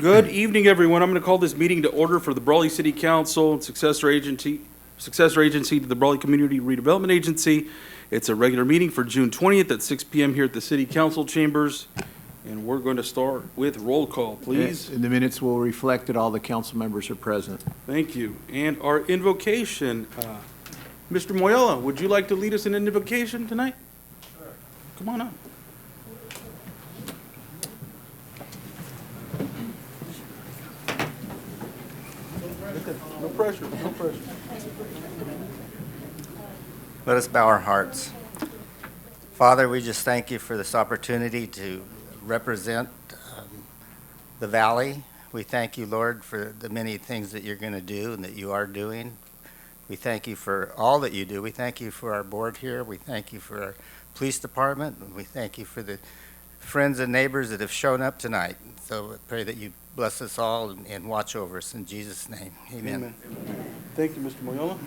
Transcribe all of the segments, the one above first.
Good evening, everyone. I'm going to call this meeting to order for the Brawley City Council and successor agency to the Brawley Community Redevelopment Agency. It's a regular meeting for June 20th at 6 p.m. here at the City Council chambers. And we're going to start with roll call, please. And the minutes will reflect that all the council members are present. Thank you. And our invocation, Mr. Moyella, would you like to lead us in an invocation tonight? Sure. Come on up. No pressure, no pressure. Let us bow our hearts. Father, we just thank you for this opportunity to represent the Valley. We thank you, Lord, for the many things that you're going to do and that you are doing. We thank you for all that you do. We thank you for our board here. We thank you for our police department. And we thank you for the friends and neighbors that have shown up tonight. So I pray that you bless us all and watch over us in Jesus' name. Amen. Amen. Thank you, Mr. Moyella.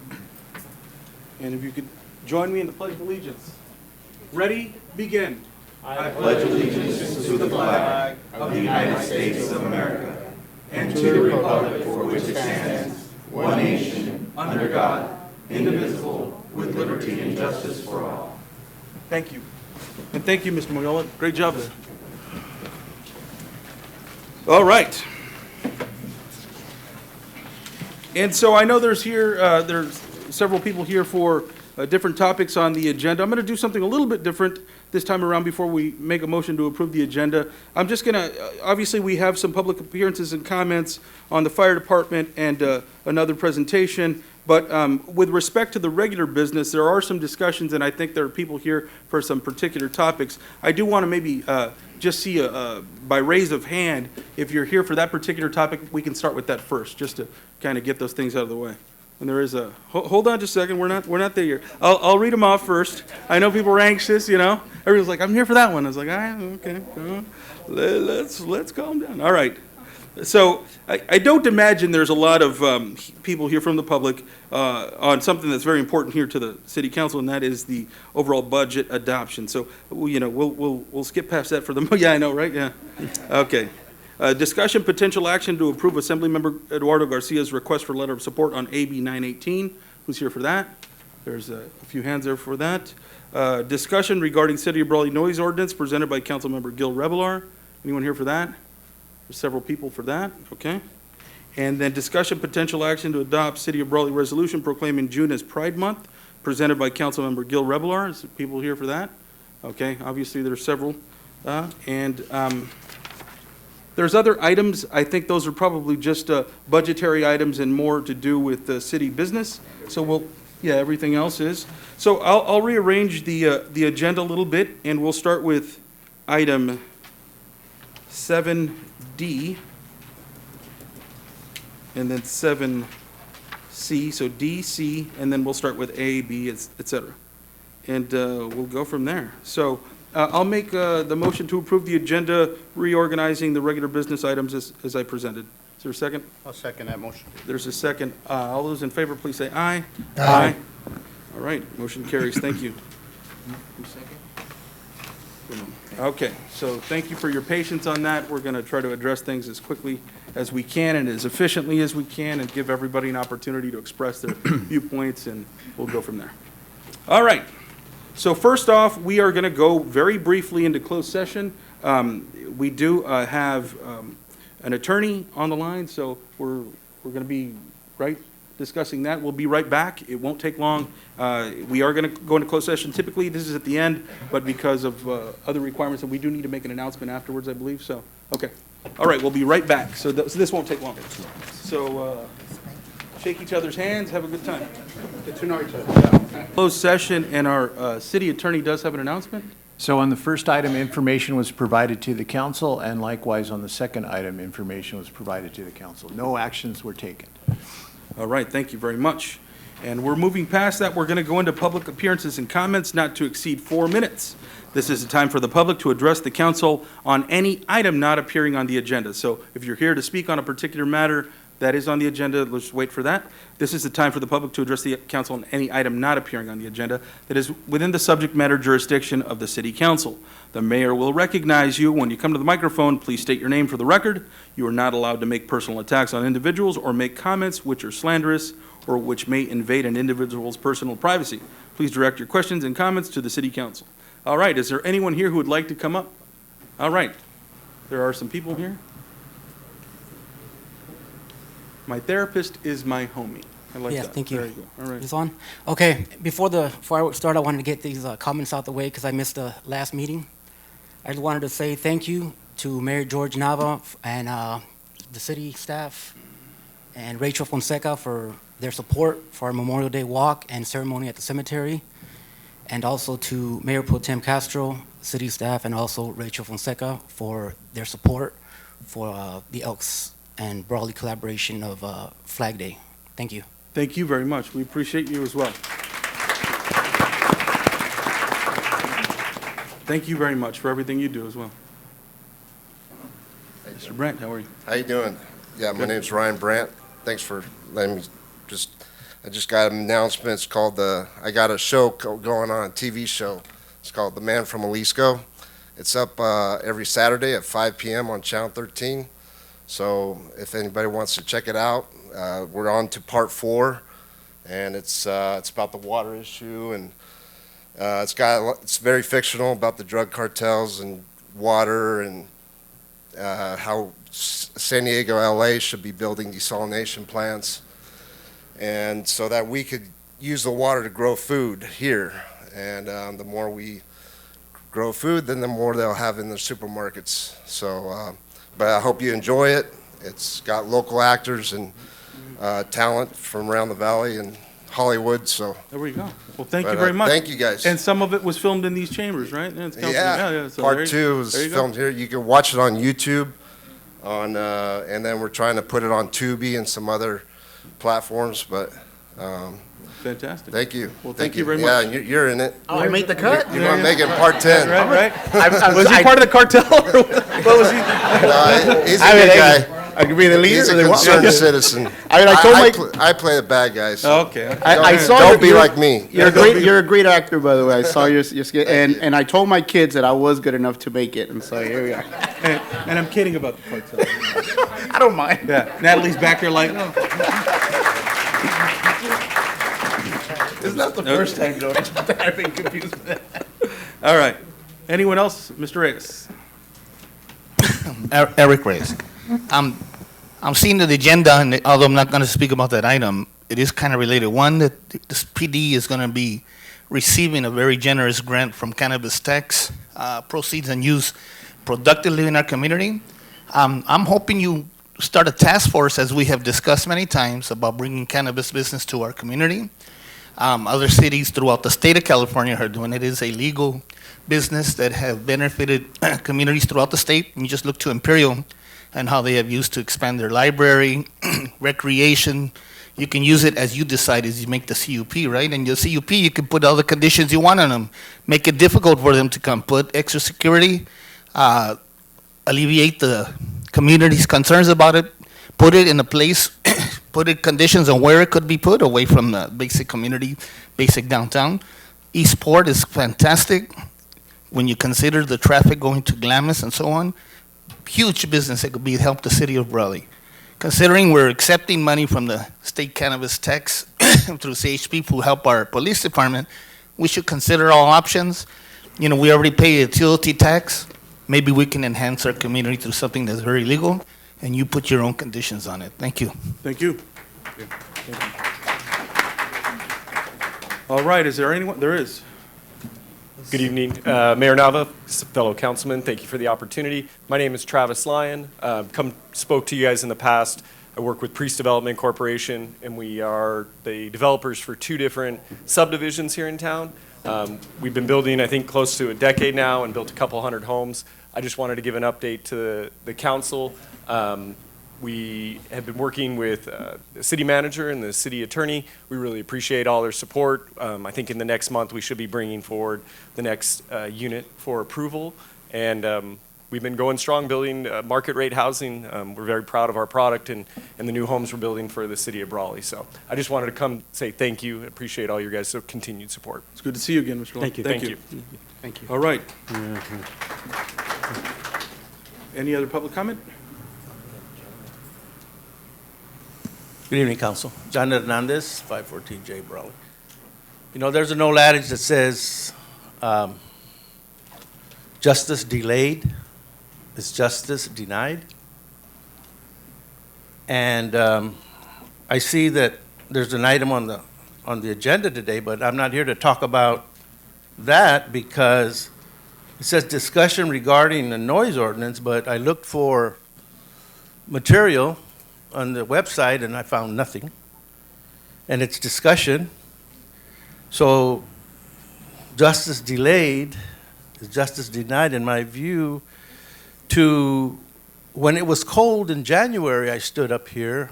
And if you could join me in the Pledge of Allegiance. Ready? Begin. I pledge allegiance to the flag of the United States of America and to the republic for which it stands, one nation, under God, indivisible, with liberty and justice for all. Thank you. And thank you, Mr. Moyella. Great job there. All right. And so I know there's several people here for different topics on the agenda. I'm going to do something a little bit different this time around before we make a motion to approve the agenda. I'm just going to, obviously we have some public appearances and comments on the fire department and another presentation, but with respect to the regular business, there are some discussions and I think there are people here for some particular topics. I do want to maybe just see by raise of hand, if you're here for that particular topic, we can start with that first, just to kind of get those things out of the way. And there is a, hold on just a second, we're not there yet. I'll read them off first. I know people are anxious, you know. Everyone's like, I'm here for that one. I was like, all right, okay, come on. Let's calm down. All right. So I don't imagine there's a lot of people here from the public on something that's very important here to the City Council, and that is the overall budget adoption. So, you know, we'll skip past that for the, yeah, I know, right? Yeah. Okay. Discussion potential action to approve Assemblymember Eduardo Garcia's request for letter of support on AB 918. Who's here for that? There's a few hands there for that. Discussion regarding City of Brawley noise ordinance presented by Councilmember Gil Revelar. Anyone here for that? There's several people for that. Okay. And then discussion potential action to adopt City of Brawley resolution proclaiming June as Pride Month presented by Councilmember Gil Revelar. Is there people here for that? Okay. Obviously there's several. There's other items. I think those are probably just budgetary items and more to do with the city business. So yeah, everything else is. So I'll rearrange the agenda a little bit, and we'll start with item 7D, and then 7C. So D, C, and then we'll start with A, B, et cetera. And we'll go from there. So I'll make the motion to approve the agenda, reorganizing the regular business items as I presented. Is there a second? I'll second that motion. There's a second. All those in favor, please say aye. Aye. All right, motion carries. Thank you. Okay, so thank you for your patience on that. We're going to try to address things as quickly as we can and as efficiently as we can and give everybody an opportunity to express their viewpoints, and we'll go from there. All right. So first off, we are going to go very briefly into closed session. We do have an attorney on the line, so we're going to be discussing that. We'll be right back. It won't take long. We are going to go into closed session. Typically, this is at the end, but because of other requirements, and we do need to make an announcement afterwards, I believe. So, okay. All right, we'll be right back. So this won't take long. So shake each other's hands. Have a good time. Get to know each other. Closed session, and our city attorney does have an announcement. So on the first item, information was provided to the council, and likewise on the second item, information was provided to the council. No actions were taken. All right, thank you very much. And we're moving past that. We're going to go into public appearances and comments not to exceed 4 minutes. This is a time for the public to address the council on any item not appearing on the agenda. So if you're here to speak on a particular matter, That is on the agenda. Let's wait for that. This is the time for the public to address the council on any item not appearing on the agenda that is within the subject matter jurisdiction of the city council. The mayor will recognize you. When you come to the microphone, please state your name for the record. You are not allowed to make personal attacks on individuals or make comments which are slanderous or which may invade an individual's personal privacy. Please direct your questions and comments to the city council. All right, is there anyone here who would like to come up? All right, there are some people here. My therapist is my homie. I like Yeah, that. thank you. There you go. All right. It's on? Okay, before I start, I wanted to get these comments out the way because I missed the last meeting. I just wanted to say thank you to Mayor George Nava and the city staff and Rachel Fonseca for their support for our Memorial Day walk and ceremony at the cemetery, and also to Mayor Pro Tem Castro, city staff, and also Rachel Fonseca for their support for the Elks and Brawley collaboration of Flag Day. Thank you. Thank you very much. We appreciate you as well. Thank you very much for everything you do as well. Mr. Brent, how are you? How you doing? Yeah, my Good. name's Ryan Brandt. Thanks for letting me I just got an announcement. It's called I got a show going on, a TV show. It's called The Man from Jalisco. It's up every Saturday at 5 p.m. on Channel 13. So if anybody wants to check it out, we're on to part 4, and it's about the water issue, and it's very fictional about the drug cartels and water, and how San Diego, LA should be building desalination plants, and so that we could use the water to grow food here. And the more we grow food, then the more they'll have in their supermarkets. So, but I hope you enjoy it. It's got local actors and talent from around the valley and Hollywood. So There we go. Well, thank you but, very much. Thank you guys. And some of it was filmed in these chambers, right? Yeah, it's council- Yeah, so part there 2 was there you go. filmed here. You can watch it on YouTube, and then we're trying to put it on Tubi and some other platforms. But Fantastic. thank you. Well, thank you very Yeah, much. and you're in it. Oh, I made the cut? You're going to make it part 10. Right, right? Was he part of the cartel? What was he? He's a good guy. I could be the leader. He's a or they want- concerned citizen. I mean, I told I play the bad guy, so Okay. I saw don't your- be your- like me. You're a great actor, by the way. I saw your skit, and I told my kids that I was good enough to make it, and so here we are. And I'm kidding about the cartel. I don't mind. Yeah, Natalie's back there like, oh. It's not the first time, George. I've been confused with that. All right. Anyone else? Mr. Reyes? Eric Reyes. I'm seeing the agenda, and although I'm not going to speak about that item, it is kind of related. One, that this PD is going to be receiving a very generous grant from cannabis tax proceeds and use productively in our community. I'm hoping you start a task force, as we have discussed many times, about bringing cannabis business to our community. Other cities throughout the state of California are doing it. It is a legal business that have benefited communities throughout the state. You just look to Imperial and how they have used to expand their library, recreation. You can use it as you decide as you make the CUP, right? And your CUP, you can put all the conditions you want on them. Make it difficult for them to come. Put extra security, alleviate the community's concerns about it, put it in a place, put it conditions on where it could be put away from the basic community, basic downtown. Eastport is fantastic when you consider the traffic going to Glamis and so on. Huge business that could be help the city of Brawley. Considering we're accepting money from the state cannabis tax through CHP who help our police department, we should consider all options. You know, we already pay a utility tax. Maybe we can enhance our community through something that's very legal, and you put your own conditions on it. Thank you. Thank you. All right, is there anyone? There is. Good evening, Mayor Nava, fellow councilmen. Thank you for the opportunity. My name is Travis Lyon. Spoke to you guys in the past. I work with Priest Development Corporation, and we are the developers for 2 different subdivisions here in town. We've been building, I think, close to a decade now and built a couple hundred homes. I just wanted to give an update to the council. We have been working with the city manager and the city attorney. We really appreciate all their support. I think in the next month we should be bringing forward the next unit for approval. And we've been going strong, building market rate housing. We're very proud of our product and the new homes we're building for the city of Brawley. So I just wanted to come say thank you. Appreciate all your guys' continued support. It's good to see you again, Mr. Long. Thank you. Thank you. Thank you. All right. Any other public comment? Good evening, Council. John Hernandez, 514J Brawley. You know, there's an old adage that says, justice delayed is justice denied. And I see that there's an item on the agenda today, but I'm not here to talk about that because it says discussion regarding the noise ordinance, but I looked for material on the website and I found nothing. And it's discussion. So justice delayed is justice denied in my view. When it was cold in January, I stood up here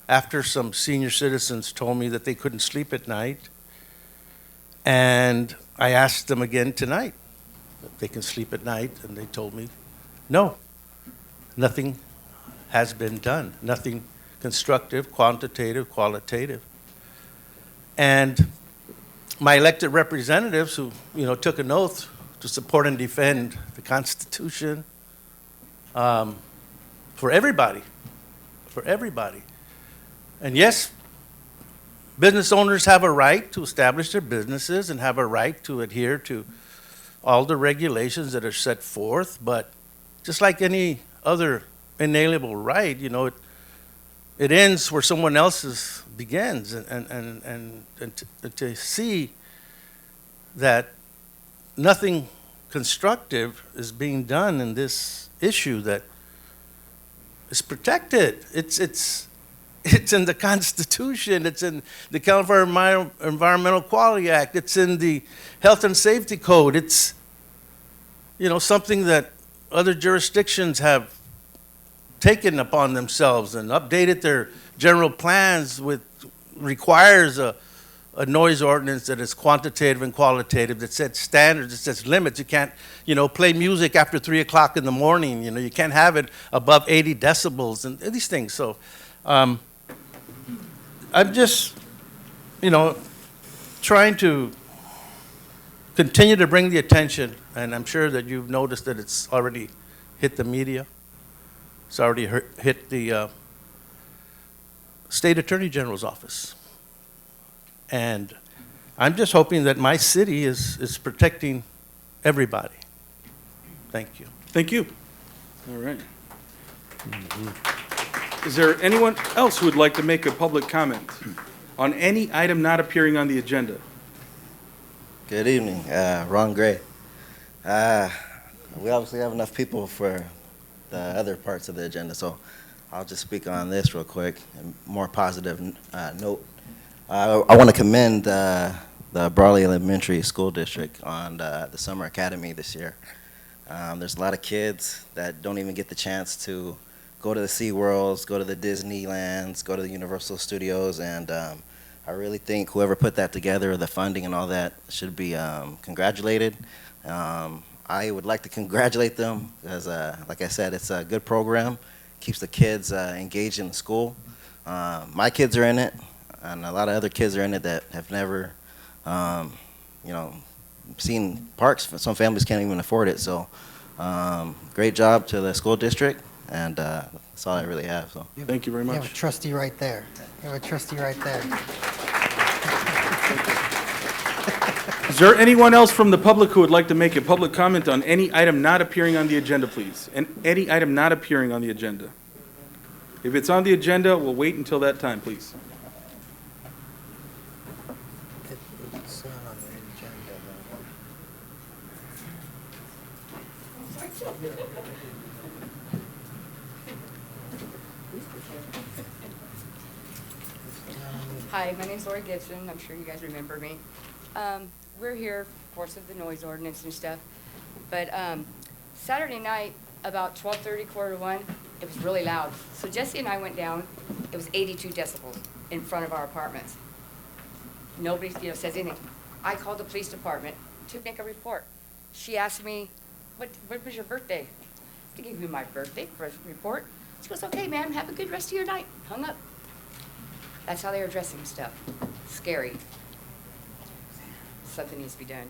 after some senior citizens told me that they couldn't sleep at night. And I asked them again tonight if they can sleep at night, and they told me, no, nothing has been done, nothing constructive, quantitative, qualitative. And my elected representatives who, took an oath to support and defend the Constitution for everybody. And yes, business owners have a right to establish their businesses and have a right to adhere to all the regulations that are set forth, but just like any other inalienable right, it ends where someone else's begins. And to see that nothing constructive is being done in this issue that is protected. It's in the Constitution. It's in the California Environmental Quality Act. It's in the Health and Safety Code. It's, something that other jurisdictions have taken upon themselves and updated their general plans requires a noise ordinance that is quantitative and qualitative, that sets standards, that sets limits. You can't, play music after 3 o'clock in the morning. You can't have it above 80 decibels and these things. So I'm just, trying to continue to bring the attention, and I'm sure that you've noticed that it's already hit the media. It's already hit the State Attorney General's office. And I'm just hoping that my city is protecting everybody. Thank you. Thank you. All right. Is there anyone else who would like to make a public comment on any item not appearing on the agenda? Good evening, Ron Gray. We obviously have enough people for the other parts of the agenda, so I'll just speak on this real quick, a more positive note. I want to commend the Brawley Elementary School District on the Summer Academy this year. There's a lot of kids that don't even get the chance to go to the SeaWorlds, go to the Disneylands, go to the Universal Studios, and I really think whoever put that together, the funding and all that, should be congratulated. I would like to congratulate them because, like I said, it's a good program, keeps the kids engaged in school. My kids are in it, and a lot of other kids are in it that have never, seen parks. Some families can't even afford it. So, great job to the school district, and that's all I really have. So, thank you very much. You have a trustee right there. Is there anyone else from the public who would like to make a public comment on any item not appearing on the agenda, please? And any item not appearing on the agenda? If it's on the agenda, we'll wait until that time, please. It's not on the agenda, Hi, my name's Lori Gibson. I'm sure you guys remember me. We're here, of course, of the noise ordinance and stuff. But Saturday night, about 12:30, 12:45, it was really loud. So Jesse and I went down. It was 82 decibels in front of our apartments. Nobody, says anything. I called the police department to make a report. She asked me, "What was your birthday?" to give you my birthday report. She goes, okay, ma'am, have a good rest of your night. Hung up. That's how they're addressing stuff. Scary. Something needs to be done.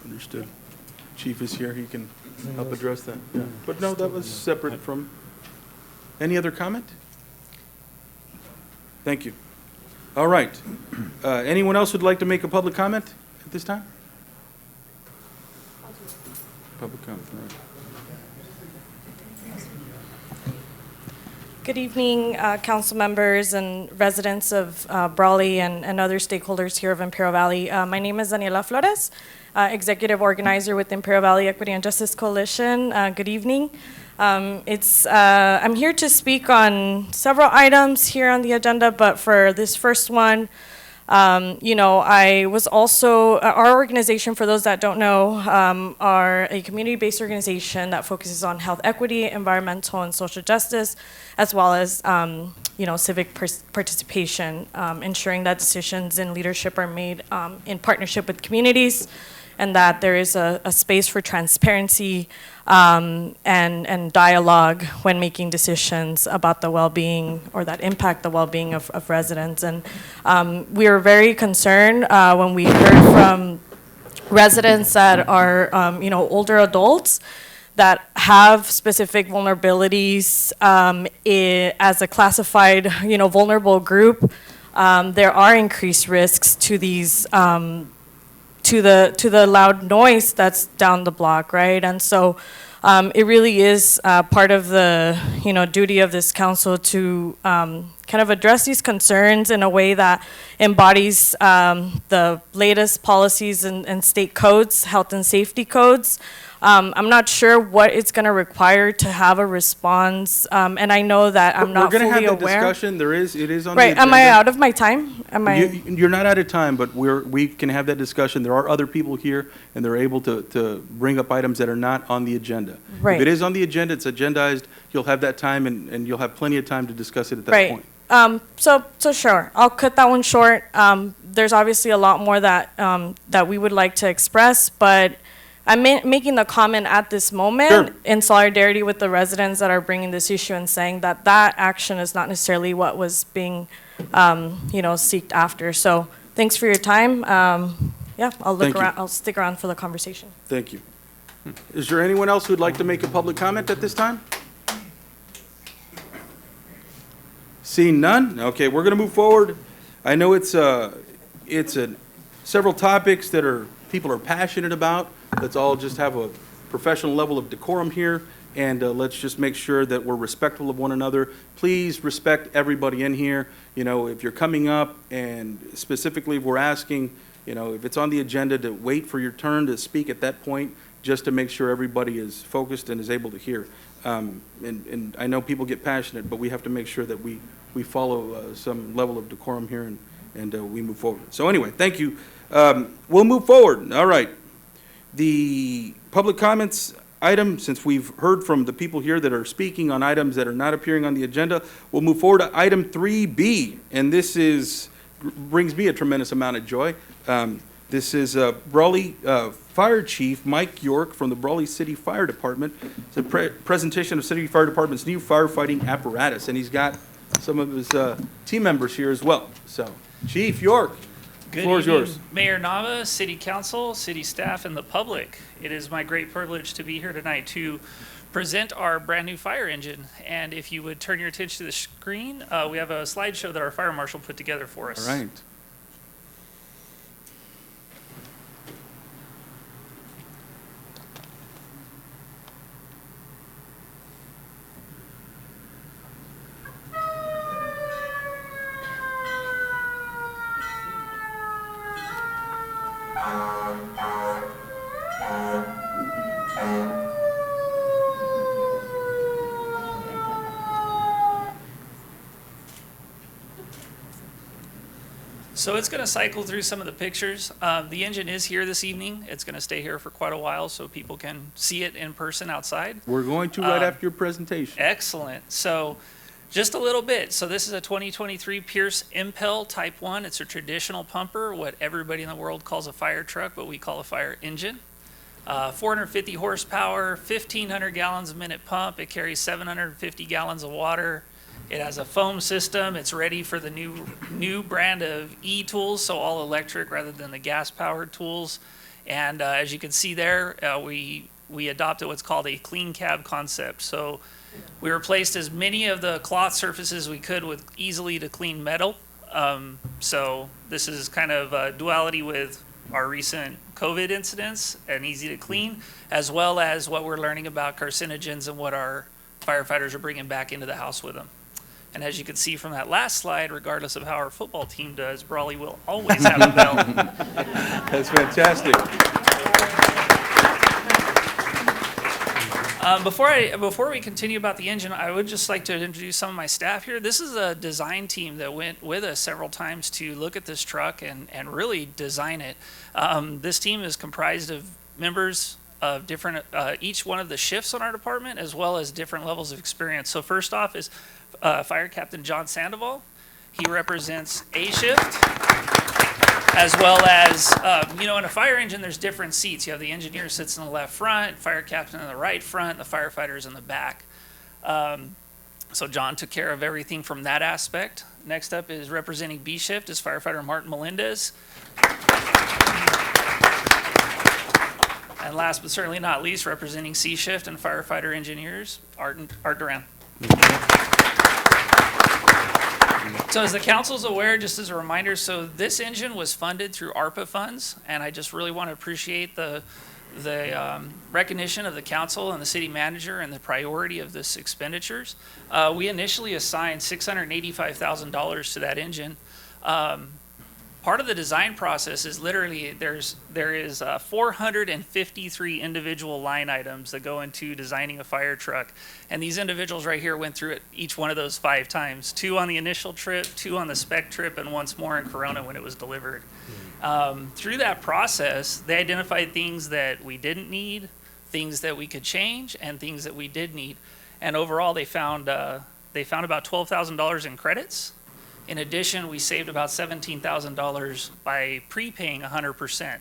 Understood. Chief is here, he can help address that. Yeah. But no, that was separate from, any other comment? Thank you. All right. Anyone else who'd like to make a public comment at this time? Public comment, all right. Good evening, council members and residents of Brawley and other stakeholders here of Imperial Valley. My name is Daniela Flores, executive organizer with Imperial Valley Equity and Justice Coalition. Good evening. I'm here to speak on several items here on the agenda, but for this first one, I was also, our organization, for those that don't know, are a community-based organization that focuses on health equity, environmental and social justice, as well as, civic participation, ensuring that decisions and leadership are made in partnership with communities, and that there is a space for transparency and dialogue when making decisions about the well-being or that impact the well-being of residents. And we were very concerned when we heard from residents that are, older adults that have specific vulnerabilities as a classified, vulnerable group. There are increased risks to these to the loud noise that's down the block, right? And so it really is part of the duty of this council to kind of address these concerns in a way that embodies the latest policies and state codes, health and safety codes. I'm not sure what it's going to require to have a response, and I know that I'm not fully aware. We're going to have that discussion. It is on the right. agenda. Am I out of my time? You're not out of time, but we can have that discussion. There are other people here, and they're able to bring up items that are not on the agenda. Right. If it is on the agenda, it's agendized, you'll have that time, and you'll have plenty of time to discuss it at that point. So sure, I'll cut that one short. There's obviously a lot more that we would like to express, but I'm making the comment at this moment in solidarity with the residents that are bringing this issue and saying that action is not necessarily what was being, seeked after. So thanks for your time. I'll stick around for the conversation. Thank you. Is there anyone else who'd like to make a public comment at this time? Seeing none? Okay, we're going to move forward. I know it's several topics that people are passionate about. Let's all just have a professional level of decorum here, and let's just make sure that we're respectful of one another. Please respect everybody in here. If you're coming up, and specifically if we're asking, if it's on the agenda, to wait for your turn to speak at that point, just to make sure everybody is focused and is able to hear. And I know people get passionate, but we have to make sure that we follow some level of decorum here, and we move forward. So anyway, thank you. We'll move forward. All right. The public comments item, since we've heard from the people here that are speaking on items that are not appearing on the agenda, we'll move forward to item 3B, and this brings me a tremendous amount of joy. This is Brawley Fire Chief Mike York from the Brawley City Fire Department. It's a presentation of City Fire Department's new firefighting apparatus, and he's got some of his team members here as well. So, Chief York. Good Floor is evening, yours. Mayor Nava, City Council, City staff, and the public. It is my great privilege to be here tonight to present our brand new fire engine. And if you would turn your attention to the screen, we have a slideshow that our fire marshal put together for us. All right. So it's going to cycle through some of the pictures. The engine is here this evening. It's going to stay here for quite a while so people can see it in person outside. We're going to right after your presentation. Excellent. So just a little bit. So this is a 2023 Pierce Impel Type 1. It's a traditional pumper, what everybody in the world calls a fire truck, but we call a fire engine. 450 horsepower, 1,500 gallons a minute pump. It carries 750 gallons of water. It has a foam system. It's ready for the new brand of e-tools, so all electric rather than the gas-powered tools. And as you can see there, we adopted what's called a clean cab concept. So we replaced as many of the cloth surfaces we could with easily to clean metal. So this is kind of a duality with our recent COVID incidents and easy to clean, as well as what we're learning about carcinogens and what our firefighters are bringing back into the house with them. And as you can see from that last slide, regardless of how our football team does, Brawley will always have a bell. That's fantastic. Before we continue about the engine, I would just like to introduce some of my staff here. This is a design team that went with us several times to look at this truck and really design it. This team is comprised of members of different, each one of the shifts on our department, as well as different levels of experience. So first off is Fire Captain John Sandoval. He represents A shift, as well as, in a fire engine, there's different seats. You have the engineer sits in the left front, fire captain in the right front, the firefighters in the back. So John took care of everything from that aspect. Next up is representing B shift is firefighter Martin Melendez. And last but certainly not least, representing C shift and firefighter engineers, Art Duran. So as the council's aware, just as a reminder, so this engine was funded through ARPA funds, and I just really want to appreciate the recognition of the council and the city manager and the priority of this expenditures. We initially assigned $685,000 to that engine. Part of the design process is literally there is 453 individual line items that go into designing a fire truck, and these individuals right here went through it each one of those 5 times. 2 on the initial trip, 2 on the spec trip, and once more in Corona when it was delivered. Through that process, they identified things that we didn't need, things that we could change, and things that we did need. And overall, they found about $12,000 in credits. In addition, we saved about $17,000 by prepaying 100%,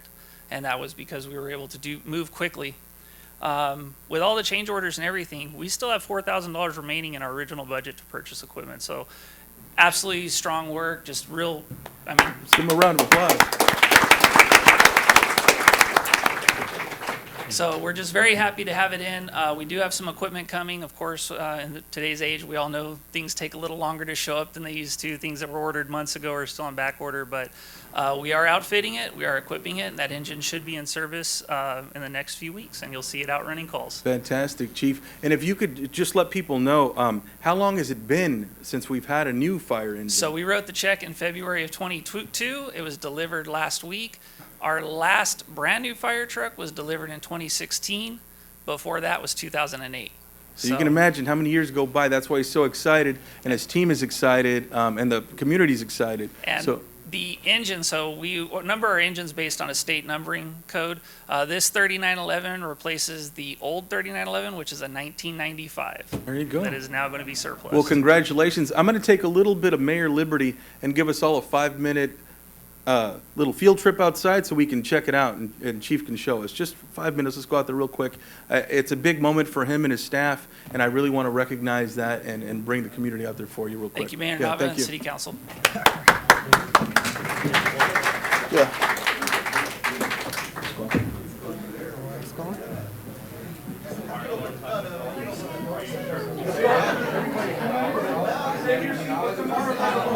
and that was because we were able to move quickly. With all the change orders and everything, we still have $4,000 remaining in our original budget to purchase equipment. So absolutely strong work, just real, Let's give them a round of applause. So we're just very happy to have it in. We do have some equipment coming. Of course, in today's age, we all know things take a little longer to show up than they used to. Things that were ordered months ago are still on back order, but we are outfitting it, we are equipping it, and that engine should be in service in the next few weeks, and you'll see it out running calls. Fantastic, Chief. And if you could just let people know, how long has it been since we've had a new fire engine? So we wrote the check in February of 22. It was delivered last week. Our last brand new fire truck was delivered in 2016. Before that was 2008. So you can imagine how many years go by. That's why he's so excited, and his team is excited, and the community's excited. And the engine, so we number our engines based on a state numbering code. This 3911 replaces the old 3911, which is a 1995. There you go. That is now going to be surplus. Well, congratulations. I'm going to take a little bit of Mayor Liberty and give us all a 5-minute little field trip outside so we can check it out and Chief can show us. Just 5 minutes. Let's go out there real quick. It's a big moment for him and his staff, and I really want to recognize that and bring the community out there for you real quick. Thank you, Mayor Nava and City Council. Yeah.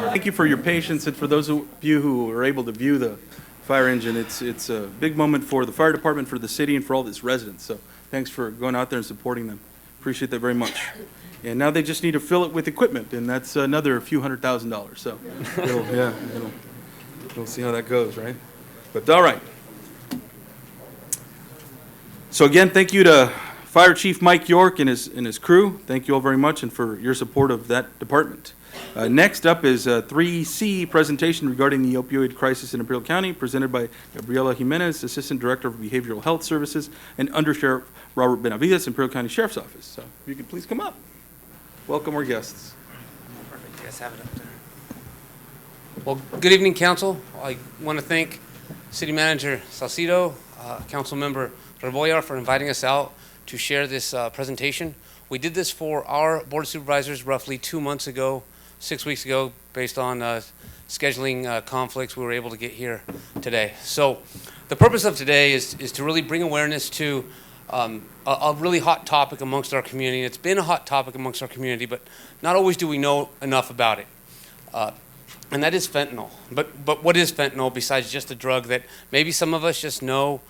Thank you for your patience, and for those of you who are able to view the fire engine, it's a big moment for the fire department, for the city, and for all its residents. So thanks for going out there and supporting them. Appreciate that very much. And now they just need to fill it with equipment, and that's another few $100,000. So we'll see how that goes, right? But all right. So again, thank you to Fire Chief Mike York and his crew. Thank you all very much, and for your support of that department. Next up is 3C presentation regarding the opioid crisis in Imperial County, presented by Gabriela Jimenez, Assistant Director of Behavioral Health Services, and Under Sheriff Robert Benavides, Imperial County Sheriff's Office. So if you could please come up. Welcome our guests. Perfect. You guys have it up there. Well, good evening, Council. I want to thank City Manager Salcido, Councilmember Rebollar for inviting us out to share this presentation. We did this for our Board of Supervisors roughly 2 months ago, 6 weeks ago, based on scheduling conflicts. We were able to get here today. So the purpose of today is to really bring awareness to a really hot topic amongst our community. It's been a hot topic amongst our community, but not always do we know enough about it. And that is fentanyl. But what is fentanyl besides just a drug that maybe some of us just know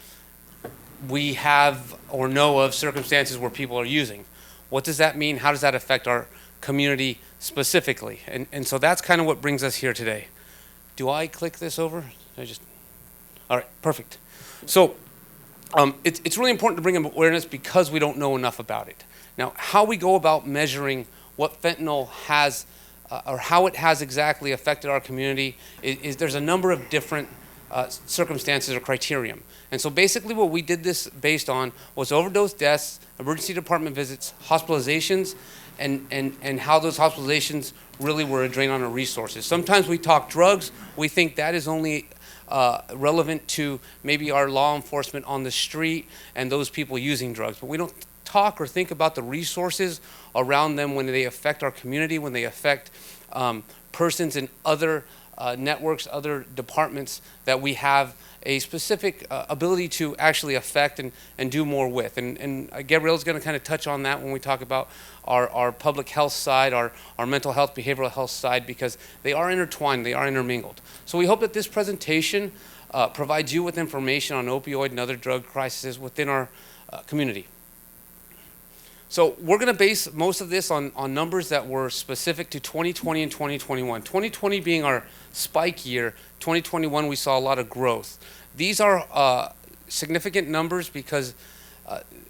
we have or know of circumstances where people are using? What does that mean? How does that affect our community specifically? And so that's kind of what brings us here today. Do I click this over? All right, perfect. So it's really important to bring awareness because we don't know enough about it. Now, how we go about measuring what fentanyl has or how it has exactly affected our community is there's a number of different circumstances or criterion. And so basically what we did this based on was overdose deaths, emergency department visits, hospitalizations, and how those hospitalizations really were a drain on our resources. Sometimes we talk drugs, we think that is only relevant to maybe our law enforcement on the street and those people using drugs, but we don't talk or think about the resources around them when they affect our community, when they affect persons in other networks, other departments that we have a specific ability to actually affect and do more with. And Gabrielle's going to kind of touch on that when we talk about our public health side, our mental health, behavioral health side, because they are intertwined, they are intermingled. So we hope that this presentation provides you with information on opioid and other drug crises within our community. So we're going to base most of this on numbers that were specific to 2020 and 2021. 2020 being our spike year, 2021 we saw a lot of growth. These are significant numbers because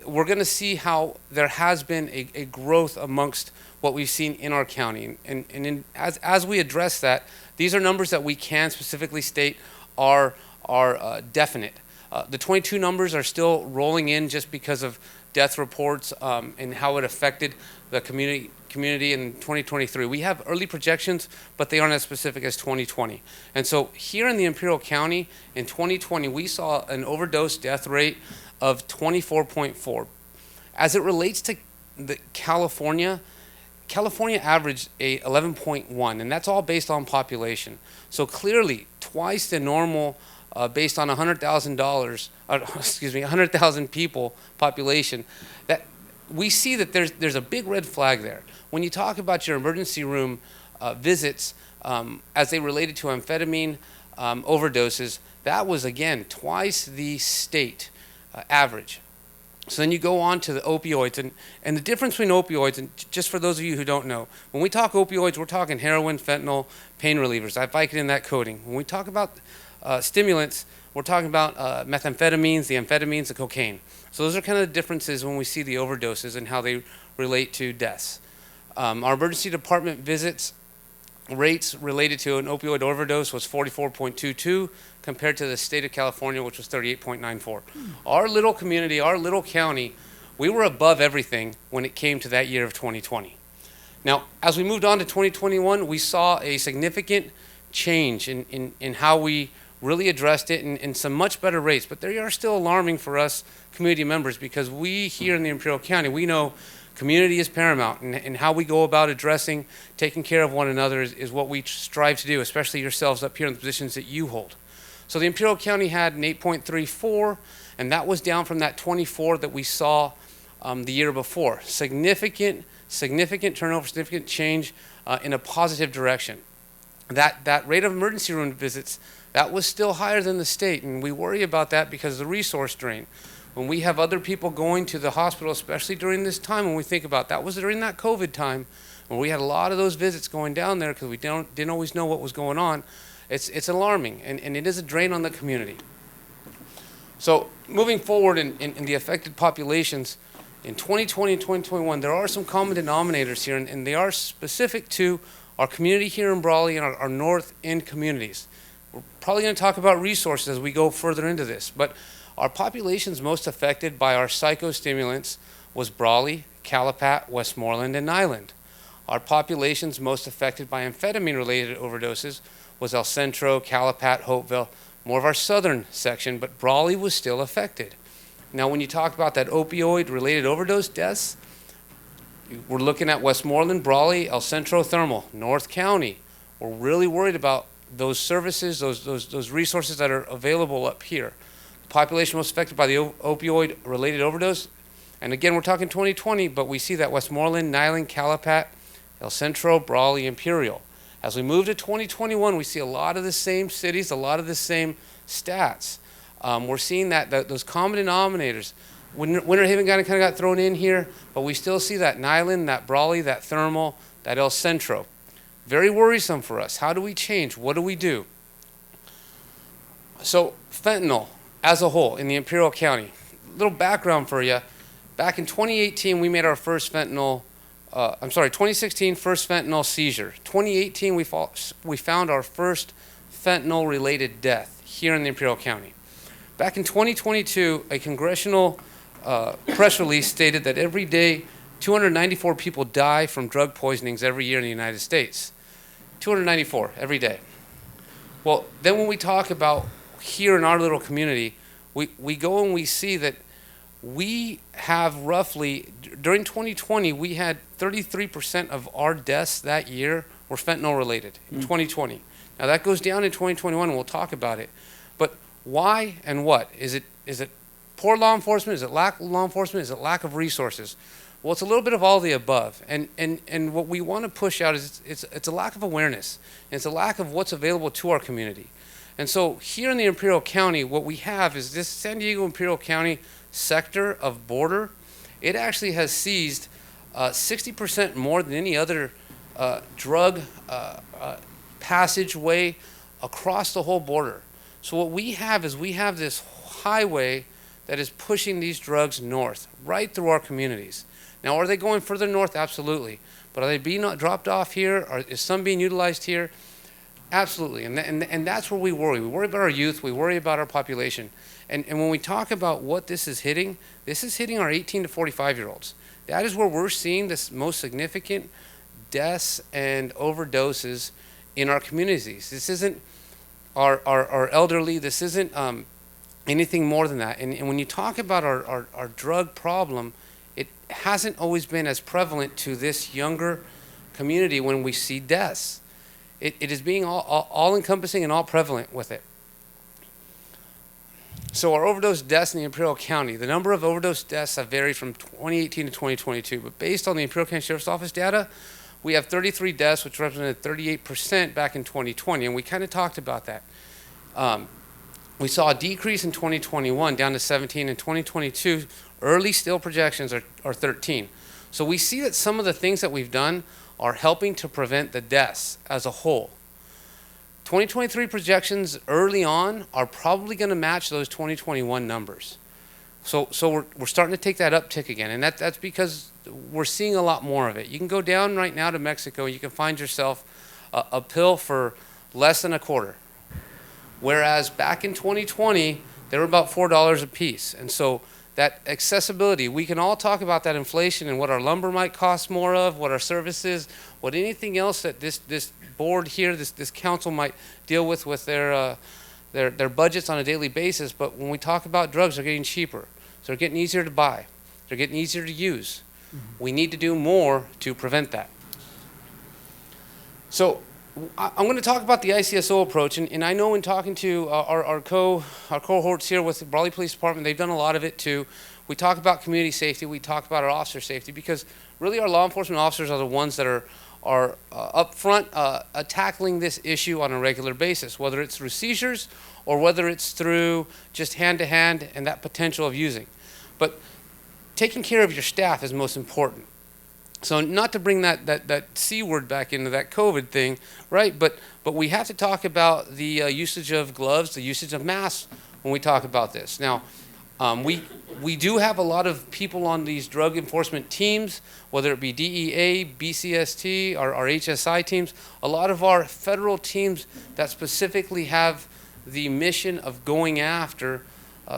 we're going to see how there has been a growth amongst what we've seen in our county. And as we address that, these are numbers that we can specifically state are definite. The 22 numbers are still rolling in just because of death reports and how it affected the community in 2023. We have early projections, but they aren't as specific as 2020. And so here in the Imperial County in 2020, we saw an overdose death rate of 24.4. As it relates to California averaged a 11.1, and that's all based on population. So clearly twice the normal based on $100,000 people population, that we see that there's a big red flag there. When you talk about your emergency room visits as they related to amphetamine overdoses, that was again twice the state average. So then you go on to the opioids, and the difference between opioids, and just for those of you who don't know, when we talk opioids, we're talking heroin, fentanyl, pain relievers, Vicodin, that coding. When we talk about stimulants, we're talking about methamphetamines, the amphetamines, the cocaine. So those are kind of the differences when we see the overdoses and how they relate to deaths. Our emergency department visits rates related to an opioid overdose was 44.22 compared to the state of California, which was 38.94. Our little community, our little county, we were above everything when it came to that year of 2020. Now, as we moved on to 2021, we saw a significant change in how we really addressed it in some much better rates, but they are still alarming for us community members because we here in the Imperial County, we know community is paramount, and how we go about addressing, taking care of one another is what we strive to do, especially yourselves up here in the positions that you hold. So the Imperial County had an 8.34, and that was down from that 24 that we saw the year before. Significant turnover, significant change in a positive direction. That rate of emergency room visits, that was still higher than the state, and we worry about that because of the resource drain. When we have other people going to the hospital, especially during this time, when we think about that was during that COVID time, when we had a lot of those visits going down there because we didn't always know what was going on, it's alarming, and it is a drain on the community. So moving forward in the affected populations, in 2020 and 2021, there are some common denominators here, and they are specific to our community here in Brawley and our north end communities. We're probably going to talk about resources as we go further into this, but our populations most affected by our psychostimulants was Brawley, Calapat, Westmoreland, and Nyland. Our populations most affected by amphetamine-related overdoses was El Centro, Calapat, Hopeville, more of our southern section, but Brawley was still affected. Now, when you talk about that opioid-related overdose deaths, we're looking at Westmoreland, Brawley, El Centro Thermal, North County. We're really worried about those services, those resources that are available up here. The population most affected by the opioid-related overdose, and again, we're talking 2020, but we see that Westmoreland, Niland, Calapat, El Centro, Brawley, Imperial. As we move to 2021, we see a lot of the same cities, a lot of the same stats. We're seeing that those common denominators. Winter Haven kind of got thrown in here, but we still see that Niland, that Brawley, that Thermal, that El Centro. Very worrisome for us. How do we change? What do we do? So fentanyl as a whole in the Imperial County. Little background for you. Back in 2018, we made our first 2016 first fentanyl seizure. 2018, we found our first fentanyl-related death here in the Imperial County. Back in 2022, a congressional press release stated that every day, 294 people die from drug poisonings every year in the United States. 294 every day. Well, then when we talk about here in our little community, we go and we see that we have roughly, during 2020, we had 33% of our deaths that year were fentanyl related in 2020. Now that goes down in 2021 and we'll talk about it. But why and what? Is it poor law enforcement? Is it lack of law enforcement? Is it lack of resources? Well, it's a little bit of all the above. And what we want to push out is it's a lack of awareness. And it's a lack of what's available to our community. And so here in the Imperial County, what we have is this San Diego Imperial County sector of border. It actually has seized 60% more than any other drug passageway across the whole border. So what we have is we have this highway that is pushing these drugs north, right through our communities. Now, are they going further north? Absolutely. But are they being dropped off here? Is some being utilized here? Absolutely. And that's where we worry. We worry about our youth. We worry about our population. And when we talk about what this is hitting our 18 to 45-year-olds. That is where we're seeing this most significant deaths and overdoses in our communities. This isn't our elderly. This isn't anything more than that. And when you talk about our drug problem, it hasn't always been as prevalent to this younger community when we see deaths. It is being all-encompassing and all prevalent with it. So our overdose deaths in the Imperial County, the number of overdose deaths have varied from 2018 to 2022, but based on the Imperial County Sheriff's Office data, we have 33 deaths, which represented 38% back in 2020, and we kind of talked about that. We saw a decrease in 2021 down to 17, and 2022, early still projections are 13. So we see that some of the things that we've done are helping to prevent the deaths as a whole. 2023 projections early on are probably going to match those 2021 numbers. So we're starting to take that uptick again, and that's because we're seeing a lot more of it. You can go down right now to Mexico, you can find yourself a pill for less than a quarter. Whereas back in 2020, they were about $4 a piece. And so that accessibility, we can all talk about that inflation and what our lumber might cost more of, what our services, what anything else that this board here, this council might deal with their budgets on a daily basis. But when we talk about drugs, they're getting cheaper. So they're getting easier to buy. They're getting easier to use. We need to do more to prevent that. So I'm going to talk about the ICSO approach, and I know in talking to our cohorts here with the Brawley Police Department, they've done a lot of it too. We talk about community safety, we talk about our officer safety, because really our law enforcement officers are the ones that are up front tackling this issue on a regular basis, whether it's through seizures or whether it's through just hand-to-hand and that potential of using. But taking care of your staff is most important. So not to bring that C word back into that COVID thing, right? But we have to talk about the usage of gloves, the usage of masks when we talk about this. Now, we do have a lot of people on these drug enforcement teams, whether it be DEA, BCST, our HSI teams, a lot of our federal teams that specifically have the mission of going after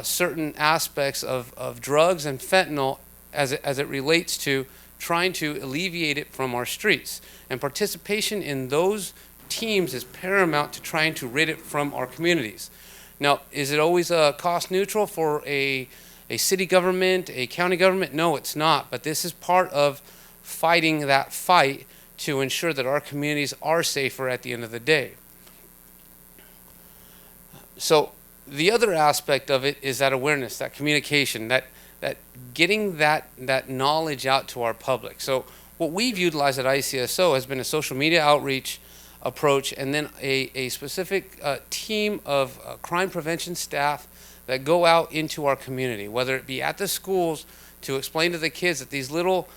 certain aspects of drugs and fentanyl as it relates to trying to alleviate it from our streets. And participation in those teams is paramount to trying to rid it from our communities. Now, is it always cost neutral for a city government, a county government? No, it's not. But this is part of fighting that fight to ensure that our communities are safer at the end of the day. So the other aspect of it is that awareness, that communication, that getting that knowledge out to our public. So what we've utilized at ICSO has been a social media outreach approach, and then a specific team of crime prevention staff that go out into our community, whether it be at the schools to explain to the kids that these little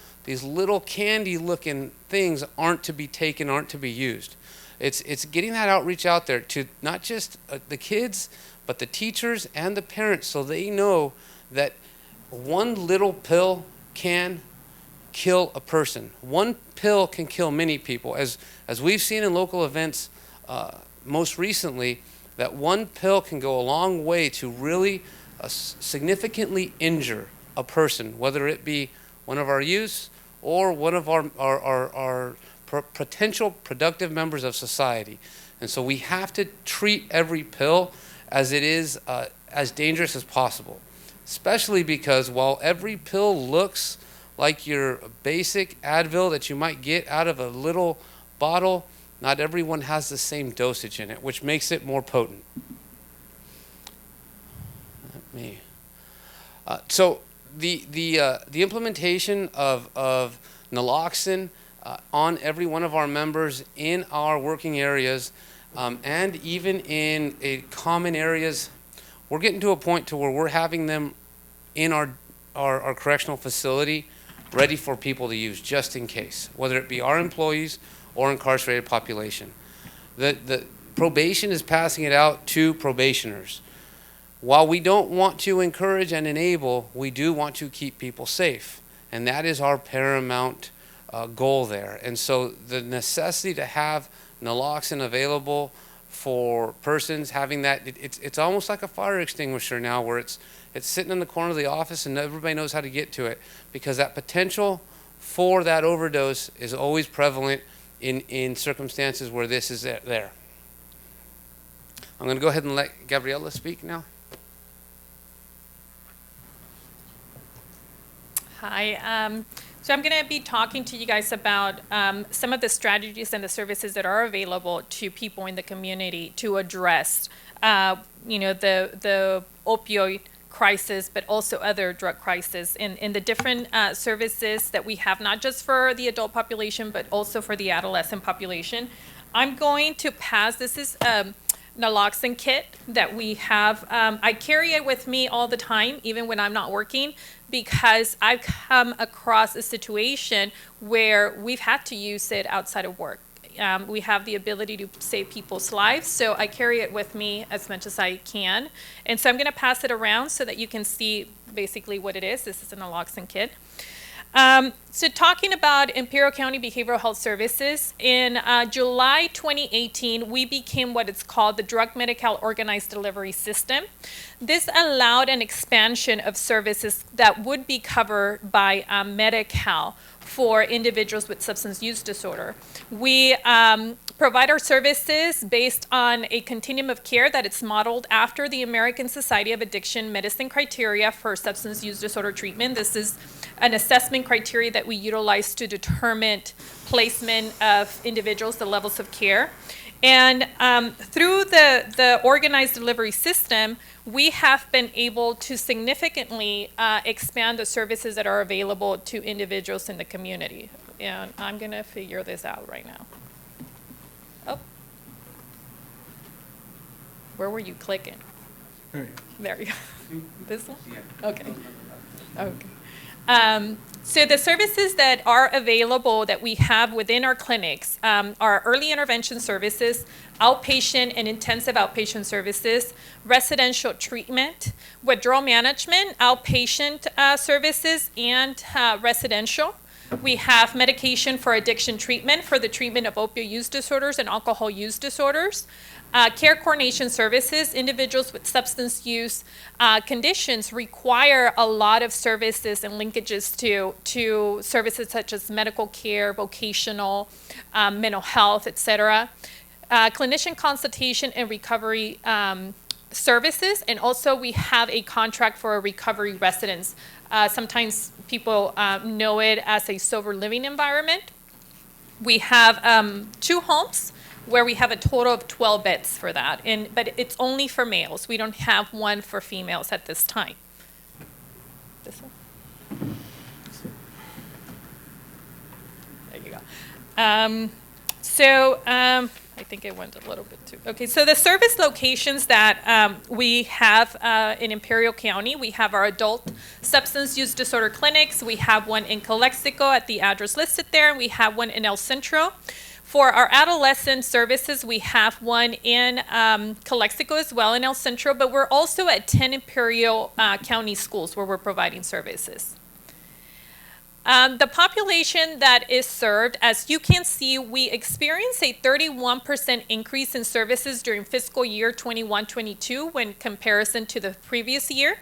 candy-looking things aren't to be taken, aren't to be used. It's getting that outreach out there to not just the kids, but the teachers and the parents, so they know that one little pill can kill a person. One pill can kill many people. As we've seen in local events most recently, that one pill can go a long way to really significantly injure a person, whether it be one of our youths or one of our potential productive members of society. And so we have to treat every pill as it is as dangerous as possible, especially because while every pill looks like your basic Advil that you might get out of a little bottle, not everyone has the same dosage in it, which makes it more potent. So the implementation of naloxone on every one of our members in our working areas, and even in common areas, we're getting to a point to where we're having them in our correctional facility ready for people to use just in case, whether it be our employees or incarcerated population. The probation is passing it out to probationers. While we don't want to encourage and enable, we do want to keep people safe. And that is our paramount goal there. And so the necessity to have naloxone available for persons having that, it's almost like a fire extinguisher now, where it's sitting in the corner of the office and everybody knows how to get to it, because that potential for that overdose is always prevalent in circumstances where this is there. I'm going to go ahead and let Gabriela speak now. Hi. So I'm going to be talking to you guys about some of the strategies and the services that are available to people in the community to address, the opioid crisis, but also other drug crises in the different services that we have, not just for the adult population, but also for the adolescent population. I'm going to pass, this is naloxone kit that we have. I carry it with me all the time, even when I'm not working, because I've come across a situation where we've had to use it outside of work. We have the ability to save people's lives, so I carry it with me as much as I can. And so I'm going to pass it around so that you can see basically what it is. This is a naloxone kit. So talking about Imperial County Behavioral Health Services, in July 2018, we became what it's called the Drug Medi-Cal Organized Delivery System. This allowed an expansion of services that would be covered by Medi-Cal for individuals with substance use disorder. We provide our services based on a continuum of care that it's modeled after the American Society of Addiction Medicine criteria for substance use disorder treatment. This is an assessment criteria that we utilize to determine placement of individuals, the levels of care. And through the organized delivery system, we have been able to significantly expand the services that are available to individuals in the community. And I'm going to figure this out right now. Oh. Where were you clicking? There you go. This one? Okay. Okay. So the services that are available that we have within our clinics are early intervention services, outpatient and intensive outpatient services, residential treatment, withdrawal management, outpatient services, and residential. We have medication for addiction treatment for the treatment of opioid use disorders and alcohol use disorders. Care coordination services. Individuals with substance use conditions require a lot of services and linkages to services such as medical care, vocational, mental health, etc. Clinician consultation and recovery services, and also we have a contract for a recovery residence. Sometimes people know it as a sober living environment. We have 2 homes where we have a total of 12 beds for that, but it's only for males. We don't have one for females at this time. This one? There you go. I think I went a little bit too. Okay, so the service locations that we have in Imperial County, we have our adult substance use disorder clinics. We have one in Calexico at the address listed there, and we have one in El Centro. For our adolescent services, we have one in Calexico as well, in El Centro, but we're also at 10 Imperial County schools where we're providing services. The population that is served, as you can see, we experienced a 31% increase in services during fiscal year 21-22 when comparison to the previous year.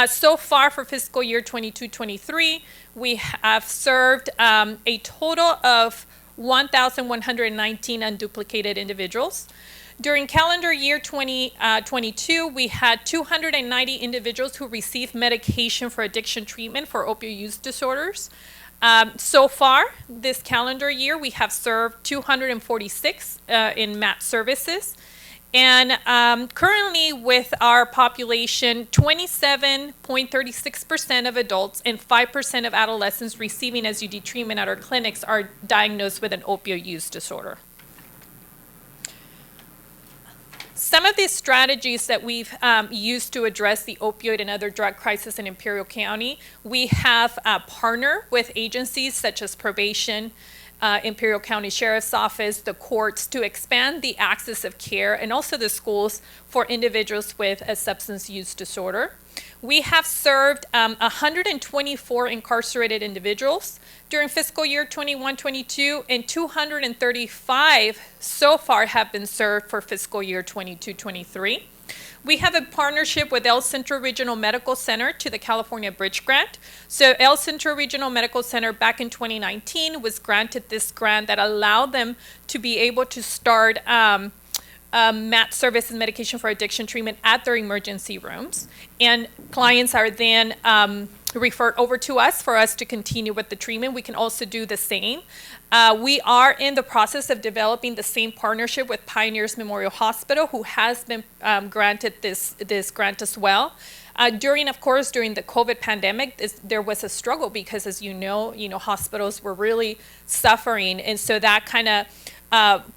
So far for fiscal year 22-23, we have served a total of 1,119 unduplicated individuals. During calendar year 2022, we had 290 individuals who received medication for addiction treatment for opioid use disorders. So far, this calendar year, we have served 246 in MAT services. And currently with our population, 27.36% of adults and 5% of adolescents receiving SUD treatment at our clinics are diagnosed with an opioid use disorder. Some of these strategies that we've used to address the opioid and other drug crisis in Imperial County, we have partnered with agencies such as probation, Imperial County Sheriff's Office, the courts, to expand the access of care, and also the schools for individuals with a substance use disorder. We have served 124 incarcerated individuals during fiscal year 21-22, and 235 so far have been served for fiscal year 22-23. We have a partnership with El Centro Regional Medical Center to the California Bridge Grant. So El Centro Regional Medical Center back in 2019 was granted this grant that allowed them to be able to start MAT service and medication for addiction treatment at their emergency rooms. And clients are then referred over to us for us to continue with the treatment. We can also do the same. We are in the process of developing the same partnership with Pioneers Memorial Hospital, who has been granted this grant as well. During the COVID pandemic, there was a struggle because, as you know, hospitals were really suffering, and so that kind of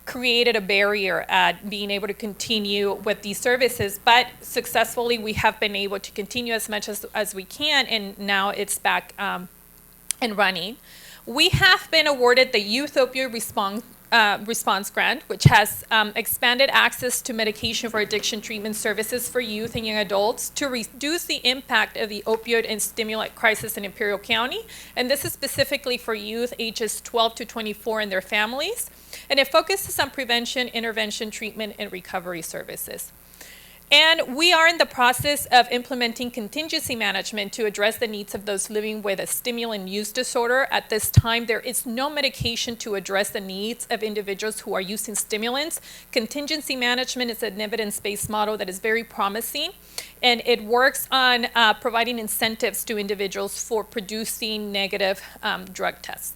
created a barrier at being able to continue with these services. But successfully, we have been able to continue as much as we can, and now it's back and running. We have been awarded the Youth Opioid Response Grant, which has expanded access to medication for addiction treatment services for youth and young adults to reduce the impact of the opioid and stimulant crisis in Imperial County. And this is specifically for youth ages 12 to 24 and their families. And it focuses on prevention, intervention, treatment, and recovery services. And we are in the process of implementing contingency management to address the needs of those living with a stimulant use disorder. At this time, there is no medication to address the needs of individuals who are using stimulants. Contingency management is an evidence-based model that is very promising, and it works on providing incentives to individuals for producing negative drug tests.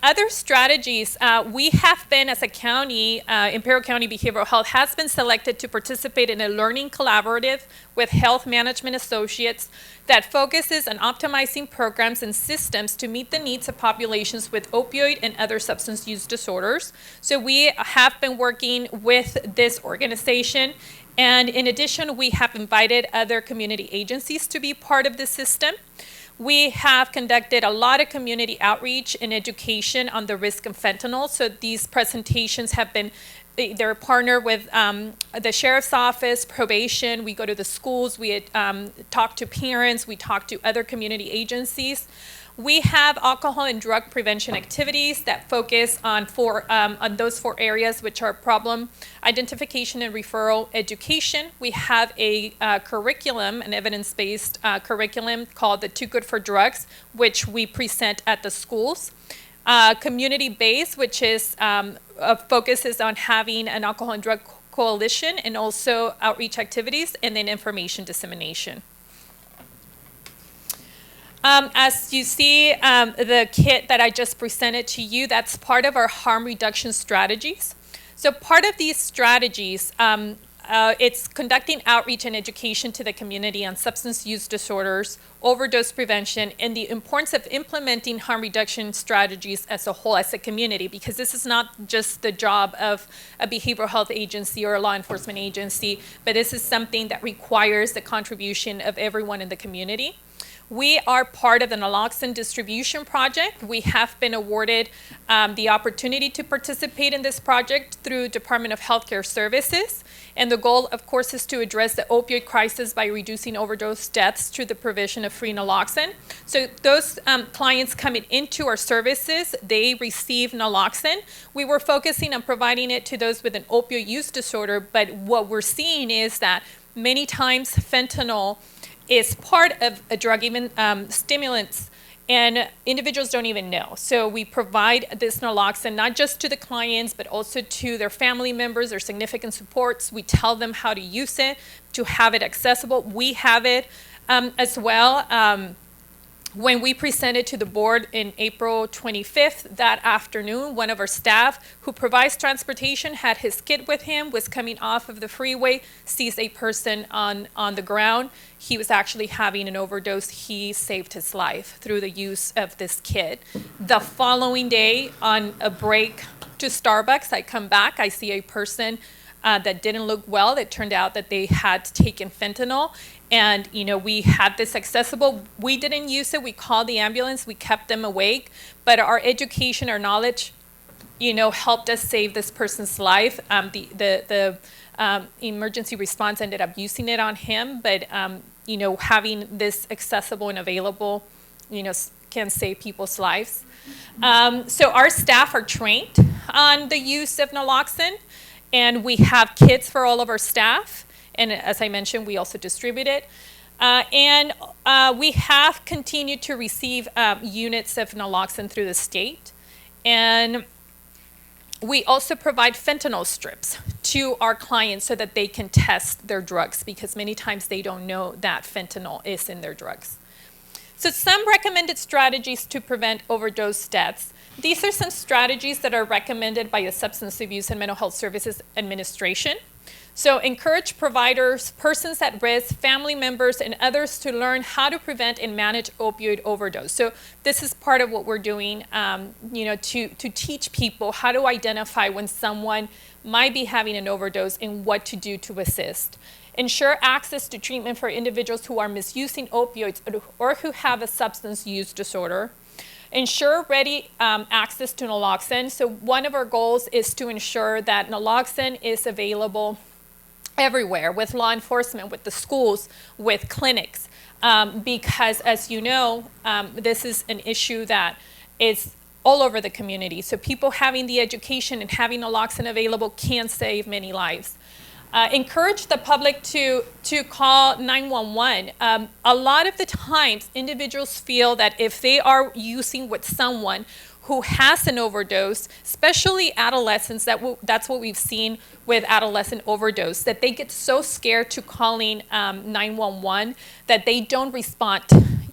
Other strategies, we have been, as a county, Imperial County Behavioral Health has been selected to participate in a learning collaborative with health management associates that focuses on optimizing programs and systems to meet the needs of populations with opioid and other substance use disorders. So we have been working with this organization, and in addition, we have invited other community agencies to be part of the system. We have conducted a lot of community outreach and education on the risk of fentanyl. So these presentations have been, they're partnered with the Sheriff's Office, probation. We go to the schools, we talk to parents, we talk to other community agencies. We have alcohol and drug prevention activities that focus on those 4 areas, which are problem identification and referral education. We have a curriculum, an evidence-based curriculum called the Too Good for Drugs, which we present at the schools. Community-based, which is focuses on having an alcohol and drug coalition and also outreach activities, and then information dissemination. As you see, the kit that I just presented to you, that's part of our harm reduction strategies. So part of these strategies, it's conducting outreach and education to the community on substance use disorders, overdose prevention, and the importance of implementing harm reduction strategies as a whole, as a community, because this is not just the job of a behavioral health agency or a law enforcement agency, but this is something that requires the contribution of everyone in the community. We are part of the naloxone distribution project. We have been awarded the opportunity to participate in this project through Department of Healthcare Services. And the goal, of course, is to address the opioid crisis by reducing overdose deaths through the provision of free naloxone. So those clients coming into our services, they receive naloxone. We were focusing on providing it to those with an opioid use disorder, but what we're seeing is that many times fentanyl is part of a drug, even stimulants, and individuals don't even know. So we provide this naloxone not just to the clients, but also to their family members, their significant supports. We tell them how to use it, to have it accessible. We have it as well. When we presented to the board in April 25th, that afternoon, one of our staff who provides transportation had his kit with him, was coming off of the freeway, sees a person on the ground. He was actually having an overdose. He saved his life through the use of this kit. The following day, on a break to Starbucks, I come back, I see a person that didn't look well. It turned out that they had taken fentanyl. And, you know, we had this accessible. We didn't use it. We called the ambulance. We kept them awake. But our education, our knowledge, you know, helped us save this person's life. The emergency response ended up using it on him. But, you know, having this accessible and available, you know, can save people's lives. So our staff are trained on the use of naloxone. And we have kits for all of our staff. And as I mentioned, we also distribute it. And we have continued to receive units of naloxone through the state. And we also provide fentanyl strips to our clients so that they can test their drugs, because many times they don't know that fentanyl is in their drugs. So some recommended strategies to prevent overdose deaths. These are some strategies that are recommended by the Substance Abuse and Mental Health Services Administration. So encourage providers, persons at risk, family members, and others to learn how to prevent and manage opioid overdose. So this is part of what we're doing, you know, to teach people how to identify when someone might be having an overdose and what to do to assist. Ensure access to treatment for individuals who are misusing opioids or who have a substance use disorder. Ensure ready access to naloxone. So one of our goals is to ensure that naloxone is available everywhere, with law enforcement, with the schools, with clinics, because as you know, this is an issue that is all over the community. So people having the education and having naloxone available can save many lives. Encourage the public to call 911. A lot of the times, individuals feel that if they are using with someone who has an overdose, especially adolescents, that's what we've seen with adolescent overdose, that they get so scared to calling 911 that they don't respond,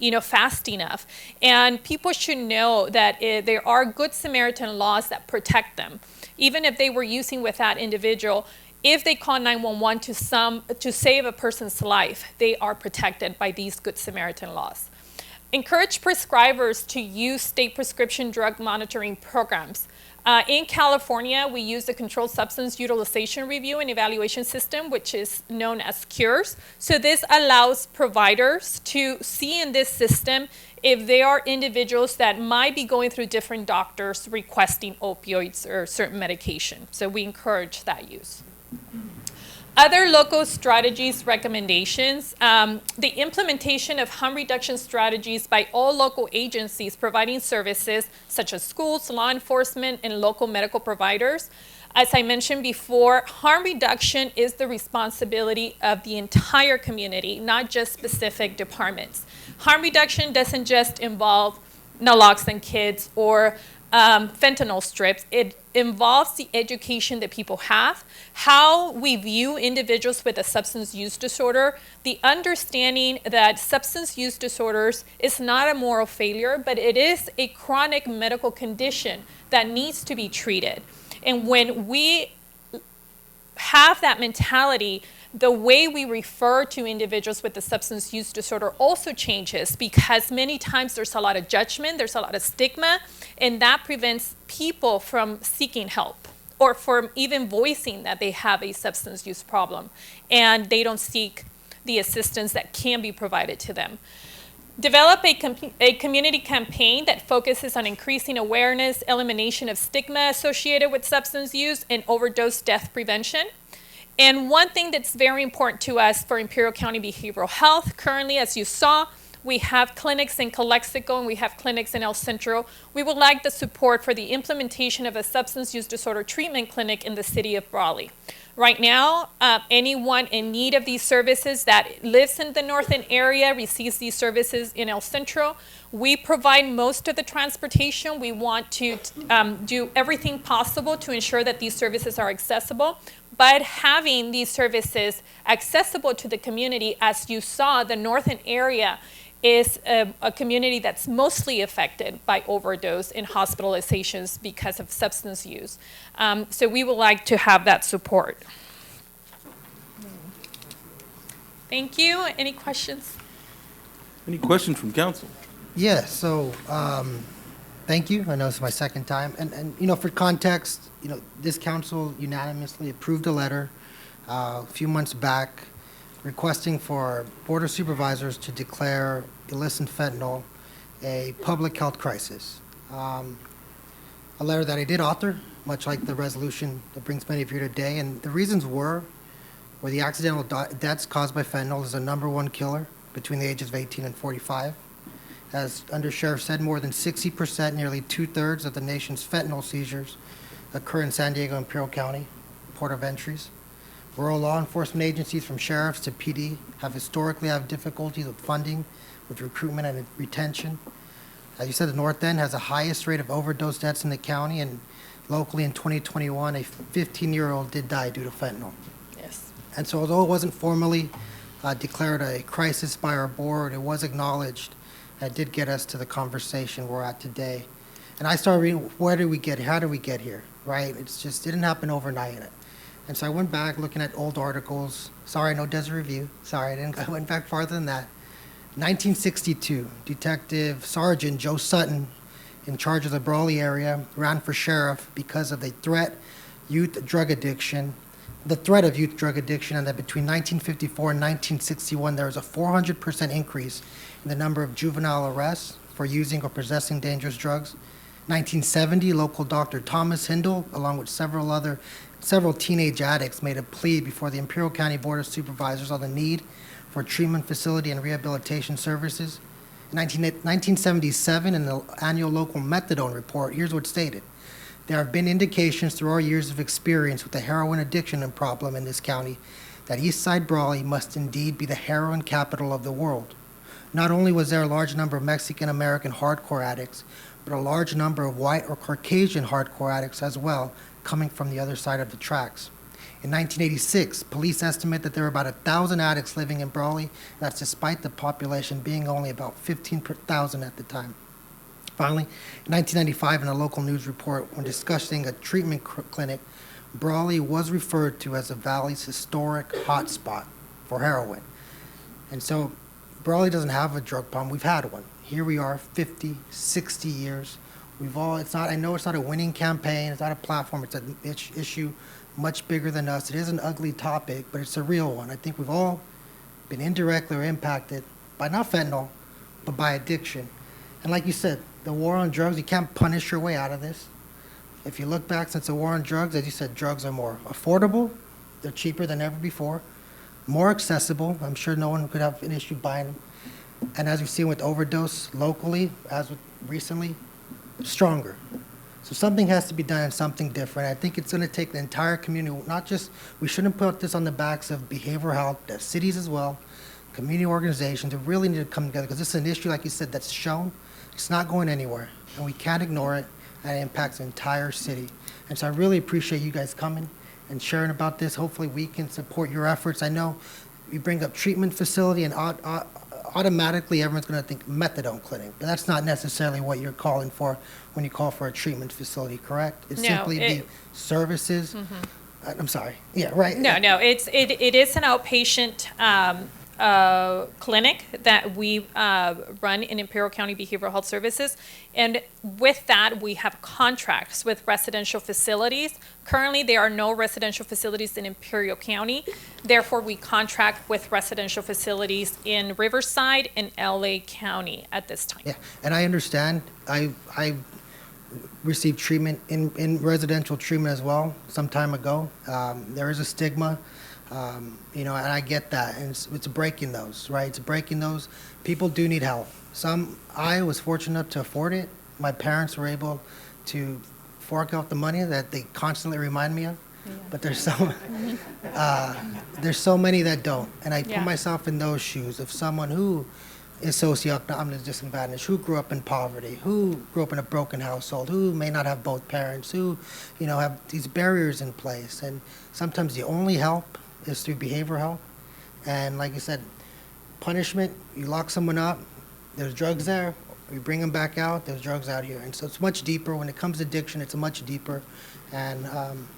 you know, fast enough. And people should know that there are Good Samaritan laws that protect them. Even if they were using with that individual, if they call 911 to save a person's life, they are protected by these Good Samaritan laws. Encourage prescribers to use state prescription drug monitoring programs. In California, we use the Controlled Substance Utilization Review and Evaluation System, which is known as CURES. So this allows providers to see in this system if there are individuals that might be going through different doctors requesting opioids or certain medication. So we encourage that use. Other local strategies recommendations, the implementation of harm reduction strategies by all local agencies providing services such as schools, law enforcement, and local medical providers. As I mentioned before, harm reduction is the responsibility of the entire community, not just specific departments. Harm reduction doesn't just involve naloxone kits or fentanyl strips. It involves the education that people have, how we view individuals with a substance use disorder, the understanding that substance use disorders is not a moral failure, but it is a chronic medical condition that needs to be treated. And when we have that mentality, the way we refer to individuals with a substance use disorder also changes, because many times there's a lot of judgment, there's a lot of stigma, and that prevents people from seeking help or from even voicing that they have a substance use problem, and they don't seek the assistance that can be provided to them. Develop a community campaign that focuses on increasing awareness, elimination of stigma associated with substance use, and overdose death prevention. And one thing that's very important to us for Imperial County Behavioral Health, currently, as you saw, we have clinics in Calexico and we have clinics in El Centro. We would like the support for the implementation of a substance use disorder treatment clinic in the city of Brawley. Right now, anyone in need of these services that lives in the northern area receives these services in El Centro. We provide most of the transportation. We want to do everything possible to ensure that these services are accessible. But having these services accessible to the community, as you saw, the northern area is a community that's mostly affected by overdose and hospitalizations because of substance use. So we would like to have that support. Thank you. Any questions? Any questions from council? Yeah, so, thank you. I know it's my second time. And, you know, for context, you know, this council unanimously approved a letter a few months back requesting for Board of Supervisors to declare illicit fentanyl a public health crisis. A letter that I did author, much like the resolution that brings many of you here today. And the reasons were the accidental deaths caused by fentanyl is the #1 killer between the ages of 18 and 45. As Undersheriff said, more than 60%, nearly 2/3 of the nation's fentanyl seizures occur in San Diego and Imperial County, port of entries. Rural law enforcement agencies, from sheriffs to PD, have historically had difficulties with funding, with recruitment and retention. As you said, the North End has the highest rate of overdose deaths in the county, and locally in 2021, a 15-year-old did die due to fentanyl. Yes. And so although it wasn't formally declared a crisis by our board, it was acknowledged. That did get us to the conversation we're at today. And I started reading, where did we get here? How did we get here, right? It's just, it didn't happen overnight. And so I went back looking at old articles. Sorry, no Desert Review. Sorry, I went back farther than that. 1962, Detective Sergeant Joe Sutton, in charge of the Brawley area, ran for sheriff because of the threat of youth drug addiction, and that between 1954 and 1961, there was a 400% increase in the number of juvenile arrests for using or possessing dangerous drugs. 1970, local Dr. Thomas Hindle, along with several teenage addicts, made a plea before the Imperial County Board of Supervisors on the need for treatment facility and rehabilitation services. In 1977, in the annual local methadone report, here's what stated: there have been indications through our years of experience with the heroin addiction and problem in this county that Eastside Brawley must indeed be the heroin capital of the world. Not only was there a large number of Mexican-American hardcore addicts, but a large number of white or Caucasian hardcore addicts as well, coming from the other side of the tracks. In 1986, police estimate that there were about 1,000 addicts living in Brawley. That's despite the population being only about 15,000 at the time. Finally, in 1995, in a local news report, when discussing a treatment clinic, Brawley was referred to as the Valley's historic hotspot for heroin. And so Brawley doesn't have a drug problem. We've had one. Here we are, 50, 60 years. I know it's not a winning campaign. It's not a platform. It's an issue much bigger than us. It is an ugly topic, but it's a real one. I think we've all been indirectly or impacted by not fentanyl, but by addiction. And like you said, the war on drugs, you can't punish your way out of this. If you look back since the war on drugs, as you said, drugs are more affordable. They're cheaper than ever before. More accessible. I'm sure no one could have an issue buying them. And as we've seen with overdose locally, as with recently, stronger. So something has to be done and something different. I think it's going to take the entire community, we shouldn't put this on the backs of behavioral health, the cities as well, community organizations. They really need to come together because this is an issue, like you said, that's shown. It's not going anywhere, and we can't ignore it. and it impacts the entire city. And so I really appreciate you guys coming and sharing about this. Hopefully, we can support your efforts. I know you bring up treatment facility, and automatically everyone's going to think methadone clinic, but that's not necessarily what you're calling for when you call for a treatment facility, correct? It's No, simply the services. I'm sorry. Yeah, right. No, it is an outpatient clinic that we run in Imperial County Behavioral Health Services. And with that, we have contracts with residential facilities. Currently, there are no residential facilities in Imperial County. Therefore, we contract with residential facilities in Riverside and LA County at this time. Yeah, and I understand. I received treatment in residential treatment as well some time ago. There is a stigma. And I get that, and it's breaking those, right? It's breaking those. People do need help. I was fortunate enough to afford it. My parents were able to fork out the money that they constantly remind me of. Yeah. But there's so many that don't, and I put myself in those shoes of someone who is socioeconomic disadvantaged, who grew up in poverty, who grew up in a broken household, who may not have both parents, who have these barriers in place, and sometimes the only help is through behavioral health. And like you said, punishment, you lock someone up, there's drugs there, you bring them back out, there's drugs out here. And so it's much deeper. When it comes to addiction, it's much deeper. And I'm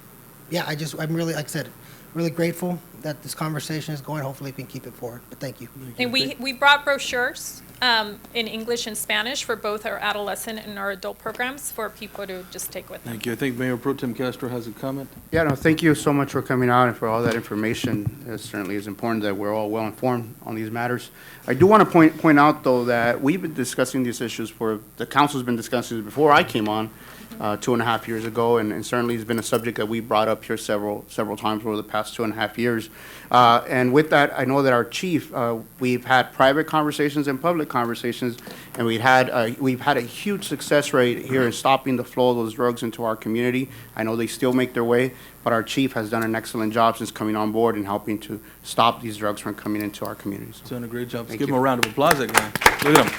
really, like I said, really grateful that this conversation is going. Hopefully we can keep it forward. But thank you. And we brought brochures in English and Spanish for both our adolescent and our adult programs for people to just take with them. Thank you. I think Mayor Pro Tem Castro has a comment. Yeah, no, thank you so much for coming out and for all that information. It certainly is important that we're all well informed on these matters. I do want to point out, though, that we've been discussing these issues the council's been discussing this before I came on 2.5 years ago, and certainly it's been a subject that we brought up here several times over the past 2.5 years. And with that, I know that our chief, we've had private conversations and public conversations, and we've had a huge success rate here in stopping the flow of those drugs into our community. I know they still make their way, but our chief has done an excellent job since coming on board and helping to stop these drugs from coming into our communities. He's done a great job. Let's give him a round of applause, that guy. Look at him.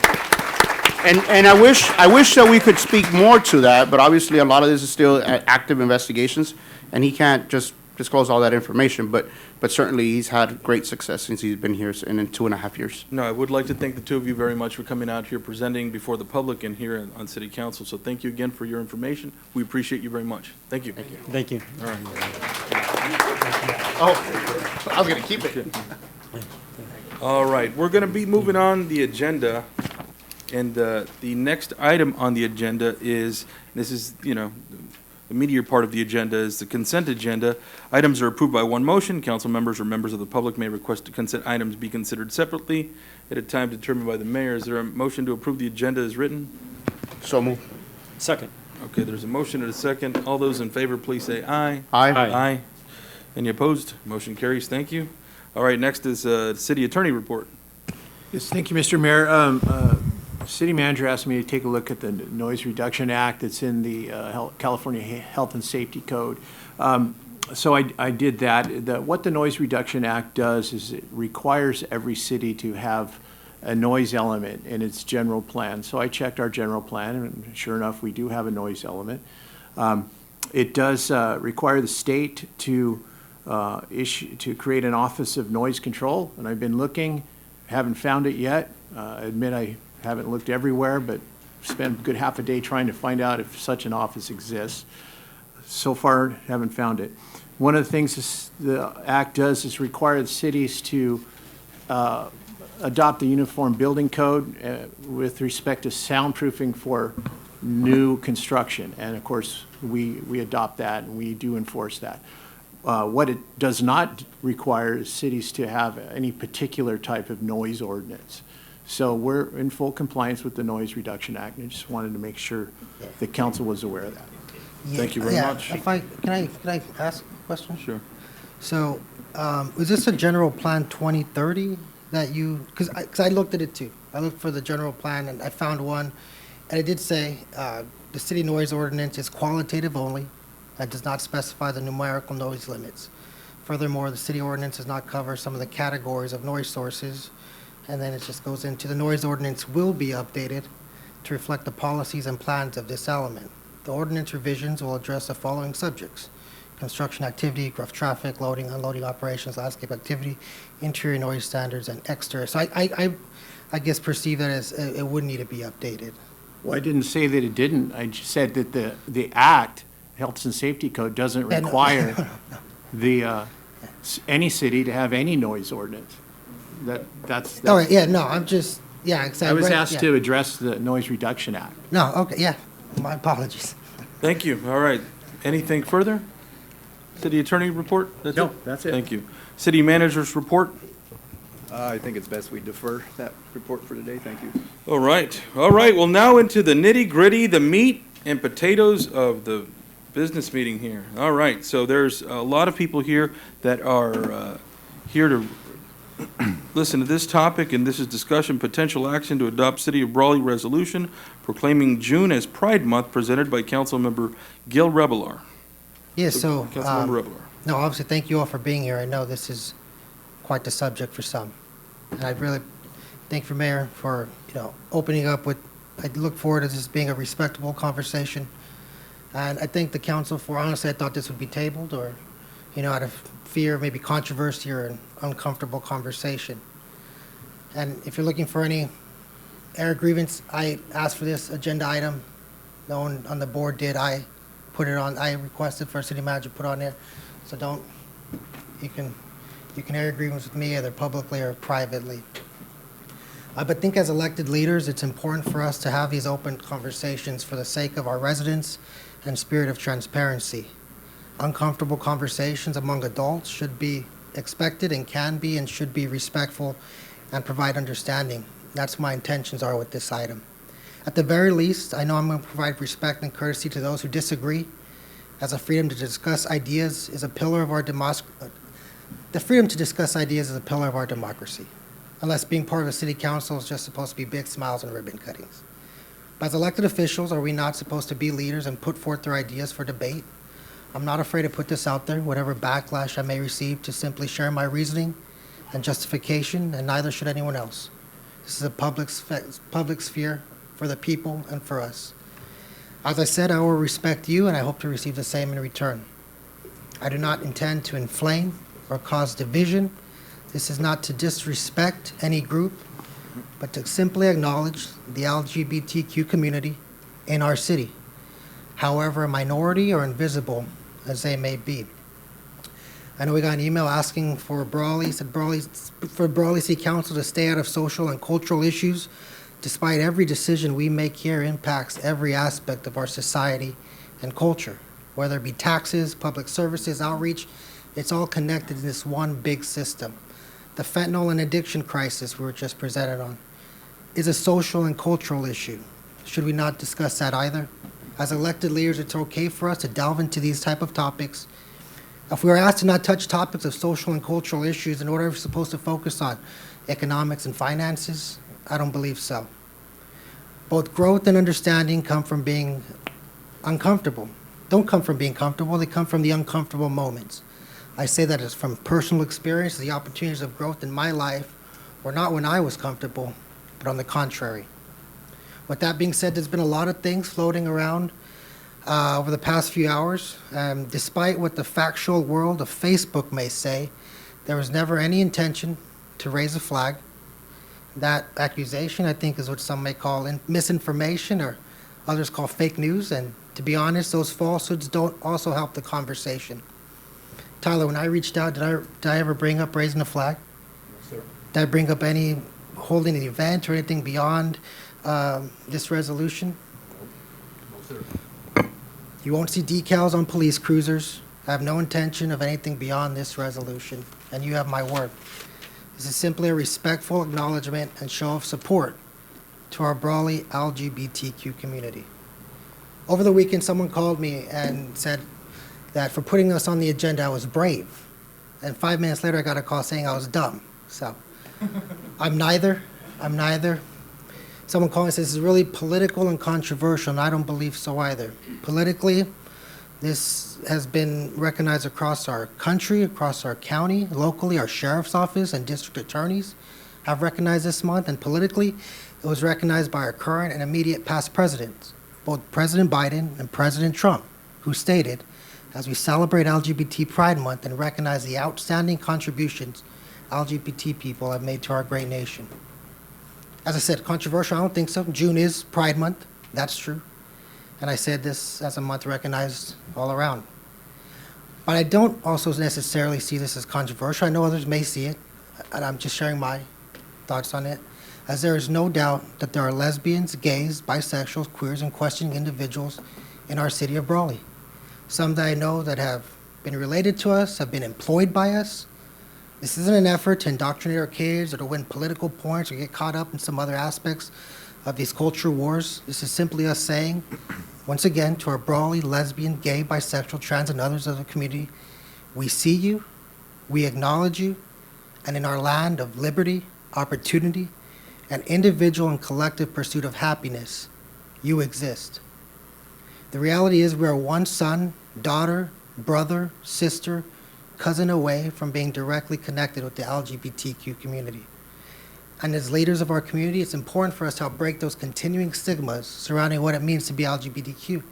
And I wish that we could speak more to that, but obviously a lot of this is still active investigations, and he can't just disclose all that information, but certainly he's had great success since he's been here in 2.5 years. No, I would like to thank the two of you very much for coming out here, presenting before the public and here on City Council. So thank you again for your information. We appreciate you very much. Thank you. Thank you. Thank you. All right. Oh, I was going to keep it. All right, we're going to be moving on the agenda, and the next item on the agenda is, this is, the meatier part of the agenda is the consent agenda. Items are approved by one motion. Council members or members of the public may request the consent items be considered separately at a time determined by the mayor. Is there a motion to approve the agenda as written? So moved. Second. Okay, there's a motion and a second. All those in favor, please say aye. Aye. Aye. Any opposed? Motion carries. Thank you. All right, next is city attorney report. Yes, thank you, Mr. Mayor. City manager asked me to take a look at the Noise Reduction Act that's in the California Health and Safety Code. So I did that. What the Noise Reduction Act does is it requires every city to have a noise element in its general plan. So I checked our general plan, and sure enough, we do have a noise element. It does require the state to create an Office of Noise Control, and I've been looking, haven't found it yet. I admit I haven't looked everywhere, but spent a good half a day trying to find out if such an office exists. So far, haven't found it. One of the things the act does is require the cities to adopt the Uniform Building Code with respect to soundproofing for new construction. And of course, we adopt that and we do enforce that. What it does not require is cities to have any particular type of noise ordinance. So we're in full compliance with the Noise Reduction Act, and I just wanted to make sure the council was aware of that. Yeah, Thank you very much. Can I ask a question? Sure. So, is this a general plan 2030 that you? Because I looked at it too. I looked for the general plan and I found one, and it did say the city noise ordinance is qualitative only. That does not specify the numerical noise limits. Furthermore, the city ordinance does not cover some of the categories of noise sources. And then it just goes into the noise ordinance will be updated to reflect the policies and plans of this element. The ordinance revisions will address the following subjects: construction activity, rough traffic, loading, unloading operations, landscape activity, interior noise standards, and exterior. So I guess perceive that as it would need to be updated. Well, I didn't say that it didn't. I just said that the Act, Health and Safety Code, doesn't Yeah, no, require any city to have any noise ordinance. That's. All right, yeah, no, I'm just, yeah. 'cause I was read- asked yeah. to address the Noise Reduction Act. No, okay, yeah, my apologies. Thank you. All right. Anything further? City Attorney report? That's No, it? that's it. Thank you. City Manager's report? I think it's best we defer that report for today. Thank you. All right. All right. Well, now into the nitty-gritty, the meat and potatoes of the business meeting here. All right. So there's a lot of people here that are here to listen to this topic, and this is discussion potential action to adopt City of Brawley resolution proclaiming June as Pride Month, presented by Councilmember Gil Revelar. Yeah, so, Councilmember Revelar. no, obviously, thank you all for being here. I know this is quite the subject for some. And I really thank you, Mayor, for, opening up with, I look forward to this being a respectable conversation. And I thank the council for, honestly, I thought this would be tabled or, out of fear, maybe controversy or an uncomfortable conversation. And if you're looking for any air grievance, I asked for this agenda item. No one on the board did. I put it on, I requested for city manager to put on there. So you can air your grievance with me either publicly or privately. But I think as elected leaders, it's important for us to have these open conversations for the sake of our residents and spirit of transparency. Uncomfortable conversations among adults should be expected and can be and should be respectful and provide understanding. That's my intentions are with this item. At the very least, I know I'm going to provide respect and courtesy to those who disagree, as a freedom to discuss ideas is a pillar of our the freedom to discuss ideas is a pillar of our democracy, unless being part of a city council is just supposed to be big smiles and ribbon cuttings. But as elected officials, are we not supposed to be leaders and put forth their ideas for debate? I'm not afraid to put this out there, whatever backlash I may receive, to simply share my reasoning and justification, and neither should anyone else. This is a public sphere for the people and for us. As I said, I will respect you, and I hope to receive the same in return. I do not intend to inflame or cause division. This is not to disrespect any group, but to simply acknowledge the LGBTQ community in our city, however a minority or invisible as they may be. I know we got an email asking for Brawley City Council to stay out of social and cultural issues, despite every decision we make here impacts every aspect of our society and culture, whether it be taxes, public services, outreach. It's all connected in this one big system. The fentanyl and addiction crisis we were just presented on is a social and cultural issue. Should we not discuss that either? As elected leaders, it's okay for us to delve into these type of topics. If we are asked to not touch topics of social and cultural issues, in order we're supposed to focus on economics and finances, I don't believe so. Both growth and understanding come from being uncomfortable. Don't come from being comfortable, they come from the uncomfortable moments. I say that as from personal experience, the opportunities of growth in my life were not when I was comfortable, but on the contrary. With that being said, there's been a lot of things floating around over the past few hours. Despite what the factual world of Facebook may say, there was never any intention to raise a flag. That accusation, I think, is what some may call misinformation or others call fake news. And to be honest, those falsehoods don't also help the conversation. Tyler, when I reached out, did I ever bring up raising a flag? Yes, sir. Did I bring up any holding an event or anything beyond this resolution? No, sir. You won't see decals on police cruisers. I have no intention of anything beyond this resolution, and you have my word. This is simply a respectful acknowledgement and show of support to our Brawley LGBTQ community. Over the weekend, someone called me and said that for putting us on the agenda, I was brave. And 5 minutes later, I got a call saying I was dumb. So I'm neither. Someone called and says this is really political and controversial, and I don't believe so either. Politically, this has been recognized across our country, across our county, locally, our sheriff's office and district attorneys have recognized this month, and politically, it was recognized by our current and immediate past presidents. both President Biden and President Trump, who stated, as we celebrate LGBT Pride Month and recognize the outstanding contributions LGBT people have made to our great nation. As I said, controversial, I don't think so. June is Pride Month, that's true. And I said this as a month recognized all around. But I don't also necessarily see this as controversial. I know others may see it, and I'm just sharing my thoughts on it, as there is no doubt that there are lesbians, gays, bisexuals, queers, and questioning individuals in our city of Brawley. Some that I know that have been related to us, have been employed by us. This isn't an effort to indoctrinate our kids or to win political points or get caught up in some other aspects of these culture wars. This is simply us saying, once again, to our Brawley, lesbian, gay, bisexual, trans, and others of the community, we see you, we acknowledge you, and in our land of liberty, opportunity, and individual and collective pursuit of happiness, you exist. The reality is we are one son, daughter, brother, sister, cousin away from being directly connected with the LGBTQ community. And as leaders of our community, it's important for us to help break those continuing stigmas surrounding what it means to be LGBTQ.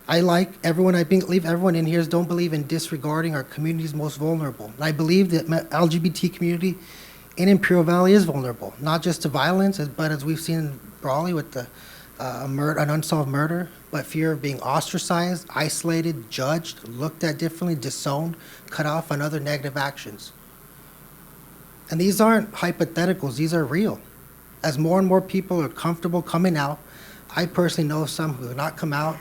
I believe everyone in here don't believe in disregarding our community's most vulnerable. And I believe that LGBT community in Imperial Valley is vulnerable, not just to violence, but as we've seen in Brawley with an unsolved murder, but fear of being ostracized, isolated, judged, looked at differently, disowned, cut off, and other negative actions. And these aren't hypotheticals, these are real. As more and more people are comfortable coming out, I personally know some who have not come out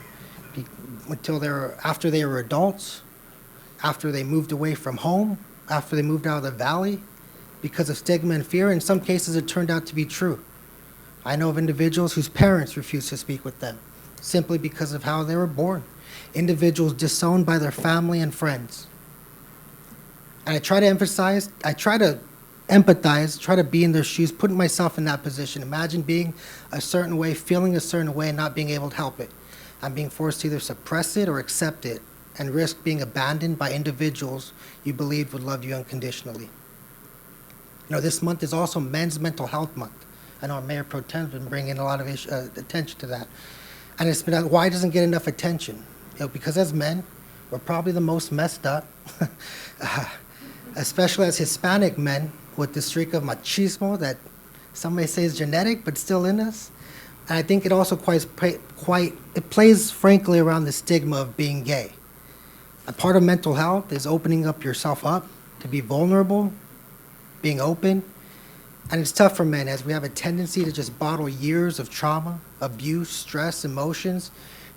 after they were adults, after they moved away from home, after they moved out of the valley, because of stigma and fear. In some cases, it turned out to be true. I know of individuals whose parents refused to speak with them simply because of how they were born. Individuals disowned by their family and friends. And I try to empathize, try to be in their shoes, putting myself in that position. Imagine being a certain way, feeling a certain way, and not being able to help it. I'm being forced to either suppress it or accept it and risk being abandoned by individuals you believed would love you unconditionally. This month is also Men's Mental Health Month. I know our Mayor Pro Tem has been bringing a lot of attention to that. And it's been, why doesn't it get enough attention? Because as men, we're probably the most messed up, especially as Hispanic men with the streak of machismo that some may say is genetic, but still in us. And I think it also it plays frankly around the stigma of being gay. A part of mental health is opening up yourself up to be vulnerable, being open. And it's tough for men as we have a tendency to just bottle years of trauma, abuse, stress, emotions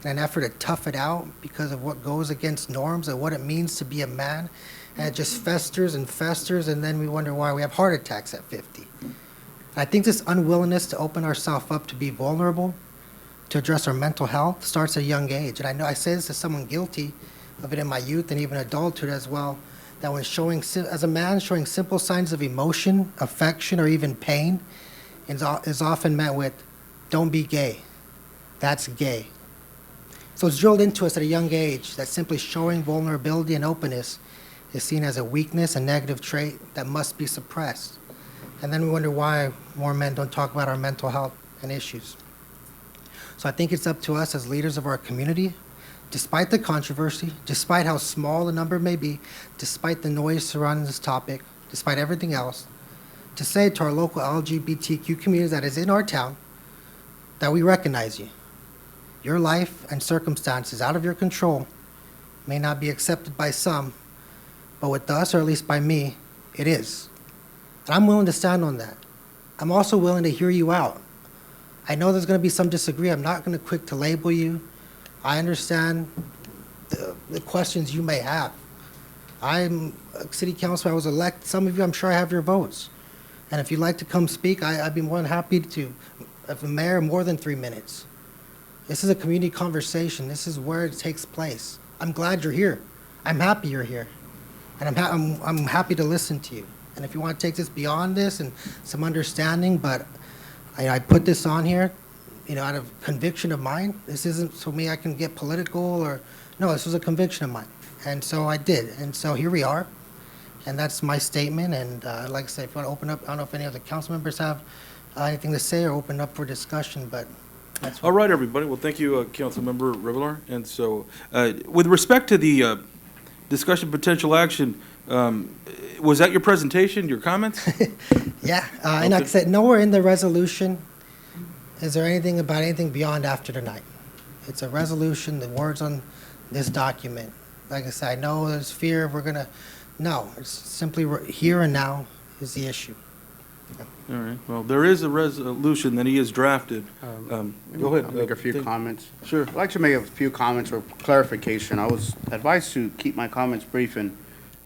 in an effort to tough it out because of what goes against norms and what it means to be a man. And it just festers, and then we wonder why we have heart attacks at 50. I think this unwillingness to open ourselves up to be vulnerable, to address our mental health, starts at a young age. And I know I say this as someone guilty of it in my youth and even adulthood as well, that when as a man, showing simple signs of emotion, affection, or even pain is often met with, don't be gay. That's gay. So it's drilled into us at a young age that simply showing vulnerability and openness is seen as a weakness, a negative trait that must be suppressed. And then we wonder why more men don't talk about our mental health and issues. So I think it's up to us as leaders of our community, despite the controversy, despite how small the number may be, despite the noise surrounding this topic, despite everything else, to say to our local LGBTQ community that is in our town that we recognize you. Your life and circumstances out of your control may not be accepted by some, but with us, or at least by me, it is. And I'm willing to stand on that. I'm also willing to hear you out. I know there's going to be some disagree. I'm not going to quick to label you. I understand the questions you may have. I'm a city councilor. I was elected. Some of you, I'm sure I have your votes. And if you'd like to come speak, I'd be more than happy to. If the mayor, more than 3 minutes. This is a community conversation. This is where it takes place. I'm glad you're here. I'm happy you're here. And I'm happy to listen to you. And if you want to take this beyond this and some understanding, but I put this on here, out of conviction of mine. This isn't so me I can get political or, no, this was a conviction of mine. And so I did. And so here we are. And that's my statement. And like I said, if you want to open up, I don't know if any of the council members have anything to say or open up for discussion, but That's All right, everybody. Well, thank you, Councilmember Revelar. And so, with respect to the discussion potential action, was that your presentation, your comments? Yeah, and like I said, nowhere in the resolution is there anything about anything beyond after tonight. It's a resolution, the words on this document. Like I said, I know there's fear no, it's simply here and now is the issue. All right. Well, there is a resolution that he has drafted. Go ahead. I'll make a few comments. Sure. I'd like to make a few comments for clarification. I was advised to keep my comments brief and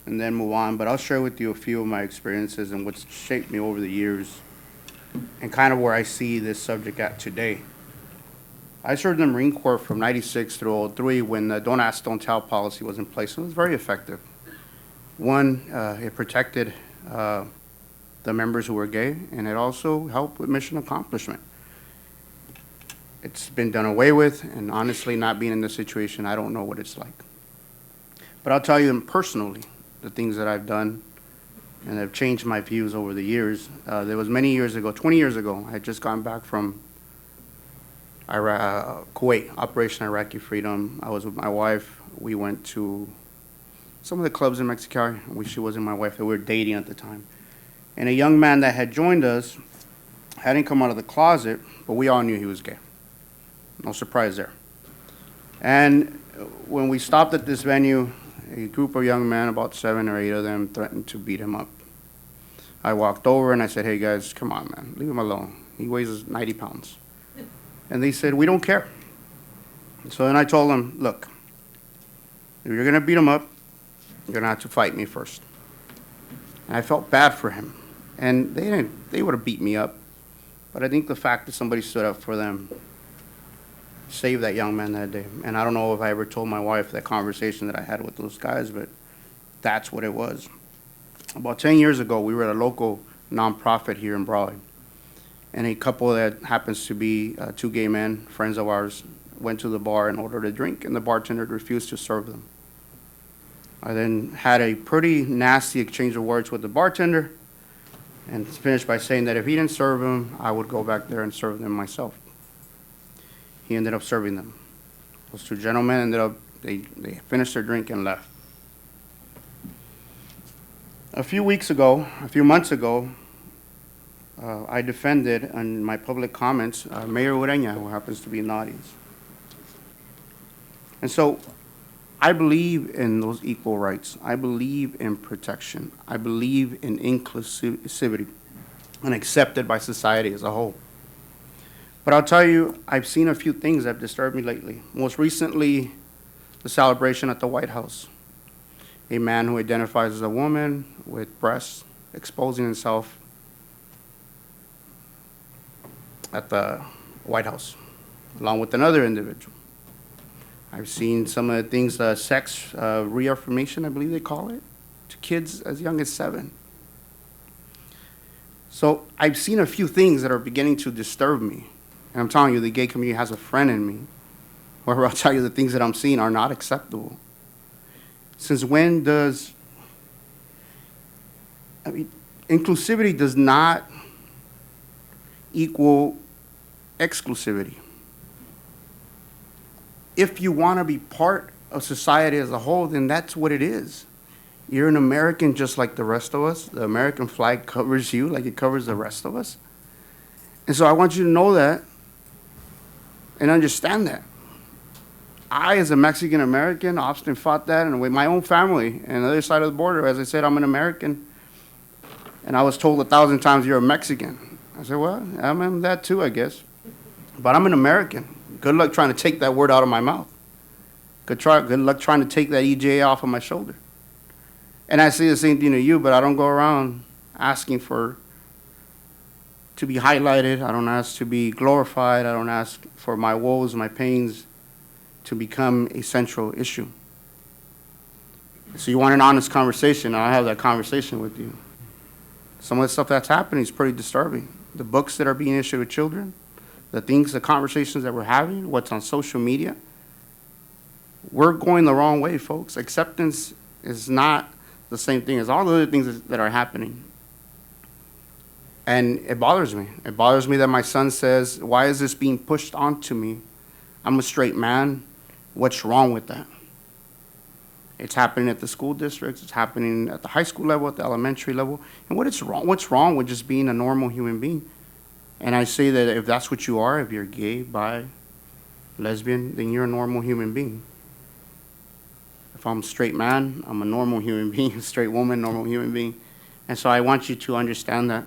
then move on, but I'll share with you a few of my experiences and what's shaped me over the years and kind of where I see this subject at today. I served in the Marine Corps from 96 through 03 when the don't ask, don't tell policy was in place. It was very effective. One, it protected the members who were gay, and it also helped with mission accomplishment. It's been done away with, and honestly, not being in this situation, I don't know what it's like. But I'll tell you personally, the things that I've done and have changed my views over the years. There was many years ago, 20 years ago, I had just gone back from Kuwait, Operation Iraqi Freedom. I was with my wife. We went to some of the clubs in Mexico. She wasn't my wife, we were dating at the time. And a young man that had joined us hadn't come out of the closet, but we all knew he was gay. No surprise there. And when we stopped at this venue, a group of young men, about 7 or 8 of them, threatened to beat him up. I walked over and I said, hey guys, come on, man, leave him alone. He weighs 90 pounds. And they said, we don't care. So then I told them, look, if you're gonna beat him up, you're gonna have to fight me first. And I felt bad for him. And they would have beat me up. But I think the fact that somebody stood up for them saved that young man that day. And I don't know if I ever told my wife that conversation that I had with those guys, but that's what it was. About 10 years ago, we were at a local nonprofit here in Brawley. And a couple that happens to be 2 gay men, friends of ours, went to the bar and ordered a drink, and the bartender refused to serve them. I then had a pretty nasty exchange of words with the bartender and finished by saying that if he didn't serve them, I would go back there and serve them myself. He ended up serving them. Those 2 gentlemen ended up, they finished their drink and left. A few months ago, I defended in my public comments Mayor Ureña, who happens to be in the audience. And so I believe in those equal rights. I believe in protection. I believe in inclusivity and accepted by society as a whole. But I'll tell you, I've seen a few things that have disturbed me lately. Most recently, the celebration at the White House. A man who identifies as a woman with breasts exposing himself at the White House, along with another individual. I've seen some of the things, sex reaffirmation, I believe they call it, to kids as young as 7. So I've seen a few things that are beginning to disturb me. And I'm telling you, the gay community has a friend in me. Where I'll tell you the things that I'm seeing are not acceptable. Since when does, inclusivity does not equal exclusivity. If you want to be part of society as a whole, then that's what it is. You're an American just like the rest of us. The American flag covers you like it covers the rest of us. And so I want you to know that and understand that. I, as a Mexican American, often fought that, and with my own family on the other side of the border, as I said, I'm an American. And I was told 1,000 times, you're a Mexican. I said, well, I'm that too, I guess. But I'm an American. Good luck trying to take that word out of my mouth. Good luck trying to take that EJA off of my shoulder. And I say the same thing to you, but I don't go around asking to be highlighted. I don't ask to be glorified. I don't ask for my woes, my pains to become a central issue. So you want an honest conversation, I'll have that conversation with you. Some of the stuff that's happening is pretty disturbing. The books that are being issued to children, the conversations that we're having, what's on social media. We're going the wrong way, folks. Acceptance is not the same thing as all the other things that are happening. And it bothers me. It bothers me that my son says, why is this being pushed onto me? I'm a straight man. What's wrong with that? It's happening at the school districts. It's happening at the high school level, at the elementary level. And what's wrong with just being a normal human being? And I say that if that's what you are, if you're gay, bi, lesbian, then you're a normal human being. If I'm a straight man, I'm a normal human being. Straight woman, normal human being. And so I want you to understand that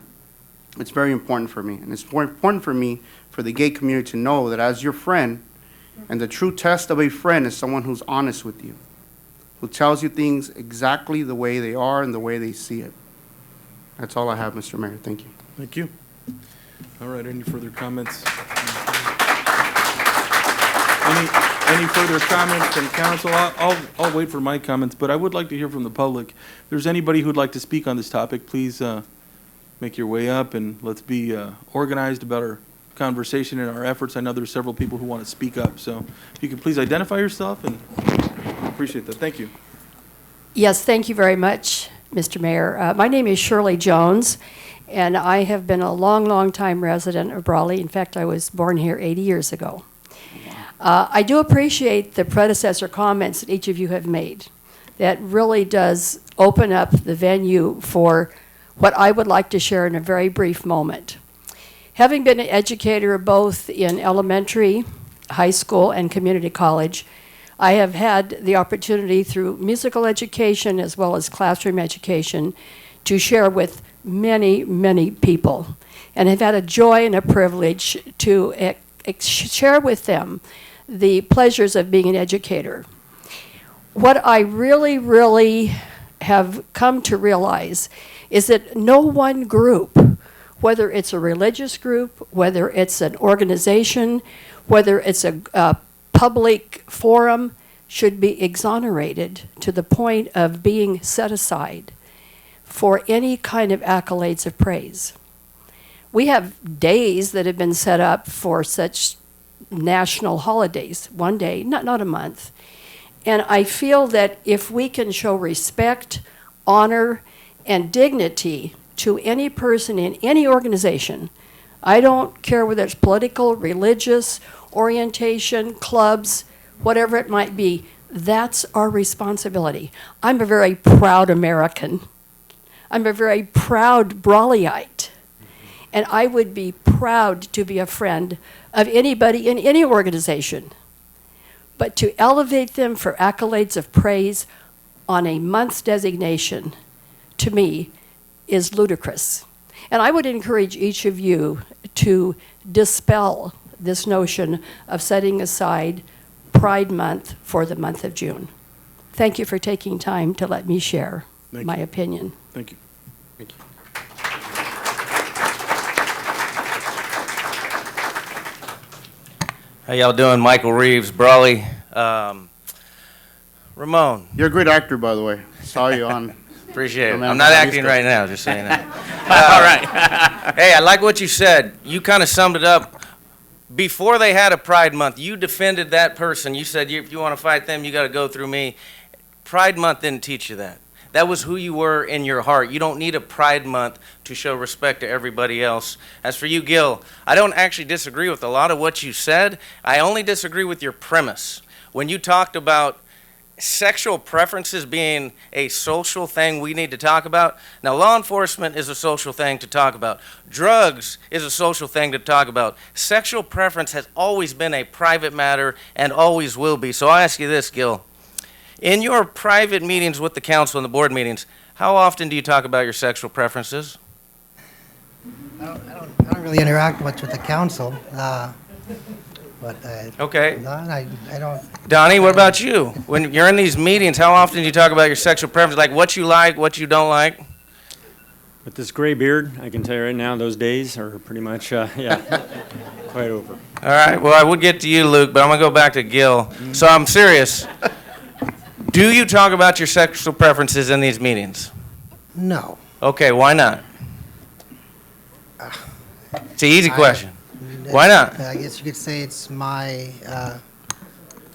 it's very important for me. And it's more important for me, for the gay community to know that as your friend, and the true test of a friend is someone who's honest with you, who tells you things exactly the way they are and the way they see it. That's all I have, Mr. Mayor. Thank you. Thank you. All right, any further comments? Any further comments from council? I'll wait for my comments, but I would like to hear from the public. If there's anybody who'd like to speak on this topic, please make your way up, and let's be organized about our conversation and our efforts. I know there's several people who want to speak up, so if you could please identify yourself, and I appreciate that. Thank you. Yes, thank you very much, Mr. Mayor. My name is Shirley Jones, and I have been a long time resident of Brawley. In fact, I was born here 80 years ago. I do appreciate the predecessor comments that each of you have made. That really does open up the venue for what I would like to share in a very brief moment. Having been an educator both in elementary, high school, and community college, I have had the opportunity through musical education as well as classroom education to share with many people, and have had a joy and a privilege to share with them the pleasures of being an educator. What I really have come to realize is that no one group, whether it's a religious group, whether it's an organization, whether it's a public forum, should be exonerated to the point of being set aside for any kind of accolades of praise. We have days that have been set up for such national holidays, one day, not a month. And I feel that if we can show respect, honor, and dignity to any person in any organization, I don't care whether it's political, religious, orientation, clubs, whatever it might be, that's our responsibility. I'm a very proud American. I'm a very proud Brawleyite. And I would be proud to be a friend of anybody in any organization. But to elevate them for accolades of praise on a month's designation, to me, is ludicrous. And I would encourage each of you to dispel this notion of setting aside Pride Month for the month of June. Thank you for taking time to let me share my opinion. Thank you. Thank you. How y'all doing? Michael Reeves, Brawley. Ramon. You're a great actor, by the way. Saw you on. Appreciate it. I'm not acting right now, just saying that. All right. Hey, I like what you said. You kind of summed it up. Before they had a Pride Month, you defended that person. You said, if you want to fight them, you got to go through me. Pride Month didn't teach you that. That was who you were in your heart. You don't need a Pride Month to show respect to everybody else. As for you, Gil, I don't actually disagree with a lot of what you said. I only disagree with your premise. When you talked about sexual preferences being a social thing we need to talk about. Now, law enforcement is a social thing to talk about. Drugs is a social thing to talk about. Sexual preference has always been a private matter and always will be. So I ask you this, Gil. In your private meetings with the council and the board meetings, how often do you talk about your sexual preferences? I don't really interact much with the council, but okay. No, I don't. Donnie, what about you? When you're in these meetings, how often do you talk about your sexual preferences, like what you like, what you don't like? With this gray beard, I can tell you right now, those days are pretty much, quite over. All right, well, I would get to you, Luke, but I'm going to go back to Gil. So I'm serious. Do you talk about your sexual preferences in these meetings? No. Okay, why not? It's an easy question. Why not? I guess you could say it's my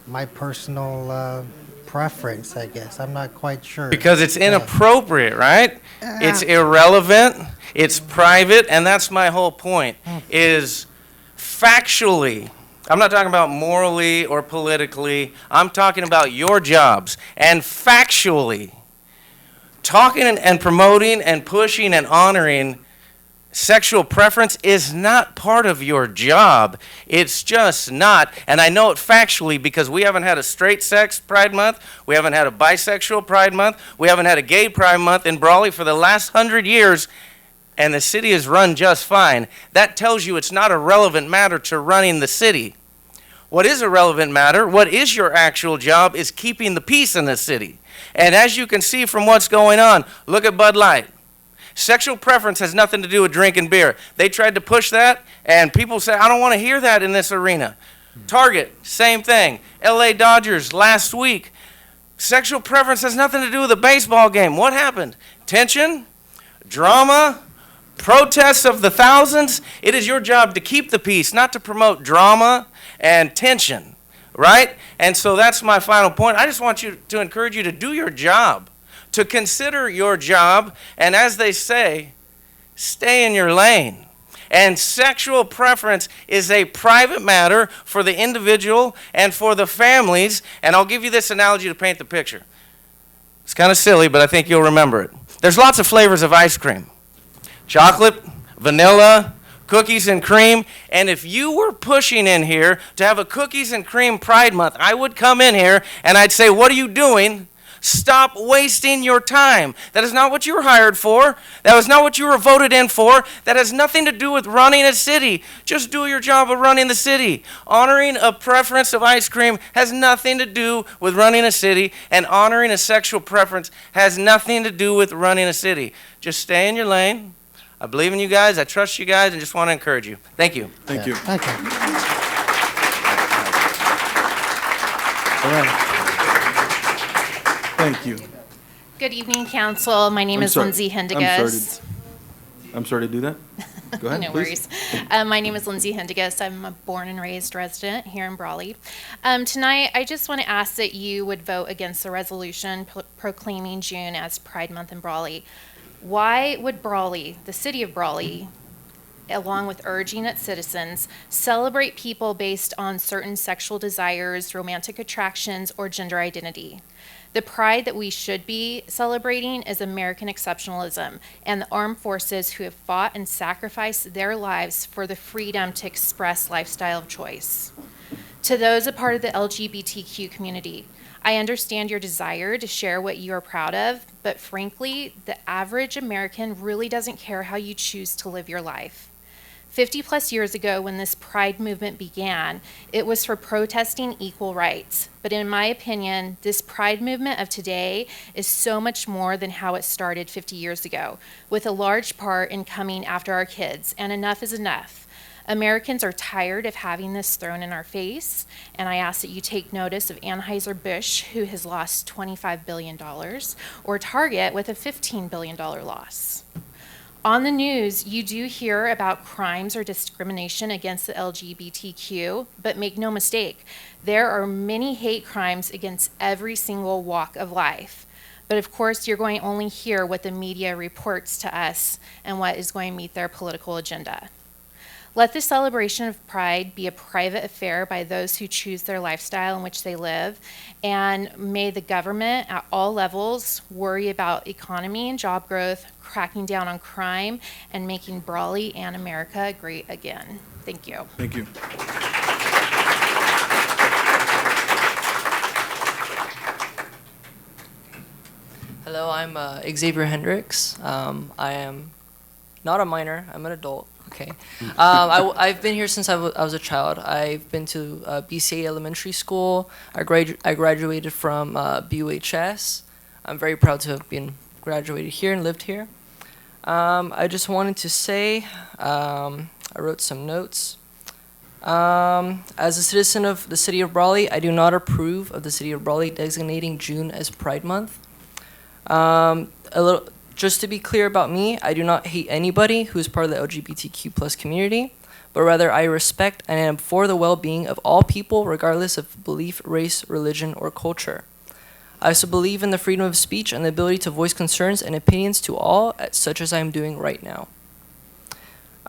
my personal preference, I guess. I'm not quite sure. Because it's inappropriate, right? It's irrelevant. It's private, and that's my whole point, is factually, I'm not talking about morally or politically, I'm talking about your jobs. And factually, talking and promoting and pushing and honoring sexual preference is not part of your job. It's just not. And I know it factually because we haven't had a straight sex Pride Month. We haven't had a bisexual Pride Month. We haven't had a gay Pride Month in Brawley for the last 100 years. And the city is run just fine. That tells you it's not a relevant matter to running the city. What is a relevant matter, what is your actual job, is keeping the peace in the city. And as you can see from what's going on, look at Bud Light. Sexual preference has nothing to do with drinking beer. They tried to push that, and people say, I don't want to hear that in this arena. Target, same thing. LA Dodgers last week. Sexual preference has nothing to do with a baseball game. What happened? Tension? Drama? Protests of the thousands? It is your job to keep the peace, not to promote drama and tension, right? And so that's my final point. I just want you to encourage you to do your job, to consider your job, and as they say, stay in your lane. And sexual preference is a private matter for the individual and for the families. And I'll give you this analogy to paint the picture. It's kind of silly, but I think you'll remember it. There's lots of flavors of ice cream. Chocolate, vanilla, cookies and cream. And if you were pushing in here to have a cookies and cream Pride Month, I would come in here and I'd say, what are you doing? Stop wasting your time. That is not what you were hired for. That was not what you were voted in for. That has nothing to do with running a city. Just do your job of running the city. Honoring a preference of ice cream has nothing to do with running a city, and honoring a sexual preference has nothing to do with running a city. Just stay in your lane. I believe in you guys. I trust you guys, and just want to encourage you. Thank you. Thank you. Thank you. All right. Thank you. Good evening, council. My name is Lindsay Hendigas. I'm sorry to do that. Go ahead, No please. worries. My name is Lindsay Hendigas. I'm a born and raised resident here in Brawley. Tonight, I just want to ask that you would vote against the resolution proclaiming June as Pride Month in Brawley. Why would Brawley, the city of Brawley, along with urging its citizens, celebrate people based on certain sexual desires, romantic attractions, or gender identity? The pride that we should be celebrating is American exceptionalism and the armed forces who have fought and sacrificed their lives for the freedom to express lifestyle of choice. To those a part of the LGBTQ community, I understand your desire to share what you are proud of, but frankly, the average American really doesn't care how you choose to live your life. 50 plus years ago, when this pride movement began, it was for protesting equal rights. But in my opinion, this pride movement of today is so much more than how it started 50 years ago, with a large part in coming after our kids, and enough is enough. Americans are tired of having this thrown in our face, and I ask that you take notice of Anheuser-Busch, who has lost $25 billion, or Target with a $15 billion loss. On the news, you do hear about crimes or discrimination against the LGBTQ, but make no mistake, there are many hate crimes against every single walk of life. But of course, you're going to only hear what the media reports to us and what is going to meet their political agenda. Let the celebration of Pride be a private affair by those who choose their lifestyle in which they live, and may the government at all levels worry about economy and job growth, cracking down on crime, and making Brawley and America great again. Thank you. Thank you. Hello, I'm Xavier Hendricks. I am not a minor, I'm an adult. Okay. I've been here since I was a child. I've been to BCA Elementary School. I graduated from BUHS. I'm very proud to have been graduated here and lived here. I just wanted to say, I wrote some notes. As a citizen of the city of Brawley, I do not approve of the city of Brawley designating June as Pride Month. Just to be clear about me, I do not hate anybody who is part of the LGBTQ plus community, but rather I respect and am for the well-being of all people regardless of belief, race, religion, or culture. I also believe in the freedom of speech and the ability to voice concerns and opinions to all, such as I am doing right now.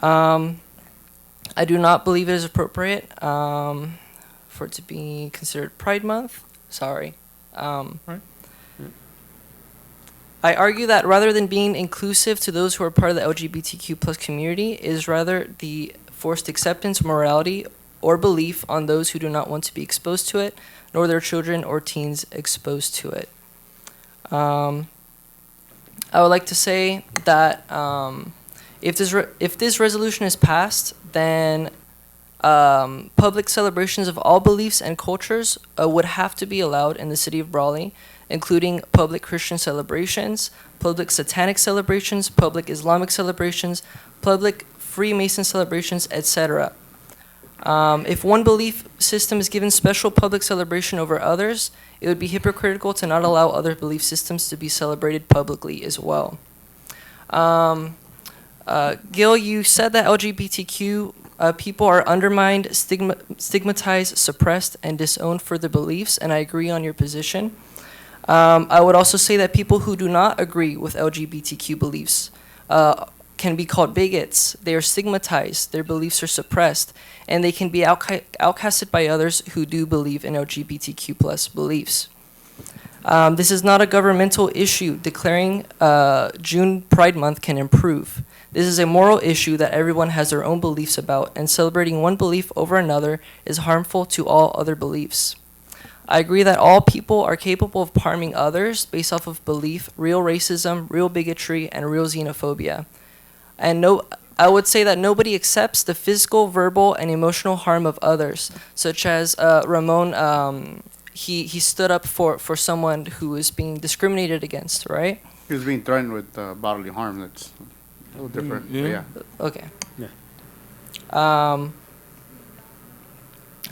I do not believe it is appropriate for it to be considered Pride Month. Sorry. I argue that rather than being inclusive to those who are part of the LGBTQ plus community, is rather the forced acceptance, morality, or belief on those who do not want to be exposed to it, nor their children or teens exposed to it. I would like to say that if this resolution is passed, then public celebrations of all beliefs and cultures would have to be allowed in the city of Brawley, including public Christian celebrations, public satanic celebrations, public Islamic celebrations, public Freemason celebrations, etc. If one belief system is given special public celebration over others, it would be hypocritical to not allow other belief systems to be celebrated publicly as well. Gil, you said that LGBTQ people are undermined, stigmatized, suppressed, and disowned for their beliefs, and I agree on your position. I would also say that people who do not agree with LGBTQ beliefs can be called bigots. They are stigmatized, their beliefs are suppressed, and they can be outcasted by others who do believe in LGBTQ plus beliefs. This is not a governmental issue. Declaring June Pride Month can improve. This is a moral issue that everyone has their own beliefs about, and celebrating one belief over another is harmful to all other beliefs. I agree that all people are capable of harming others based off of belief, real racism, real bigotry, and real xenophobia. And I would say that nobody accepts the physical, verbal, and emotional harm of others, such as Ramon, he stood up for someone who was being discriminated against, right? He was being threatened with bodily harm. That's a little different. but Yeah. Okay.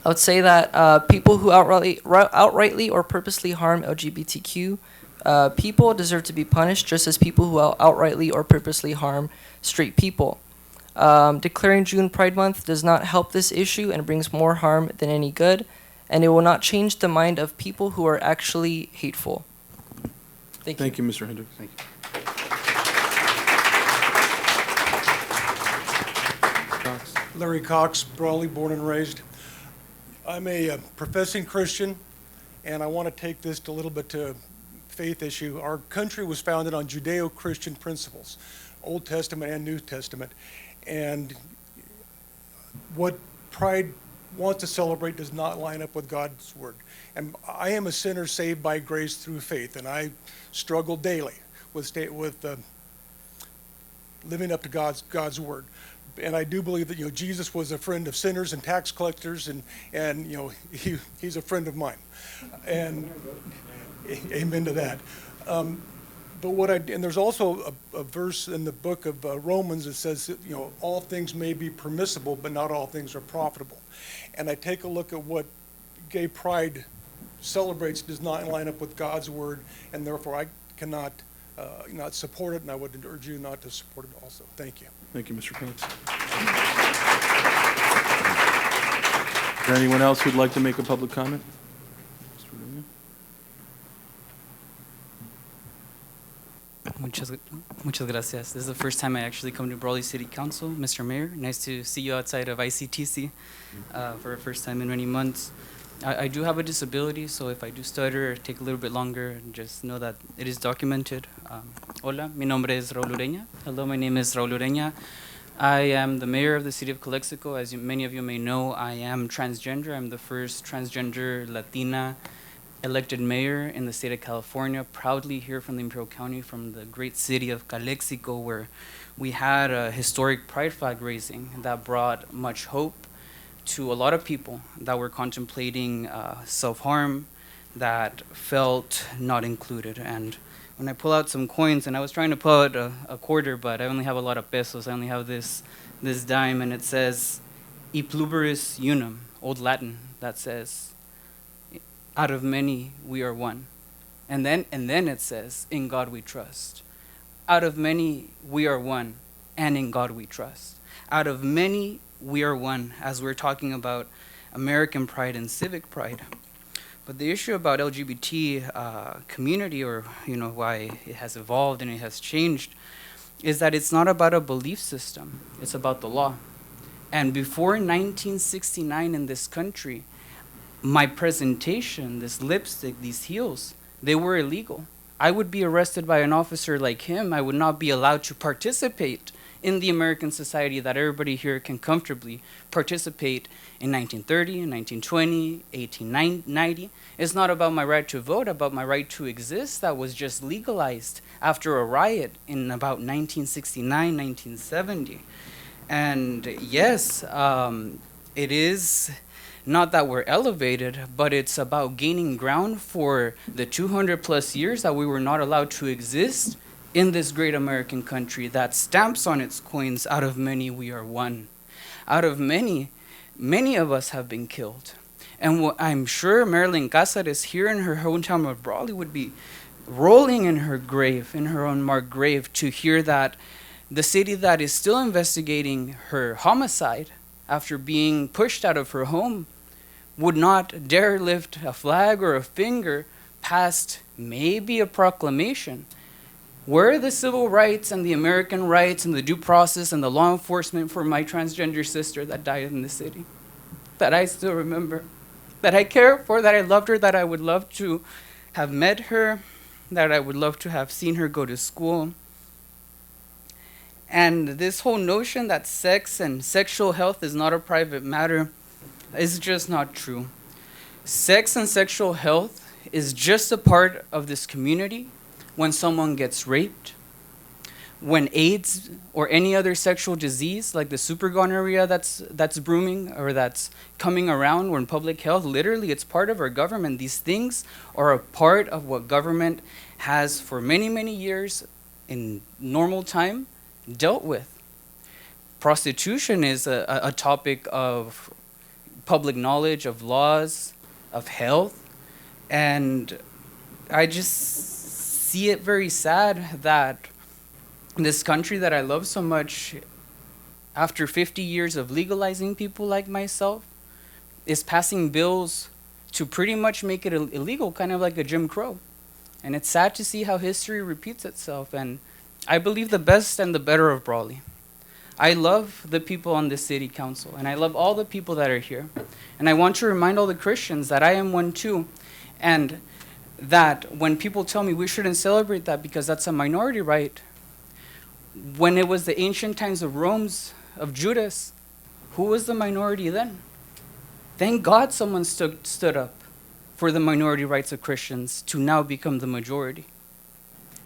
I would say that people who outrightly or purposely harm LGBTQ people deserve to be punished, just as people who outrightly or purposely harm straight people. Declaring June Pride Month does not help this issue and brings more harm than any good, and it will not change the mind of people who are actually hateful. Thank you. Thank you, Mr. Hendricks. Thank you. Larry Cox, Brawley, born and raised. I'm a professing Christian, and I want to take this a little bit to faith issue. Our country was founded on Judeo-Christian principles, Old Testament and New Testament. And what Pride wants to celebrate does not line up with God's word. And I am a sinner saved by grace through faith, and I struggle daily with living up to God's word. And I do believe that Jesus was a friend of sinners and tax collectors, and he's a friend of mine, and amen to that. But and there's also a verse in the book of Romans that says that, all things may be permissible, but not all things are profitable. And I take a look at what gay pride celebrates does not line up with God's word, and therefore I cannot not support it, and I would urge you not to support it also. Thank you. Thank you, Mr. Cox. Is there anyone else who'd like to make a public comment? Muchas gracias. This is the first time I actually come to Brawley City Council. Mr. Mayor, nice to see you outside of ICTC for the first time in many months. I do have a disability, so if I do stutter or take a little bit longer, just know that it is documented. Hola, mi nombre es Raul Ureña. Hello, my name is Raul Ureña. I am the mayor of the city of Calexico. As many of you may know, I am transgender. I'm the first transgender Latina elected mayor in the state of California, proudly here from the Imperial County, from the great city of Calexico, where we had a historic pride flag raising that brought much hope to a lot of people that were contemplating self-harm, that felt not included. And when I pull out some coins, and I was trying to pull out a quarter, but I only have a lot of pesos. I only have this dime, and it says, "E pluribus unum," Old Latin, that says, "Out of many we are one." And then it says, "In God we trust." Out of many we are one, and in God we trust. Out of many we are one, as we're talking about American pride and civic pride. But the issue about LGBT community, or why it has evolved and it has changed, is that it's not about a belief system, it's about the law. And before 1969 in this country, my presentation, this lipstick, these heels, they were illegal. I would be arrested by an officer like him. I would not be allowed to participate in the American society that everybody here can comfortably participate in 1930, 1920, 1890. It's not about my right to vote, about my right to exist that was just legalized after a riot in about 1969, 1970. And yes, it is not that we're elevated, but it's about gaining ground for the 200 plus years that we were not allowed to exist in this great American country that stamps on its coins, out of many we are one. Out of many, many of us have been killed. And I'm sure Marilyn Cáceres here in her hometown of Brawley would be rolling in her grave, in her unmarked grave, to hear that the city that is still investigating her homicide after being pushed out of her home would not dare lift a flag or a finger past maybe a proclamation. Where are the civil rights and the American rights and the due process and the law enforcement for my transgender sister that died in the city? That I still remember, that I care for, that I loved her, that I would love to have met her, that I would love to have seen her go to school. And this whole notion that sex and sexual health is not a private matter is just not true. Sex and sexual health is just a part of this community. When someone gets raped, when AIDS or any other sexual disease like the super gonorrhea that's brooming or that's coming around, when public health, literally it's part of our government. These things are a part of what government has for many, many years in normal time dealt with. Prostitution is a topic of public knowledge, of laws, of health, and I just see it very sad that this country that I love so much, after 50 years of legalizing people like myself, is passing bills to pretty much make it illegal, kind of like a Jim Crow. And it's sad to see how history repeats itself. And I believe the best and the better of Brawley. I love the people on this city council, and I love all the people that are here. And I want to remind all the Christians that I am one too. And that when people tell me we shouldn't celebrate that because that's a minority right, when it was the ancient times of Rome's, of Judas, who was the minority then? Thank God someone stood up for the minority rights of Christians to now become the majority.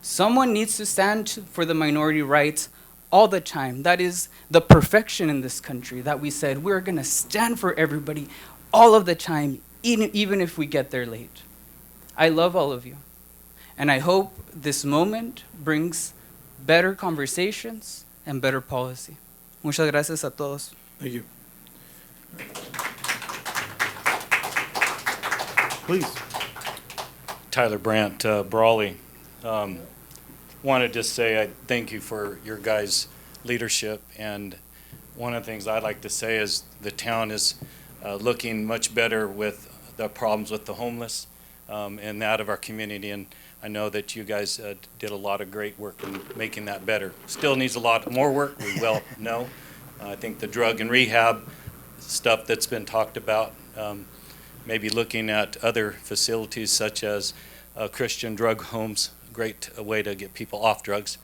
Someone needs to stand for the minority rights all the time. That is the perfection in this country, that we said we're going to stand for everybody all of the time, even if we get there late. I love all of you, and I hope this moment brings better conversations and better policy. Muchas gracias a todos. Thank you. Please. Tyler Brandt, Brawley. Wanted to say I thank you for your guys' leadership, and one of the things I'd like to say is the town is looking much better with the problems with the homeless. And that of our community, and I know that you guys did a lot of great work in making that better. Still needs a lot more work, we well know. I think the drug and rehab stuff that's been talked about, maybe looking at other facilities such as Christian drug homes, a great way to get people off drugs.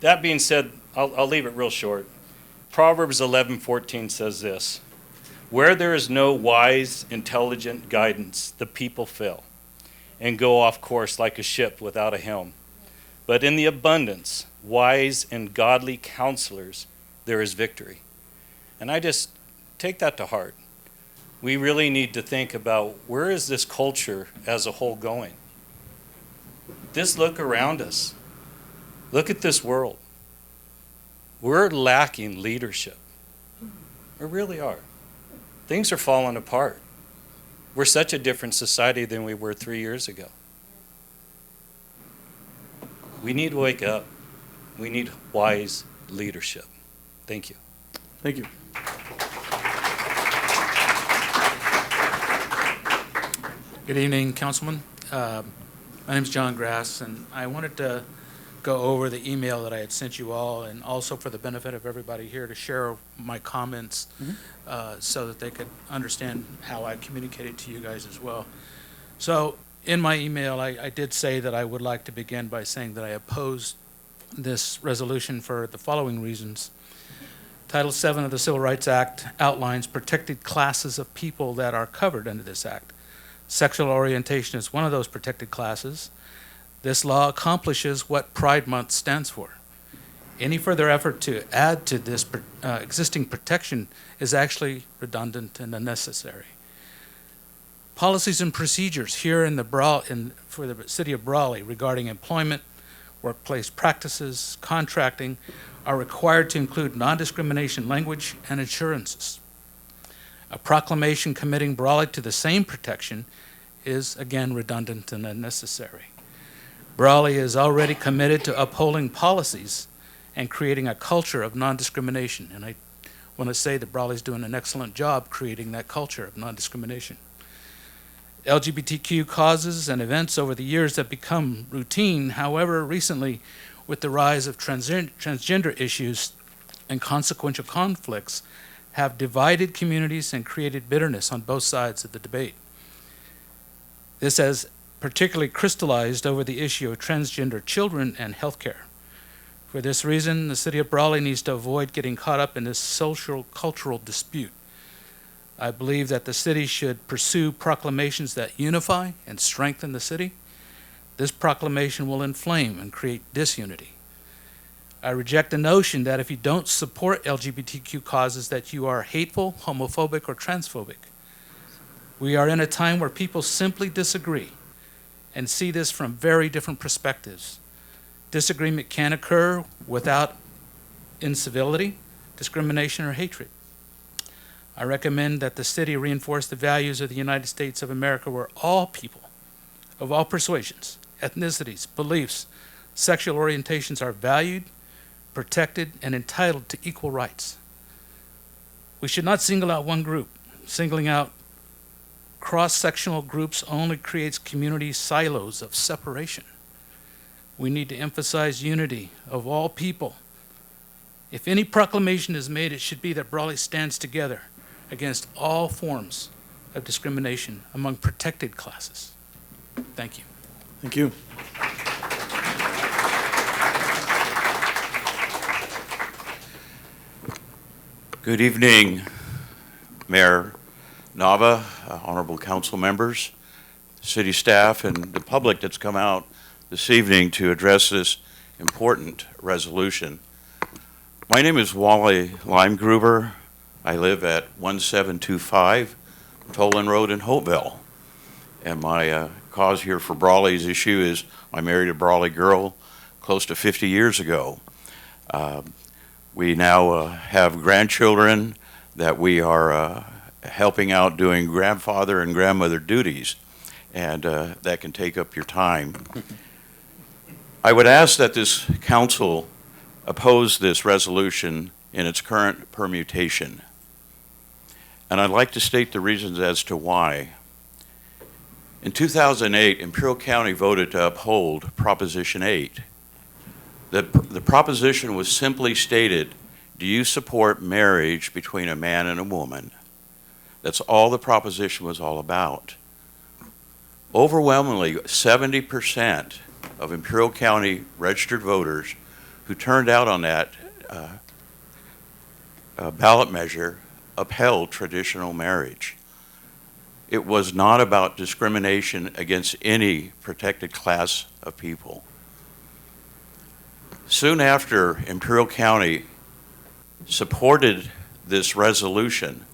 That being said, I'll leave it real short. Proverbs 11:14 says this: "Where there is no wise, intelligent guidance, the people fail and go off course like a ship without a helm. But in the abundance, wise and godly counselors, there is victory." And I just take that to heart. We really need to think about, where is this culture as a whole going? Just look around us. Look at this world. We're lacking leadership. We really are. Things are falling apart. We're such a different society than we were 3 years ago. We need to wake up. We need wise leadership. Thank you. Thank you. Good evening, Councilman. My name is John Grass, and I wanted to go over the email that I had sent you all, and also for the benefit of everybody here to share my comments so that they could understand how I communicated to you guys as well. So in my email, I did say that I would like to begin by saying that I oppose this resolution for the following reasons. Title VII of the Civil Rights Act outlines protected classes of people that are covered under this act. Sexual orientation is one of those protected classes. This law accomplishes what Pride Month stands for. Any further effort to add to this existing protection is actually redundant and unnecessary. Policies and procedures here for the city of Brawley regarding employment, workplace practices, contracting are required to include non-discrimination language and assurances. A proclamation committing Brawley to the same protection is again redundant and unnecessary. Brawley is already committed to upholding policies and creating a culture of non-discrimination, and I want to say that Brawley's doing an excellent job creating that culture of non-discrimination. LGBTQ causes and events over the years have become routine. However, recently, with the rise of transgender issues and consequential conflicts, have divided communities and created bitterness on both sides of the debate. This has particularly crystallized over the issue of transgender children and health care. For this reason, the city of Brawley needs to avoid getting caught up in this social cultural dispute. I believe that the city should pursue proclamations that unify and strengthen the city. This proclamation will inflame and create disunity. I reject the notion that if you don't support LGBTQ causes that you are hateful, homophobic, or transphobic. We are in a time where people simply disagree and see this from very different perspectives. Disagreement can occur without incivility, discrimination, or hatred. I recommend that the city reinforce the values of the United States of America, where all people of all persuasions, ethnicities, beliefs, sexual orientations are valued, protected, and entitled to equal rights. We should not single out one group. Singling out cross-sectional groups only creates community silos of separation. We need to emphasize unity of all people. If any proclamation is made, it should be that Brawley stands together against all forms of discrimination among protected classes. Thank you. Thank you. Good evening, Mayor Nava, honorable council members, city staff, and the public that's come out this evening to address this important resolution. My name is Wally Limegruber. I live at 1725 Tolan Road in Hopeville. And my cause here for Brawley's issue is I married a Brawley girl close to 50 years ago. We now have grandchildren that we are helping out doing grandfather and grandmother duties, and that can take up your time. I would ask that this council oppose this resolution in its current permutation. And I'd like to state the reasons as to why. In 2008, Imperial County voted to uphold Proposition 8. The proposition was simply stated, do you support marriage between a man and a woman? That's all the proposition was all about. Overwhelmingly, 70% of Imperial County registered voters who turned out on that ballot measure upheld traditional marriage. It was not about discrimination against any protected class of people. Soon after Imperial County supported this resolution,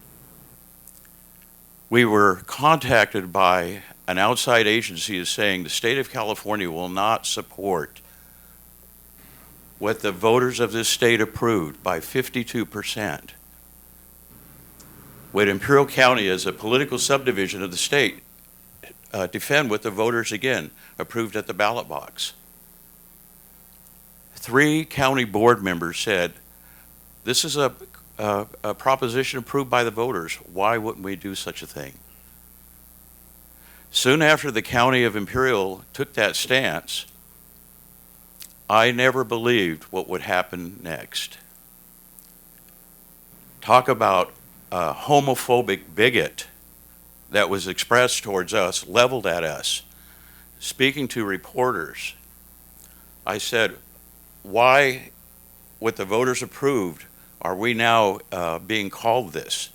we were contacted by an outside agency saying the state of California will not support what the voters of this state approved by 52%. What Imperial County, as a political subdivision of the state, defend what the voters again approved at the ballot box. 3 county board members said, this is a proposition approved by the voters. Why wouldn't we do such a thing? Soon after the county of Imperial took that stance, I never believed what would happen next. Talk about a homophobic bigot that was expressed towards us, leveled at us. Speaking to reporters, I said, why, with the voters approved, are we now being called this?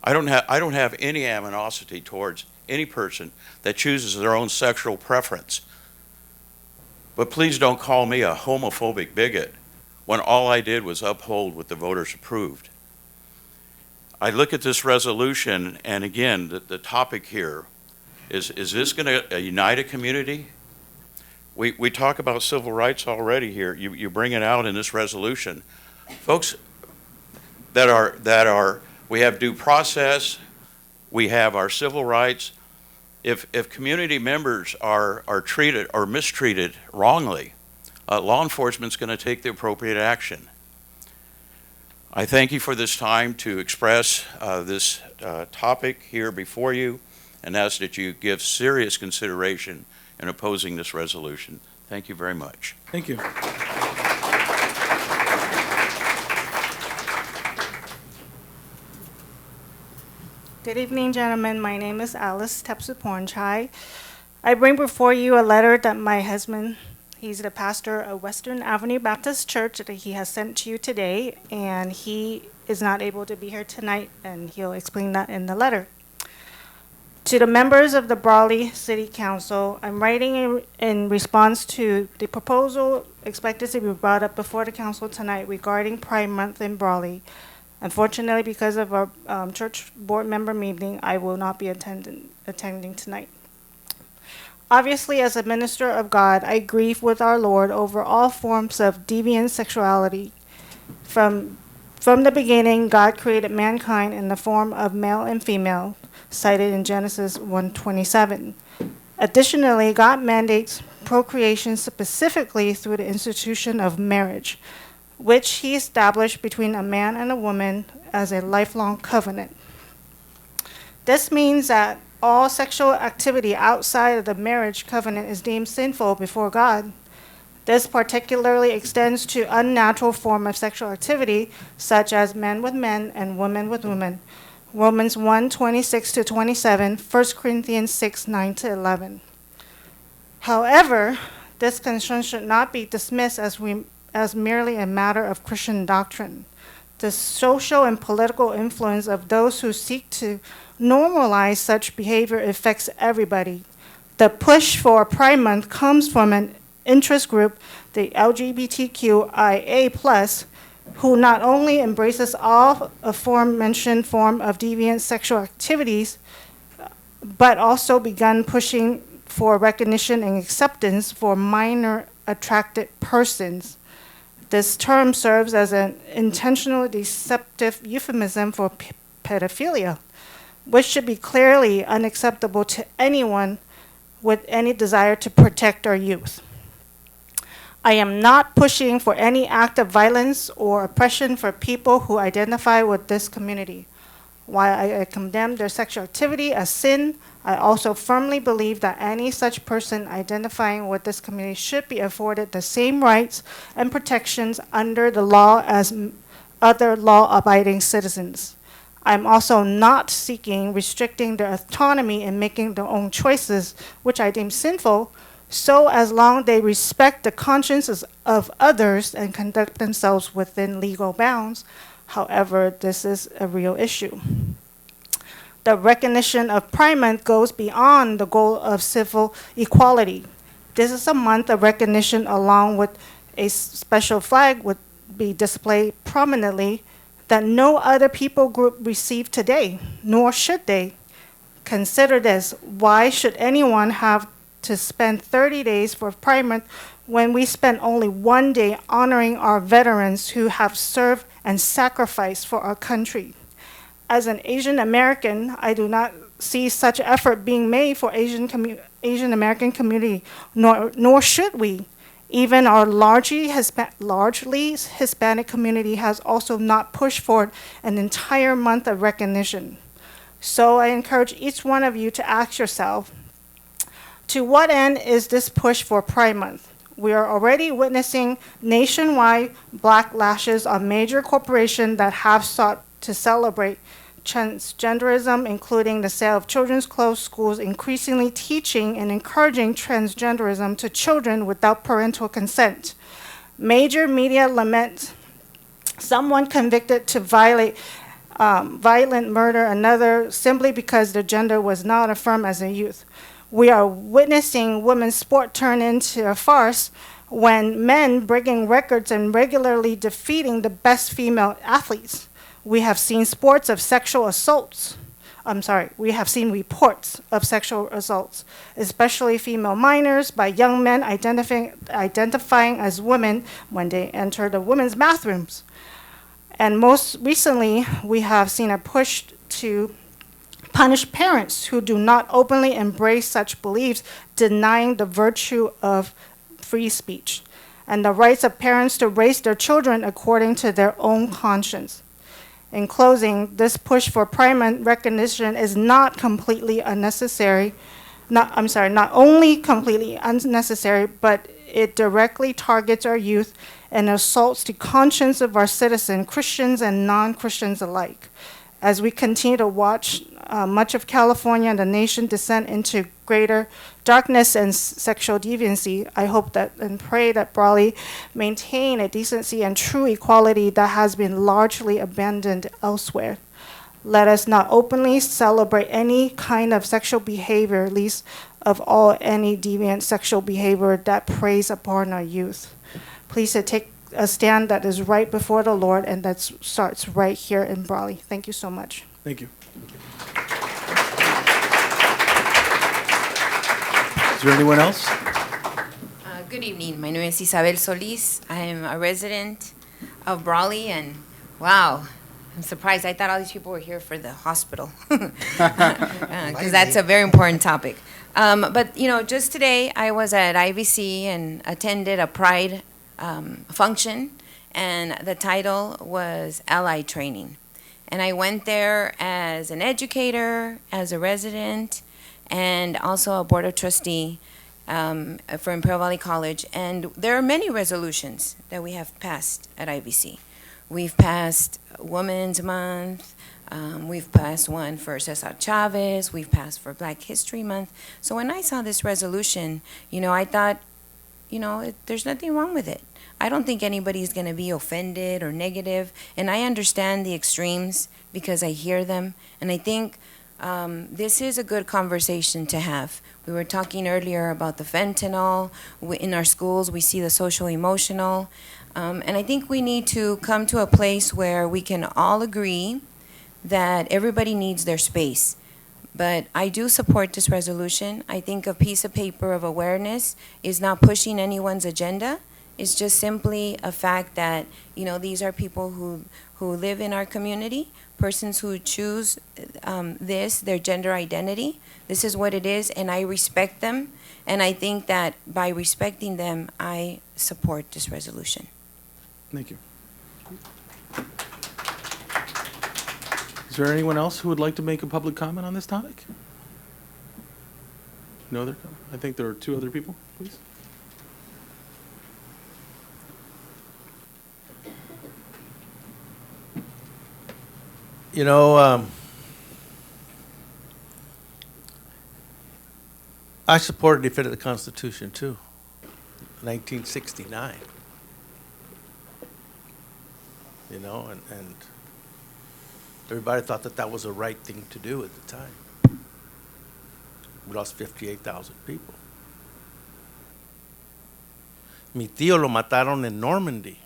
I don't have any animosity towards any person that chooses their own sexual preference. But please don't call me a homophobic bigot when all I did was uphold what the voters approved. I look at this resolution, and again, the topic here is this going to unite a community? We talk about civil rights already here. You bring it out in this resolution. Folks we have due process, we have our civil rights. If community members are treated or mistreated wrongly, law enforcement's going to take the appropriate action. I thank you for this time to express this topic here before you, and ask that you give serious consideration in opposing this resolution. Thank you very much. Thank you. Good evening, gentlemen. My name is Alice Tepsupornchai. I bring before you a letter that my husband, he's the pastor of Western Avenue Baptist Church, that he has sent to you today, and he is not able to be here tonight, and he'll explain that in the letter. To the members of the Brawley City Council, I'm writing in response to the proposal expected to be brought up before the council tonight regarding Pride Month in Brawley. Unfortunately, because of our church board member meeting, I will not be attending tonight. Obviously, as a minister of God, I grieve with our Lord over all forms of deviant sexuality. From the beginning, God created mankind in the form of male and female, cited in Genesis 1:27. Additionally, God mandates procreation specifically through the institution of marriage, which he established between a man and a woman as a lifelong covenant. This means that all sexual activity outside of the marriage covenant is deemed sinful before God. This particularly extends to unnatural form of sexual activity, such as men with men and women with women. Romans 1:26-27, 1 Corinthians 6:9-11. However, this concern should not be dismissed as merely a matter of Christian doctrine. The social and political influence of those who seek to normalize such behavior affects everybody. The push for Pride Month comes from an interest group, the LGBTQIA+, who not only embraces all aforementioned form of deviant sexual activities, but also begun pushing for recognition and acceptance for minor attracted persons. This term serves as an intentionally deceptive euphemism for pedophilia, which should be clearly unacceptable to anyone with any desire to protect our youth. I am not pushing for any act of violence or oppression for people who identify with this community. While I condemn their sexual activity as sin, I also firmly believe that any such person identifying with this community should be afforded the same rights and protections under the law as other law-abiding citizens. I'm also not seeking restricting their autonomy in making their own choices, which I deem sinful, so as long they respect the consciences of others and conduct themselves within legal bounds. However, this is a real issue. The recognition of Pride Month goes beyond the goal of civil equality. This is a month of recognition along with a special flag would be displayed prominently that no other people group receive today, nor should they. Consider this: why should anyone have to spend 30 days for Pride Month when we spend only 1 day honoring our veterans who have served and sacrificed for our country? As an Asian American, I do not see such effort being made for Asian American community, nor should we. Even our largely Hispanic community has also not pushed for an entire month of recognition. So I encourage each one of you to ask yourself, to what end is this push for Pride Month? We are already witnessing nationwide backlashes on major corporations that have sought to celebrate transgenderism, including the sale of children's clothes, schools increasingly teaching and encouraging transgenderism to children without parental consent. Major media lament someone convicted to violent murder, another simply because their gender was not affirmed as a youth. We are witnessing women's sport turn into a farce when men breaking records and regularly defeating the best female athletes. We have seen reports of sexual assaults, especially female minors, by young men identifying as women when they enter the women's bathrooms. And most recently, we have seen a push to punish parents who do not openly embrace such beliefs, denying the virtue of free speech and the rights of parents to raise their children according to their own conscience. In closing, this push for Pride Month recognition is not only completely unnecessary, but it directly targets our youth and assaults the conscience of our citizens, Christians and non-Christians alike. As we continue to watch much of California and the nation descend into greater darkness and sexual deviancy, I hope that and pray that Brawley maintain a decency and true equality that has been largely abandoned elsewhere. Let us not openly celebrate any kind of sexual behavior, least of all any deviant sexual behavior that preys upon our youth. Please take a stand that is right before the Lord and that starts right here in Brawley. Thank you so much. Thank you. Is there anyone else? Good evening. My name is Isabel Solis. I am a resident of Brawley, and wow, I'm surprised. I thought all these people were here for the hospital, because that's a very important topic. But, you know, just today I was at IVC and attended a Pride function, and the title was Ally Training. And I went there as an educator, as a resident, and also a board of trustee for Imperial Valley College. And there are many resolutions that we have passed at IVC. We've passed Women's Month, we've passed one for Cesar Chavez, we've passed for Black History Month. So when I saw this resolution, you know, I thought, you know, there's nothing wrong with it. I don't think anybody's going to be offended or negative, and I understand the extremes because I hear them, and I think this is a good conversation to have. We were talking earlier about the fentanyl. In our schools, we see the social-emotional, and I think we need to come to a place where we can all agree that everybody needs their space. But I do support this resolution. I think a piece of paper of awareness is not pushing anyone's agenda. It's just simply a fact that, you know, these are people who live in our community, persons who choose their gender identity. This is what it is, and I respect them. And I think that by respecting them, I support this resolution. Thank you. Is there anyone else who would like to make a public comment on this topic? No other? I think there are two other people, please. You know, I support and defended the Constitution too, 1969. You know, and everybody thought that that was the right thing to do at the time. We lost 58,000 people. Mi tío lo mataron en Normandy.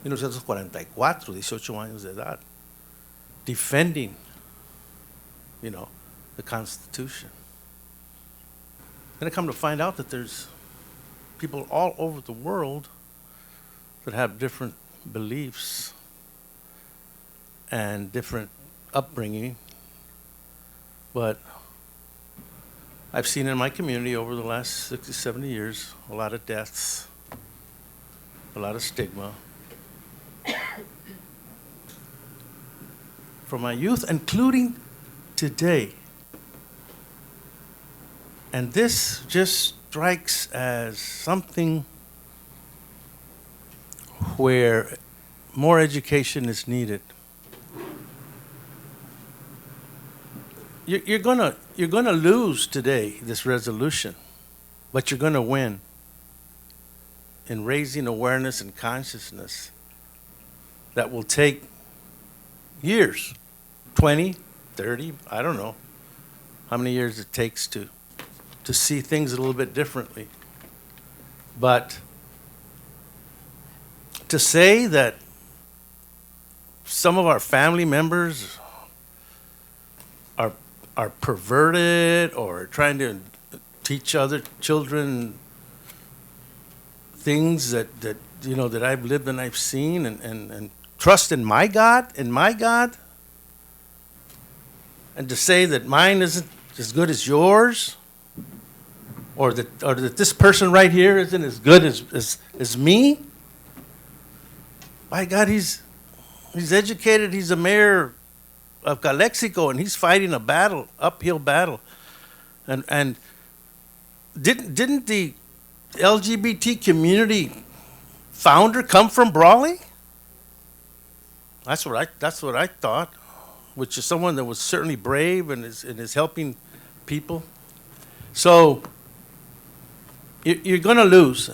1944, 18 años de edad, defending, you know, the Constitution. Then I come to find out that there's people all over the world that have different beliefs and different upbringing, but I've seen in my community over the last 60, 70 years a lot of deaths, a lot of stigma, from my youth, including today. And this just strikes as something where more education is needed. You're gonna lose today, this resolution, but you're gonna win in raising awareness and consciousness that will take years, 20, 30, I don't know how many years it takes to see things a little bit differently. But to say that some of our family members are perverted or trying to teach other children things that I've lived and I've seen and trust in my God, and to say that mine isn't as good as yours, or that this person right here isn't as good as me. My God, he's educated, he's a mayor of Calexico, and he's fighting a battle, uphill battle. And didn't the LGBT community founder come from Brawley? That's what I thought, which is someone that was certainly brave and is helping people. So you're going to lose,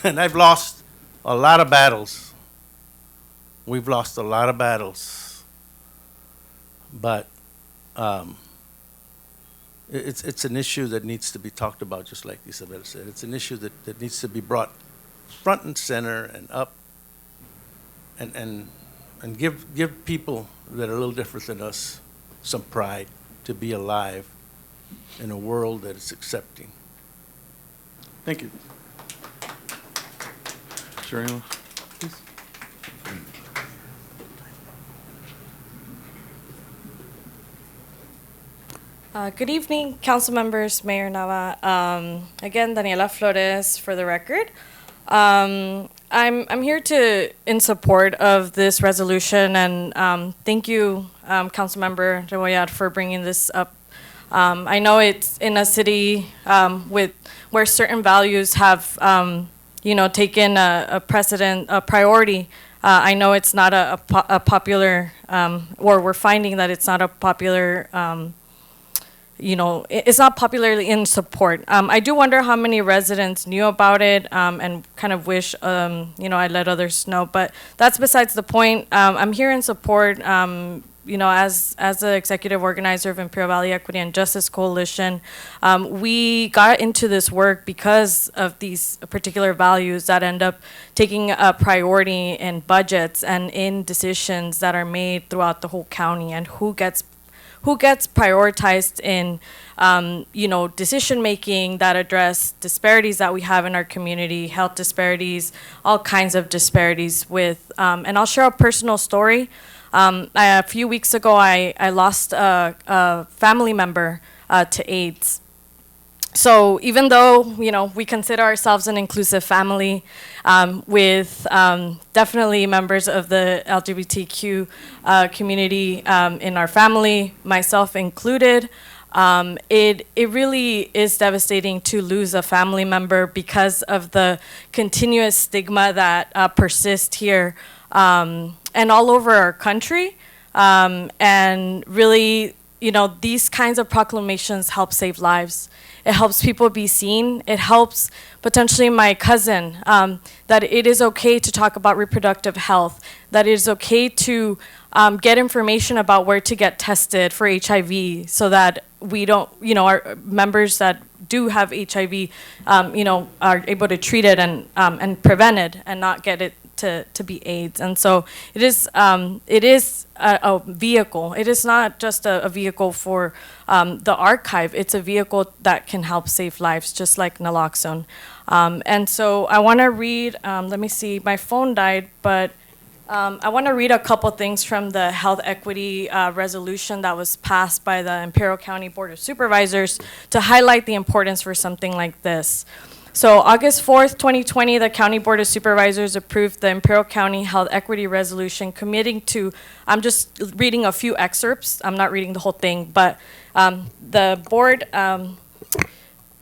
and I've lost a lot of battles. We've lost a lot of battles, but it's an issue that needs to be talked about, just like Isabel said. It's an issue that needs to be brought front and center and up, and give people that are a little different than us some pride to be alive in a world that is accepting. Thank you. Shereen, please. Good evening, council members, Mayor Nava. Again, Daniela Flores for the record. I'm here in support of this resolution, and thank you, Councilmember Rebollar, for bringing this up. I know it's in a city where certain values have taken a priority. I know it's not a popular, or we're finding that it's not a popular. It's not popularly in support. I do wonder how many residents knew about it, and kind of wish, I let others know, but that's besides the point. I'm here in support, as the executive organizer of Imperial Valley Equity and Justice Coalition. We got into this work because of these particular values that end up taking a priority in budgets and in decisions that are made throughout the whole county, and who gets prioritized in, decision-making that address disparities that we have in our community, health disparities, all kinds of disparities with, and I'll share a personal story. A few weeks ago, I lost a family member to AIDS. So even though, we consider ourselves an inclusive family with definitely members of the LGBTQ community in our family, myself included, it really is devastating to lose a family member because of the continuous stigma that persists here and all over our country. And really, these kinds of proclamations help save lives. It helps people be seen. It helps potentially my cousin, that it is okay to talk about reproductive health, that it is okay to get information about where to get tested for HIV, so that we don't, our members that do have HIV, are able to treat it and prevent it and not get it to be AIDS. And so it is a vehicle. It is not just a vehicle for the archive. It's a vehicle that can help save lives, just like naloxone. And so I want to read, let me see, my phone died, but I want to read a couple things from the health equity resolution that was passed by the Imperial County Board of Supervisors to highlight the importance for something like this. So August 4th, 2020, the County Board of Supervisors approved the Imperial County Health Equity Resolution committing to, I'm just reading a few excerpts, I'm not reading the whole thing, but the board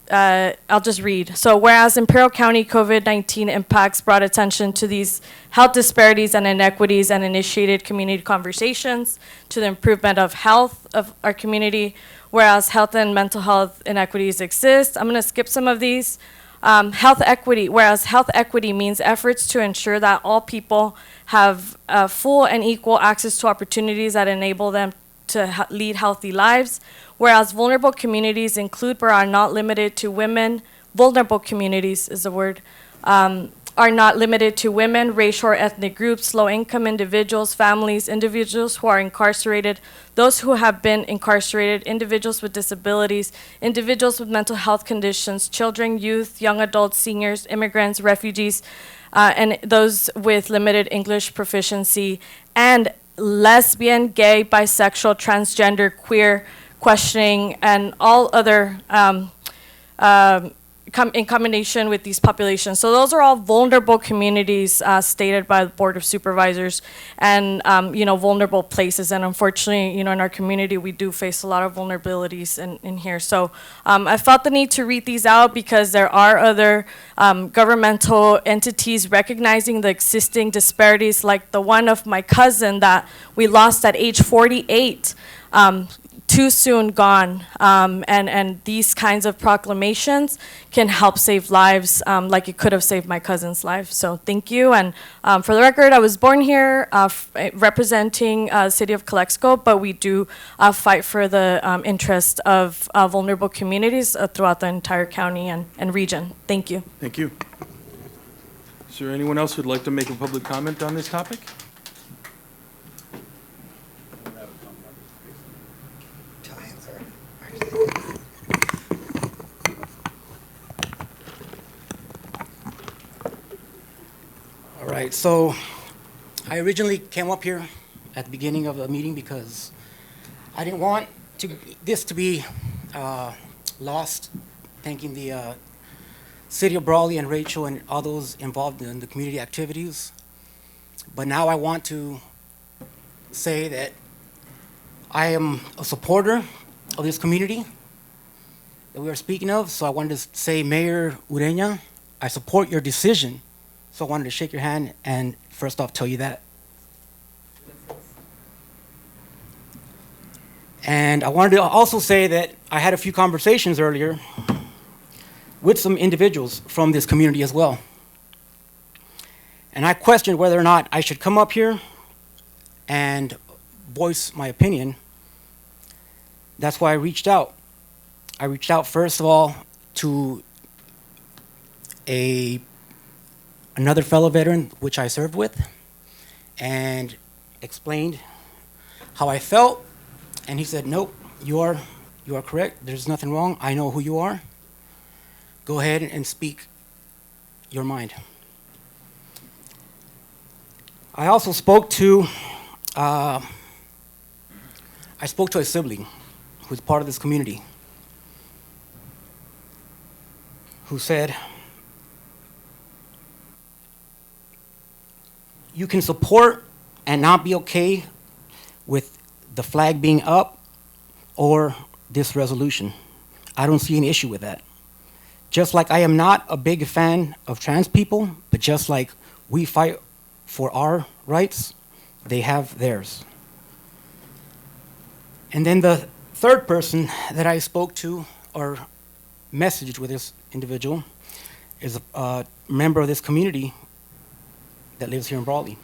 I'll just read. So whereas Imperial County COVID-19 impacts brought attention to these health disparities and inequities and initiated community conversations to the improvement of health of our community, whereas health and mental health inequities exist. I'm going to skip some of these. Health equity, whereas health equity means efforts to ensure that all people have full and equal access to opportunities that enable them to lead healthy lives, whereas vulnerable communities include but are not limited to women, vulnerable communities is the word, are not limited to women, racial or ethnic groups, low-income individuals, families, individuals who are incarcerated, those who have been incarcerated, individuals with disabilities, individuals with mental health conditions, children, youth, young adults, seniors, immigrants, refugees, and those with limited English proficiency, and lesbian, gay, bisexual, transgender, queer, questioning, and all other in combination with these populations. So those are all vulnerable communities stated by the Board of Supervisors and, vulnerable places. And unfortunately, in our community, we do face a lot of vulnerabilities in here. So I felt the need to read these out because there are other governmental entities recognizing the existing disparities, like the one of my cousin that we lost at age 48. Too soon gone, and these kinds of proclamations can help save lives like it could have saved my cousin's life. So thank you, and for the record, I was born here representing the city of Calexico, but we do fight for the interest of vulnerable communities throughout the entire county and region. Thank you. Thank you. Is there anyone else who'd like to make a public comment on this topic? All right, so I originally came up here at the beginning of the meeting because I didn't want this to be lost, thanking the city of Brawley and Rachel and all those involved in the community activities. But now I want to say that I am a supporter of this community that we are speaking of. So I wanted to say, Mayor Ureña, I support your decision. So I wanted to shake your hand and first off tell you that. And I wanted to also say that I had a few conversations earlier with some individuals from this community as well. And I questioned whether or not I should come up here and voice my opinion. That's why I reached out. I reached out first of all to another fellow veteran which I served with and explained how I felt, and he said, nope, you are correct, there's nothing wrong, I know who you are, go ahead and speak your mind. I also spoke to a sibling who's part of this community who said, you can support and not be okay with the flag being up or this resolution. I don't see an issue with that. Just like I am not a big fan of trans people, but just like we fight for our rights, they have theirs. And then the third person that I spoke to or messaged with this individual is a member of this community that lives here in Brawley,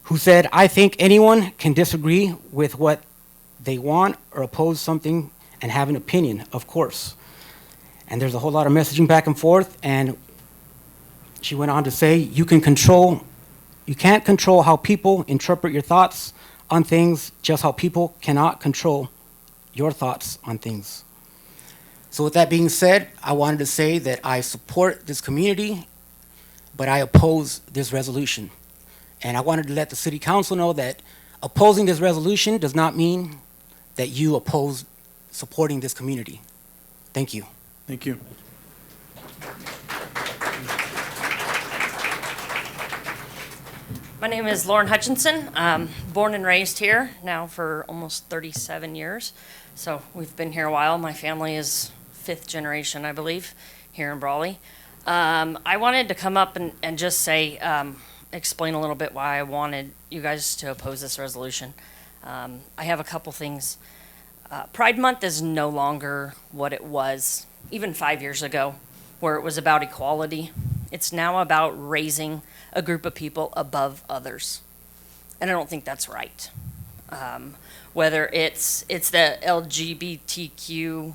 who said, I think anyone can disagree with what they want or oppose something and have an opinion, of course. And there's a whole lot of messaging back and forth, and she went on to say, you can't control how people interpret your thoughts on things, just how people cannot control your thoughts on things. So with that being said, I wanted to say that I support this community, but I oppose this resolution. And I wanted to let the city council know that opposing this resolution does not mean that you oppose supporting this community. Thank you. Thank you. My name is Lauren Hutchinson. Born and raised here now for almost 37 years. So we've been here a while. My family is fifth generation, I believe, here in Brawley. I wanted to come up and just say, explain a little bit why I wanted you guys to oppose this resolution. I have a couple things. Pride Month is no longer what it was even 5 years ago, where it was about equality. It's now about raising a group of people above others. And I don't think that's right. Whether it's the LGBTQ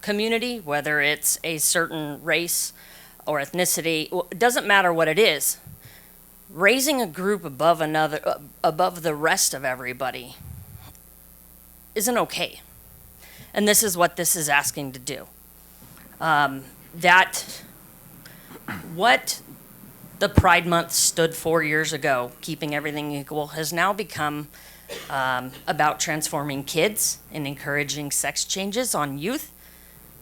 community, whether it's a certain race or ethnicity, it doesn't matter what it is. Raising a group above the rest of everybody isn't okay. And this is what this is asking to do. What the Pride Month stood for years ago, keeping everything equal, has now become about transforming kids and encouraging sex changes on youth,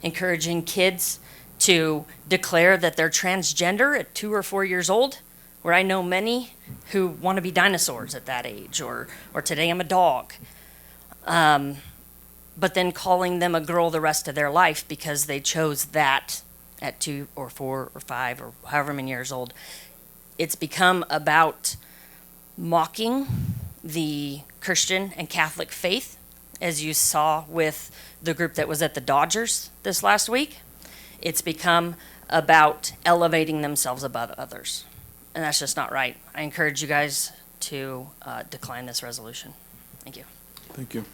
encouraging kids to declare that they're transgender at 2 or 4 years old, where I know many who want to be dinosaurs at that age, or today I'm a dog. But then calling them a girl the rest of their life because they chose that at 2 or 4 or 5 or however many years old. It's become about mocking the Christian and Catholic faith, as you saw with the group that was at the Dodgers this last week. It's become about elevating themselves above others. And that's just not right. I encourage you guys to decline this resolution. Thank you. Thank you.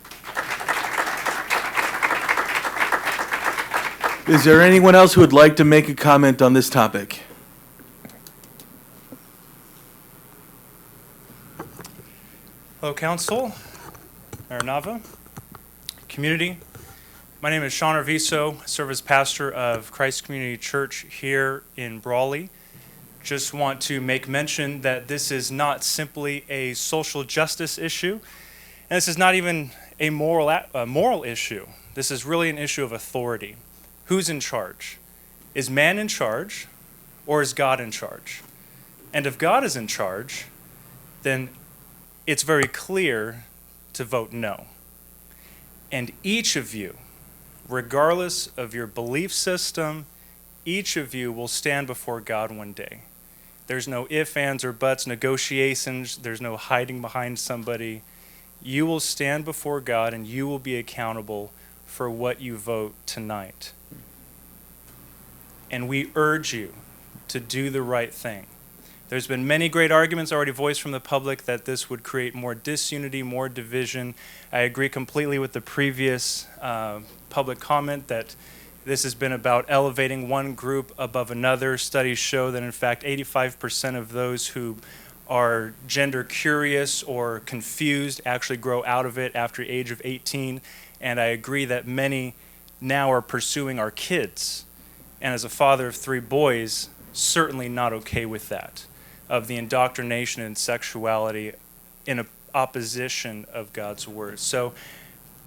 Is there anyone else who would like to make a comment on this topic? Hello, Council, Mayor Nava, community. My name is Sean Arviso. I serve as pastor of Christ Community Church here in Brawley. Just want to make mention that this is not simply a social justice issue, and this is not even a moral issue. This is really an issue of authority. Who's in charge? Is man in charge, or is God in charge? And if God is in charge, then it's very clear to vote no. And each of you, regardless of your belief system, each of you will stand before God one day. There's no ifs, ands, or buts, negotiations. There's no hiding behind somebody. You will stand before God and you will be accountable for what you vote tonight. And we urge you to do the right thing. There's been many great arguments already voiced from the public that this would create more disunity, more division. I agree completely with the previous public comment that this has been about elevating one group above another. Studies show that, in fact, 85% of those who are gender curious or confused actually grow out of it after the age of 18. And I agree that many now are pursuing our kids. And as a father of 3 boys, certainly not okay with that, of the indoctrination and sexuality in opposition of God's word. So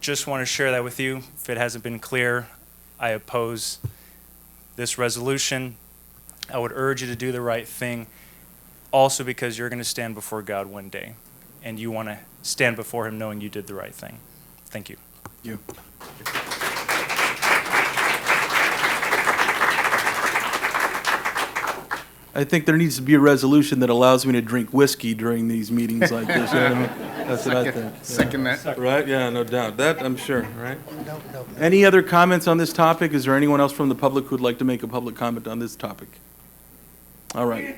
just want to share that with you. If it hasn't been clear, I oppose this resolution. I would urge you to do the right thing, also because you're going to stand before God one day, and you want to stand before him knowing you did the right thing. Thank you. You. I think there needs to be a resolution that allows me to drink whiskey during these meetings like this. You know what I mean? That's what I think. Second that. Right? Yeah, no doubt. That I'm sure, right? No. Any other comments on this topic? Is there anyone else from the public who'd like to make a public comment on this topic? All right.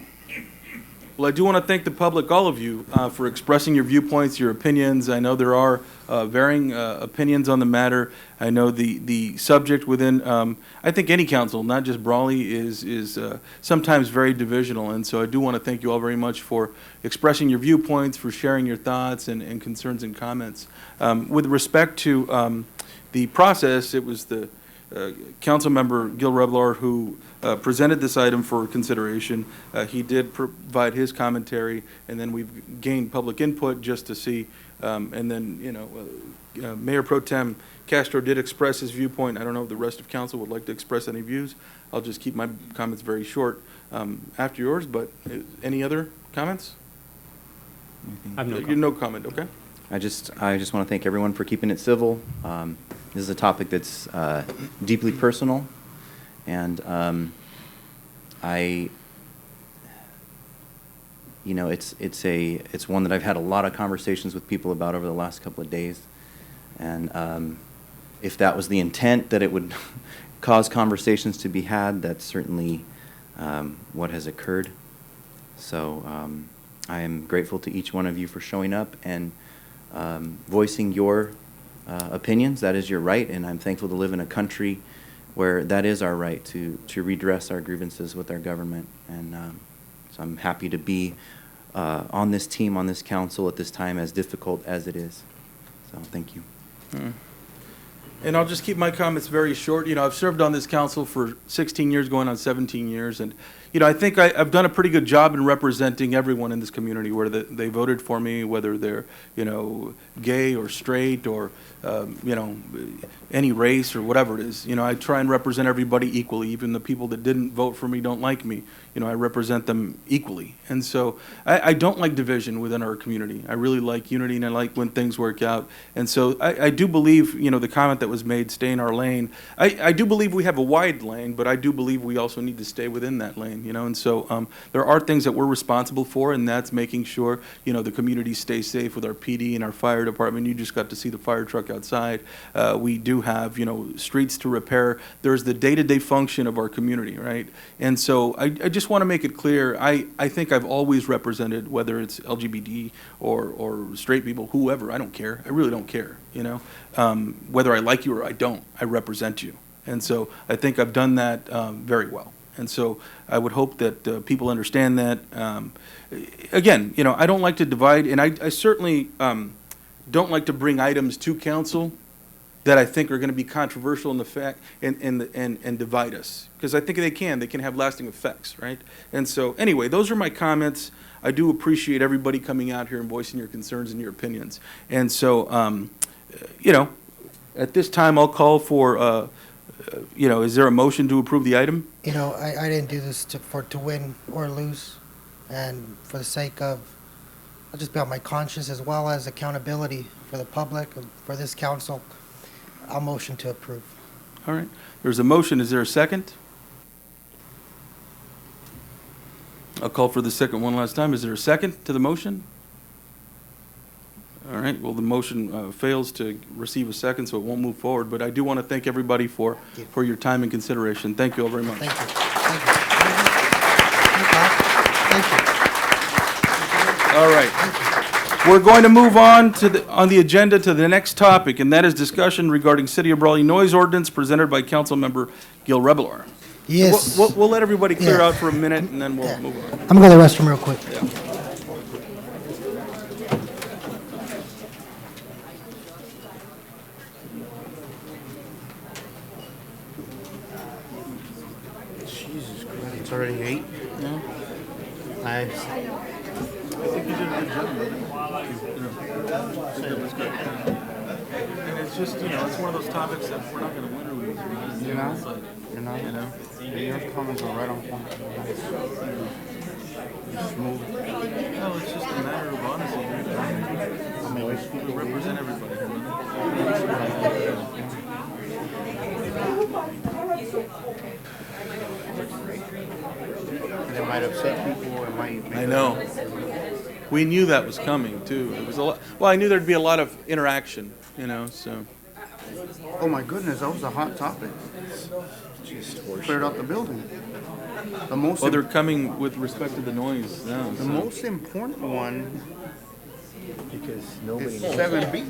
Well, I do want to thank the public, all of you, for expressing your viewpoints, your opinions. I know there are varying opinions on the matter. I know the subject within, I think any council, not just Brawley, is sometimes very divisional. And so I do want to thank you all very much for expressing your viewpoints, for sharing your thoughts and concerns and comments. With respect to the process, it was the council member Gil Reblar who presented this item for consideration. He did provide his commentary, and then we've gained public input just to see, and then, you know, Mayor Pro Tem Castro did express his viewpoint. I don't know if the rest of council would like to express any views. I'll just keep my comments very short after yours, but any other comments? I have no comment. No comment, okay. I just want to thank everyone for keeping it civil. This is a topic that's deeply personal, and it's one that I've had a lot of conversations with people about over the last couple of days, and if that was the intent, that it would cause conversations to be had, that's certainly what has occurred. So I am grateful to each one of you for showing up and voicing your opinions. That is your right, and I'm thankful to live in a country where that is our right to redress our grievances with our government. And so I'm happy to be on this team, on this council at this time, as difficult as it is. So thank you. And I'll just keep my comments very short. You know, I've served on this council for 16 years, going on 17 years, and you know, I think I've done a pretty good job in representing everyone in this community, whether they voted for me, whether they're, you know, gay or straight or, you know, any race or whatever it is. You know, I try and represent everybody equally. Even the people that didn't vote for me, don't like me, you know, I represent them equally. And so I don't like division within our community. I really like unity, and I like when things work out. And so I do believe, you know, the comment that was made, stay in our lane. I do believe we have a wide lane, but I do believe we also need to stay within that lane. You know, and so there are things that we're responsible for, and that's making sure, you know, the community stays safe with our PD and our fire department. You just got to see the fire truck outside. We do have, you know, streets to repair. There's the day-to-day function of our community, right? And so I just want to make it clear, I think I've always represented, whether it's LGBT or straight people, whoever, I don't care. I really don't care, you know? Whether I like you or I don't, I represent you. And so I think I've done that very well. And so I would hope that people understand that. Again, you know, I don't like to divide, and I certainly don't like to bring items to council that I think are going to be controversial in the fact and divide us, because I think they can have lasting effects, right? And so anyway, those are my comments. I do appreciate everybody coming out here and voicing your concerns and your opinions. And so, you know, at this time I'll call for. You know, is there a motion to approve the item? You know, I didn't do this to win or lose, and for the sake of, I'll just be on my conscience as well as accountability for the public and for this council, I'll motion to approve. All right. There's a motion. Is there a second? I'll call for the second one last time. Is there a second to the motion? All right, well, the motion fails to receive a second, so it won't move forward. But I do want to thank everybody for your time and consideration. Thank you all very much. Thank you. All right. We're going to move on on the agenda to the next topic, and that is discussion regarding City of Brawley noise ordinance presented by Councilmember Gil Revelar. Yes. We'll let everybody clear out for a minute, and then we'll move on. I'm going to the restroom real quick. Yeah. It's already 8. Yeah. Nice. I think you did a good job. And it's just, you know, it's one of those topics that we're not going to win or lose. You're not? It's like, You're not? you know? Your comments are right on point. Smooth. No, it's just a matter of honesty. I mean, we represent everybody. And it might upset people. It might. I know. We knew that was coming too. It was a lot. Well, I knew there'd be a lot of interaction, you know. So. Oh my goodness, that was a hot topic. Just cleared out the building. The most. Well, they're coming with respect to the noise now. The most important one. Because nobody It's knows. 7B.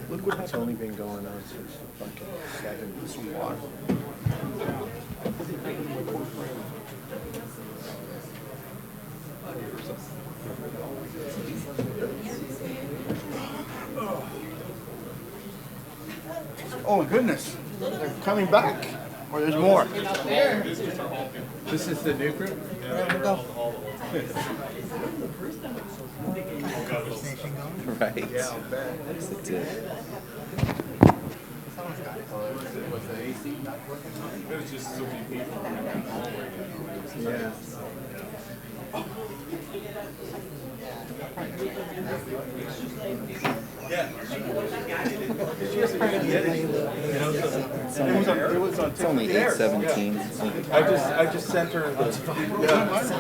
Look what's only been going on since fucking 7. Some water. Oh my goodness, they're coming back. Or there's more. This is the new group? Right. Yeah, I'll bet. That's the tip. Was the AC not working? It was just so many people. Yeah. It's only 8:17. I just sent her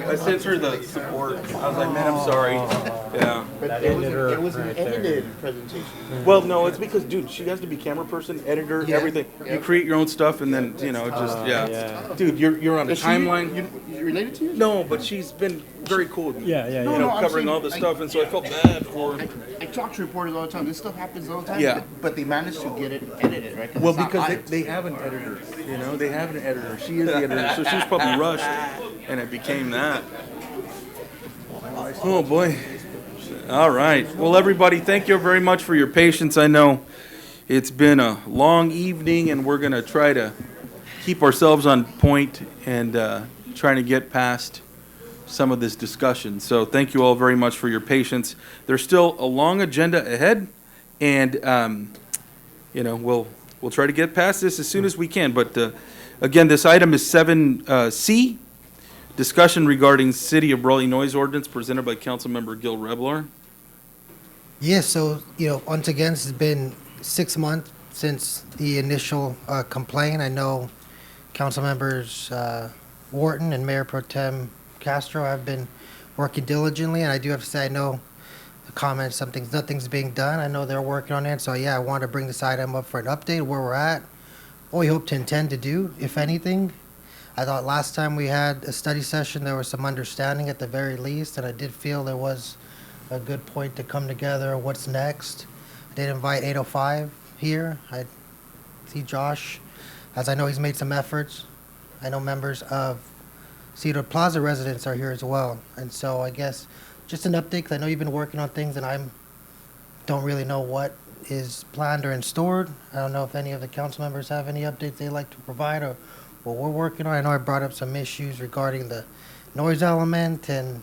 I sent her the support. I was like, man, I'm sorry. Yeah. But it was an edited presentation. Well, no, it's because, dude, she has to be camera person, editor, everything. You create your own stuff, and then dude, you're on a Is she- timeline. You related to you? No, but she's been very cool with me. No, no, I'm covering saying, all the like, stuff, and so I felt bad for. I talk to reporters all the time. This stuff happens all the time. Yeah. But they managed to get it edited, right? Well, it's not because live. they have an editor, they have an editor. She is the editor, so she was probably rushed, and it became that. Oh, boy. All right. Well, everybody, thank you very much for your patience. I know it's been a long evening, and we're going to try to keep ourselves on point and trying to get past some of this discussion. So thank you all very much for your patience. There's still a long agenda ahead, and we'll try to get past this as soon as we can. But again, this item is 7C, discussion regarding City of Brawley noise ordinance presented by Councilmember Gil Reblar. Yes, so, once again, it's been 6 months since the initial complaint. I know council members Wharton and Mayor Pro Tem Castro have been working diligently, and I do have to say, I know the comments, nothing's being done. I know they're working on it, so yeah, I want to bring this item up for an update, where we're at, what we hope to intend to do, if anything. I thought last time we had a study session, there was some understanding at the very least, and I did feel there was a good point to come together on what's next. I did invite 805 here. I see Josh, as I know he's made some efforts. I know members of Cedar Plaza residents are here as well. And so I guess just an update, because I know you've been working on things and I don't really know what is planned or in store. I don't know if any of the council members have any updates they'd like to provide or what we're working on. I know I brought up some issues regarding the noise element and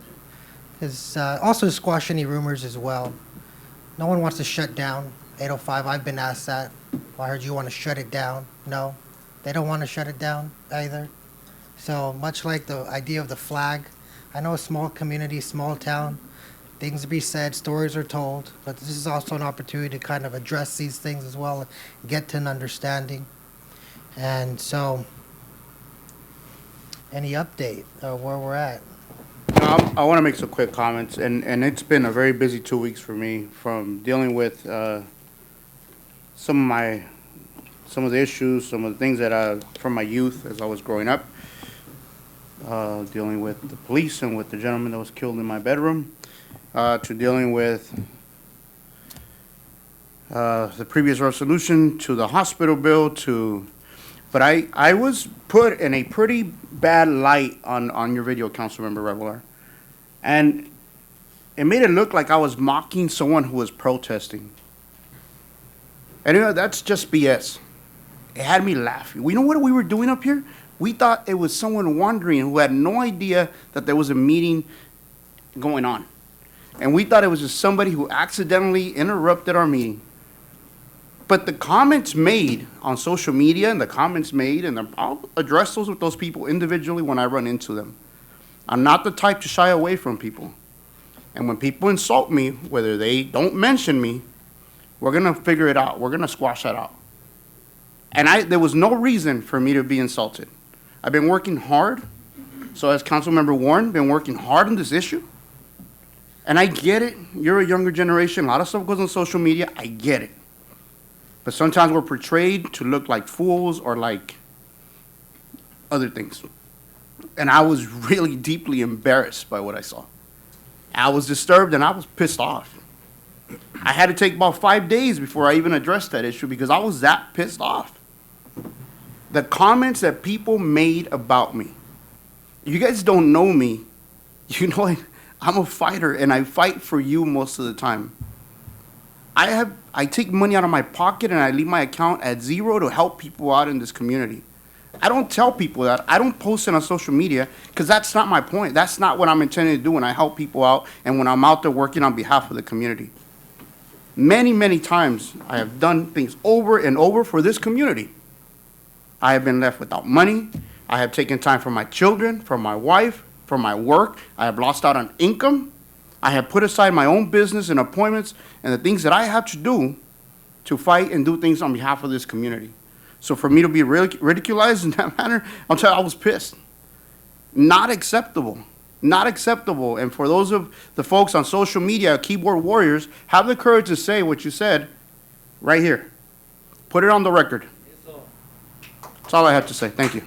also squash any rumors as well. No one wants to shut down 805. I've been asked that. Well, I heard you want to shut it down. No, they don't want to shut it down either. So much like the idea of the flag, I know a small community, small town, things to be said, stories are told, but this is also an opportunity to kind of address these things as well, get to an understanding. And so, any update of where we're at? I want to make some quick comments, and it's been a very busy 2 weeks for me, from dealing with some of the issues, some of the things that from my youth as I was growing up, dealing with the police and with the gentleman that was killed in my bedroom, to dealing with the previous resolution, to the hospital bill, but I was put in a pretty bad light on your video, Councilmember Revelar. And it made it look like I was mocking someone who was protesting. And that's just BS. It had me laughing. We know what we were doing up here? We thought it was someone wandering who had no idea that there was a meeting going on. And we thought it was just somebody who accidentally interrupted our meeting. But the comments made on social media and the comments made, and I'll address those with those people individually when I run into them. I'm not the type to shy away from people. And when people insult me, whether they don't mention me, we're going to figure it out. We're going to squash that out. And there was no reason for me to be insulted. I've been working hard. So as Councilmember Warren, been working hard on this issue. And I get it. You're a younger generation. A lot of stuff goes on social media. I get it. But sometimes we're portrayed to look like fools or like other things. And I was really deeply embarrassed by what I saw. I was disturbed and I was pissed off. I had to take about 5 days before I even addressed that issue because I was that pissed off. The comments that people made about me. You guys don't know me. You know I'm a fighter and I fight for you most of the time. I take money out of my pocket and I leave my account at zero to help people out in this community. I don't tell people that. I don't post it on social media because that's not my point. That's not what I'm intending to do when I help people out and when I'm out there working on behalf of the community. Many, many times I have done things over and over for this community. I have been left without money. I have taken time from my children, from my wife, from my work. I have lost out on income. I have put aside my own business and appointments and the things that I have to do to fight and do things on behalf of this community. So for me to be ridiculed in that manner, I'll tell you, I was pissed. Not acceptable. Not acceptable. And for those of the folks on social media, keyboard warriors, have the courage to say what you said right here. Put it on the record. That's all I have to say. Thank you.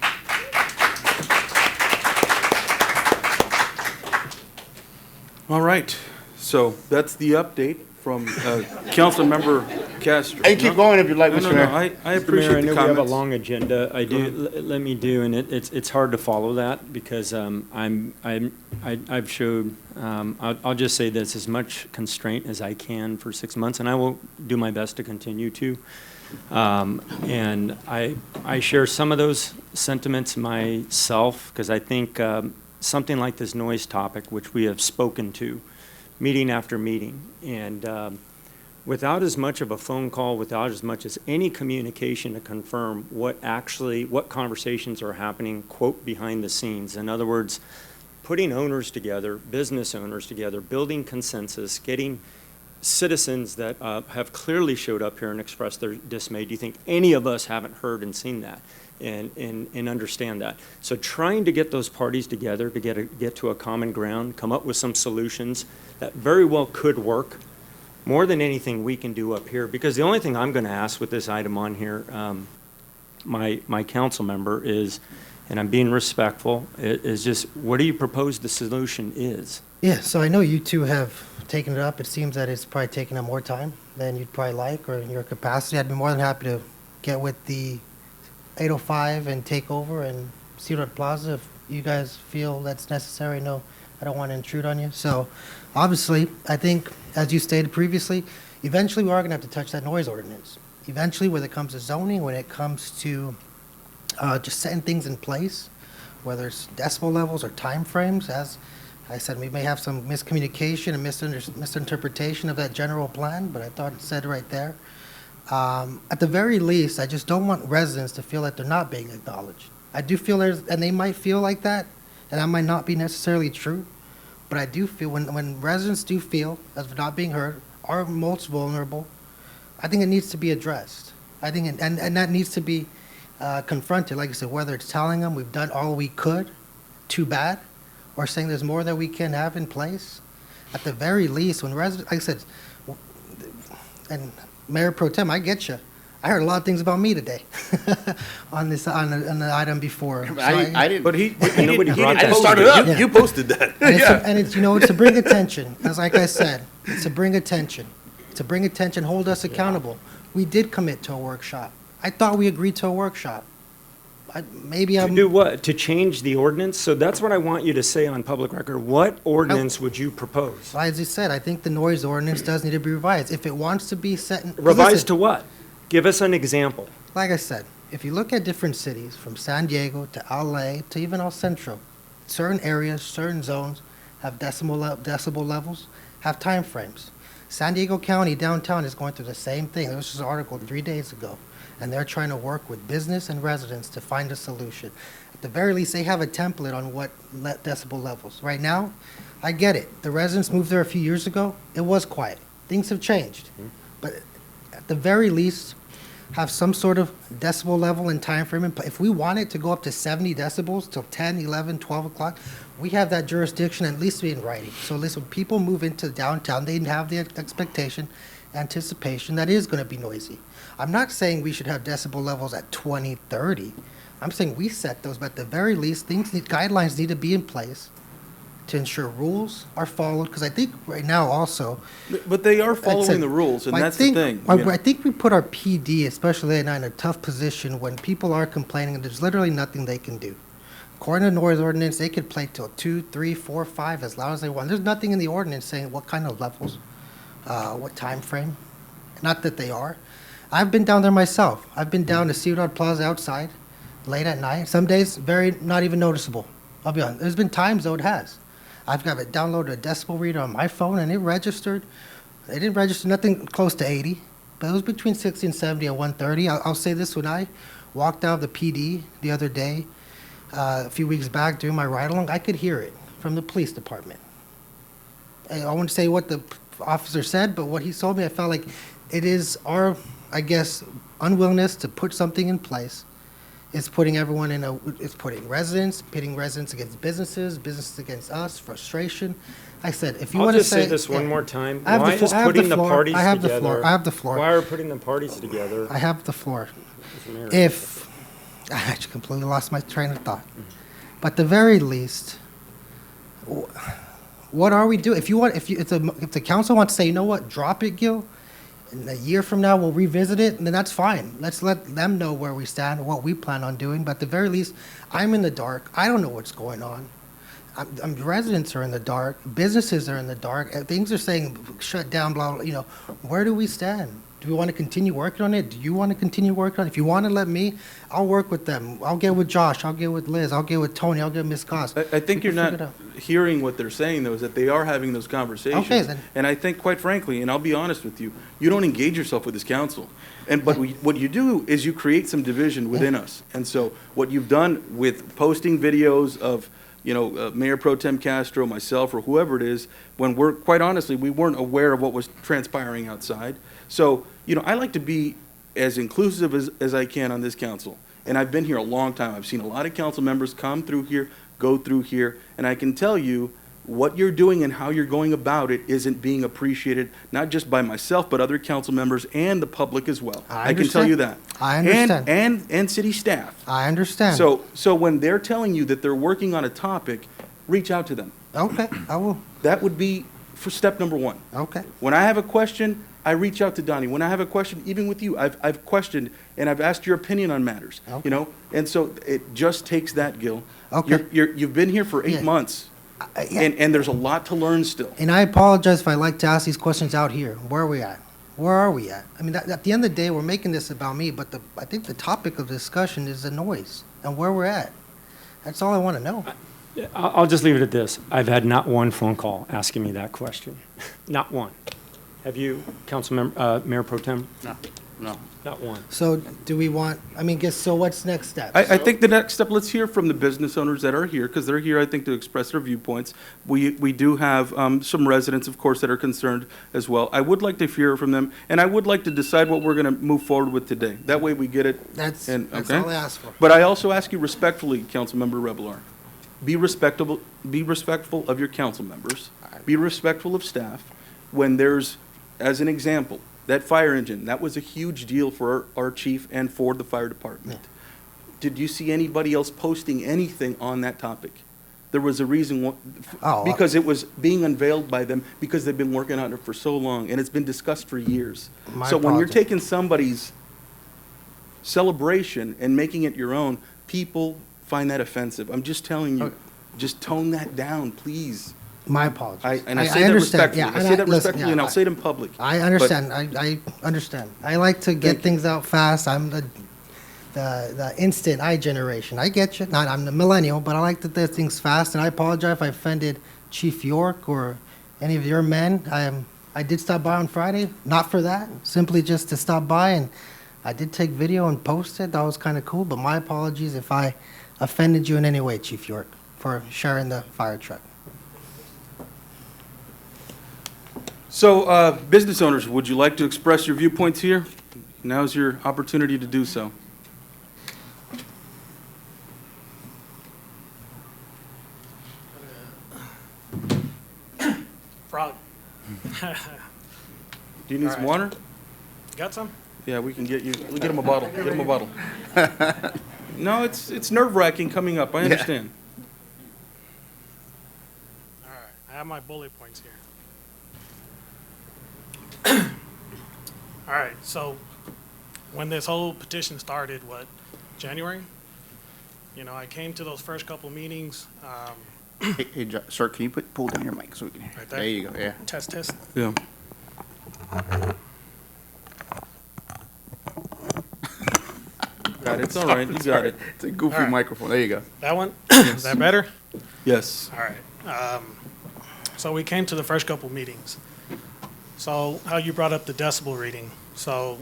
All right, so that's the update from Councilmember Castro. I can keep going if you'd like, No, Mr. no, Mayor. no, I Mr. Mayor, appreciate I the know we have a comments. long agenda. I do, Go let me do, and it's hard to follow that because I've showed, I'll just say this, as much constraint as I can for 6 months, and I will do my best to continue to. And I share some of those sentiments myself because I think something like this noise topic, which we have spoken to meeting after meeting, and without as much of a phone call, without as much as any communication to confirm what conversations are happening, quote, behind the scenes. In other words, putting owners together, business owners together, building consensus, getting citizens that have clearly showed up here and expressed their dismay. Do you think any of us haven't heard and seen that and understand that? So trying to get those parties together to get to a common ground, come up with some solutions that very well could work, more than anything we can do up here. Because the only thing I'm going to ask with this item on here, my council member is, and I'm being respectful, is just what do you propose the solution is? Yeah, so I know you two have taken it up. It seems that it's probably taking up more time than you'd probably like or in your capacity. I'd be more than happy to get with the 805 and take over and Cedar Plaza if you guys feel that's necessary. No, I don't want to intrude on you. So obviously, I think, as you stated previously, eventually we are going to have to touch that noise ordinance. Eventually, when it comes to zoning, when it comes to just setting things in place, whether it's decibel levels or time frames, as I said, we may have some miscommunication and misinterpretation of that general plan, but I thought it said right there. At the very least, I just don't want residents to feel that they're not being acknowledged. I do feel and they might feel like that, and that might not be necessarily true, but I do feel when residents do feel as not being heard, are most vulnerable, I think it needs to be addressed. I think, and that needs to be confronted, like I said, whether it's telling them we've done all we could, too bad, or saying there's more that we can have in place. At the very least, when residents, like I said, and Mayor Pro Tem, I get you. I heard a lot of things about me today on this on the item before. So I didn't. But he Nobody brought didn't that post started it. up. You posted that. And it's, you know, it's to bring attention. As like I said, it's to bring attention. To bring attention, hold us accountable. We did commit to a workshop. I thought we agreed to a workshop. To do what? To change the ordinance? So that's what I want you to say on public record. What ordinance would you propose? As you said, I think the noise ordinance does need to be revised. If it wants to be set in... Revised to what? Give us an example. Like I said, if you look at different cities, from San Diego to LA to even El Centro, certain areas, certain zones have decibel levels, have time frames. San Diego County downtown is going through the same thing. There was just an article 3 days ago, and they're trying to work with business and residents to find a solution. At the very least, they have a template on what decibel levels. Right now, I get it. The residents moved there a few years ago. It was quiet. Things have changed. But at the very least, have some sort of decibel level and time frame. If we want it to go up to 70 decibels till 10, 11, 12 o'clock, we have that jurisdiction at least be in writing. So at least when people move into downtown, they have the expectation, anticipation that is going to be noisy. I'm not saying we should have decibel levels at 20, 30. I'm saying we set those, but at the very least, guidelines need to be in place to ensure rules are followed, because I think right now also... But they are following the rules, and that's the thing. I think we put our PD, especially at night, in a tough position when people are complaining and there's literally nothing they can do. According to the noise ordinance, they could play till 2, 3, 4, 5, as loud as they want. There's nothing in the ordinance saying what kind of levels, what time frame. Not that they are. I've been down there myself. I've been down to Cedar Plaza outside, late at night. Some days, not even noticeable. I'll be honest. There's been times, though, it has. I've got it downloaded a decibel reader on my phone, and it registered. It didn't register nothing close to 80, but it was between 60 and 70 and 130. I'll say this, when I walked out of the PD the other day, a few weeks back during my ride-along, I could hear it from the police department. I won't say what the officer said, but what he told me, I felt like it is our, I guess, unwillingness to put something in place. It's putting everyone in it's pitting residents against businesses, businesses against us, frustration. I said, if you I'll want to just say this one more time. I have Why the is floor. I have putting the the floor. parties I have the together? floor. I have the floor. Why are putting the parties together? I have the floor. Mr. Mayor. If, I actually completely lost my train of thought. But at the very least, what are we doing? If the council wants to say, you know what, drop it, Gil, and a year from now we'll revisit it, and then that's fine. Let's let them know where we stand, what we plan on doing. But at the very least, I'm in the dark. I don't know what's going on. Residents are in the dark. Businesses are in the dark. Things are saying shut down, blah, blah, you know. Where do we stand? Do we want to continue working on it? Do you want to continue working on it? If you want to let me, I'll work with them. I'll get with Josh. I'll get with Liz. I'll get with Tony. I'll get with Ms. Goss. I think you're not hearing what they're saying, though, is that they are having those conversations. Okay, then. And I think, quite frankly, and I'll be honest with you, you don't engage yourself with this council. But what you do is you create some division within us. And so what you've done with posting videos of, Mayor Pro Tem Castro, myself, or whoever it is, when quite honestly, we weren't aware of what was transpiring outside. So, I like to be as inclusive as I can on this council. And I've been here a long time. I've seen a lot of council members come through here, go through here, and I can tell you what you're doing and how you're going about it isn't being appreciated, not just by myself, but other council members and the public as well. I can tell you that. I understand. And city staff. I understand. So when they're telling you that they're working on a topic, reach out to them. Okay, I will. That would be for step number one. Okay. When I have a question, I reach out to Donnie. When I have a question, even with you, I've questioned and I've asked your opinion on matters. Okay. And so it just takes that, Gil. Okay. You've been here for 8 months, and there's a lot to learn still. And I apologize if I like to ask these questions out here. Where are we at? Where are we at? I mean, at the end of the day, we're making this about me, but I think the topic of discussion is the noise and where we're at. That's all I want to know. I'll just leave it at this. I've had not one phone call asking me that question. Not one. Have you, Mayor Pro Tem? No. Not one. So do we want, so what's next step? I think the next step, let's hear from the business owners that are here, because they're here, I think, to express their viewpoints. We do have some residents, of course, that are concerned as well. I would like to hear from them, and I would like to decide what we're going to move forward with today. That way we get it. That's okay? all I asked for. But I also ask you respectfully, Councilmember Revelar, be respectful of your council members, be respectful of staff. When there's, as an example, that fire engine, that was a huge deal for our chief and for the fire department. Yeah. Did you see anybody else posting anything on that topic? There was a reason, because it was being unveiled by them, because they've been working on it for so long, and it's been discussed for years. So when you're taking somebody's celebration and making it your own, people find that offensive. I'm just telling you, just tone that down, please. My apologies. I say that understand. respectfully. Yeah, I say that listen, respectfully, and I'll say it in public. I understand. I understand. I like to get things out fast. I'm the instant generation. I get you. I'm the millennial, but I like to do things fast. And I apologize if I offended Chief York or any of your men. I did stop by on Friday, not for that, simply just to stop by, and I did take video and post it. That was kind of cool. But my apologies if I offended you in any way, Chief York, for sharing the fire truck. So, business owners, would you like to express your viewpoints here? Now's your opportunity to do so. Frog. Do you need some water? Got some? Yeah, we can get you. We'll get him a bottle. Get him a bottle. No, it's nerve-wracking coming up. I understand. All right. I have my bullet points here. All right. So when this whole petition started, January? I came to those first couple meetings. Hey, sir, can you pull down your mic so we can hear? Right there? There you go, yeah. Test. Yeah. Got it. It's all right. You got it. It's a goofy All right. microphone. There you go. That one? Is that better? Yes. All right. So we came to the first couple meetings. So how you brought up the decibel reading. So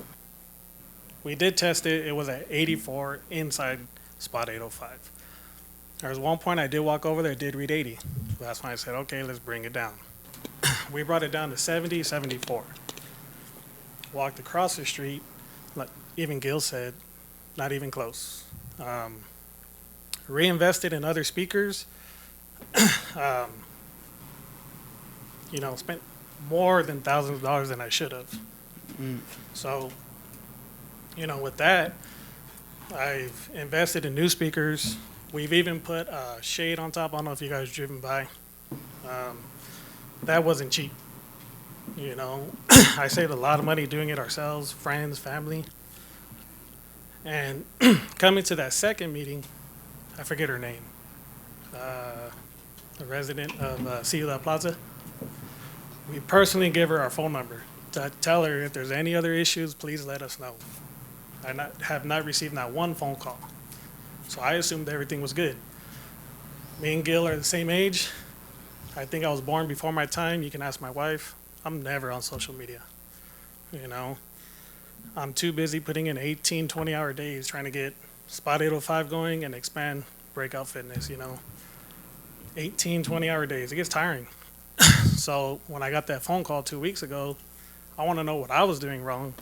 we did test it. It was at 84 inside spot 805. There was one point I did walk over there, it did read 80. That's when I said, okay, let's bring it down. we brought it down to 70, 74. Walked across the street, like even Gil said, not even close. Reinvested in other speakers. Spent more than thousands of dollars than I should have. So, with that, I've invested in new speakers. We've even put shade on top. I don't know if you guys driven by. That wasn't cheap. I saved a lot of money doing it ourselves, friends, family. And coming to that second meeting, I forget her name, the resident of Ciudad Plaza. We personally give her our phone number to tell her if there's any other issues, please let us know. I have not received not one phone call. So I assumed everything was good. Me and Gil are the same age. I think I was born before my time. You can ask my wife. I'm never on social media. I'm too busy putting in 18, 20-hour days trying to get Spot 805 going and expand Breakout Fitness, 18, 20-hour days. It gets tiring. So when I got that phone call 2 weeks ago, I want to know what I was doing wrong,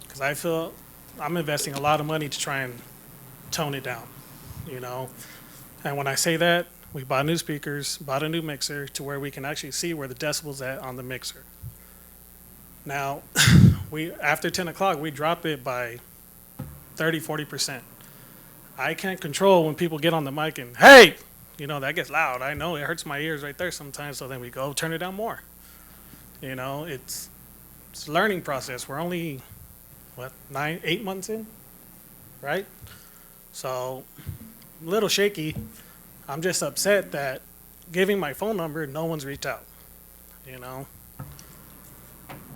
because I feel I'm investing a lot of money to try and tone it down, And when I say that, we bought new speakers, bought a new mixer to where we can actually see where the decibel's at on the mixer. Now, after 10 o'clock, we drop it by 30, 40%. I can't control when people get on the mic and, hey, that gets loud. I know it hurts my ears right there sometimes, so then we go turn it down more. It's a learning process. We're only, 8 months in, right? So, a little shaky. I'm just upset that giving my phone number, no one's reached out,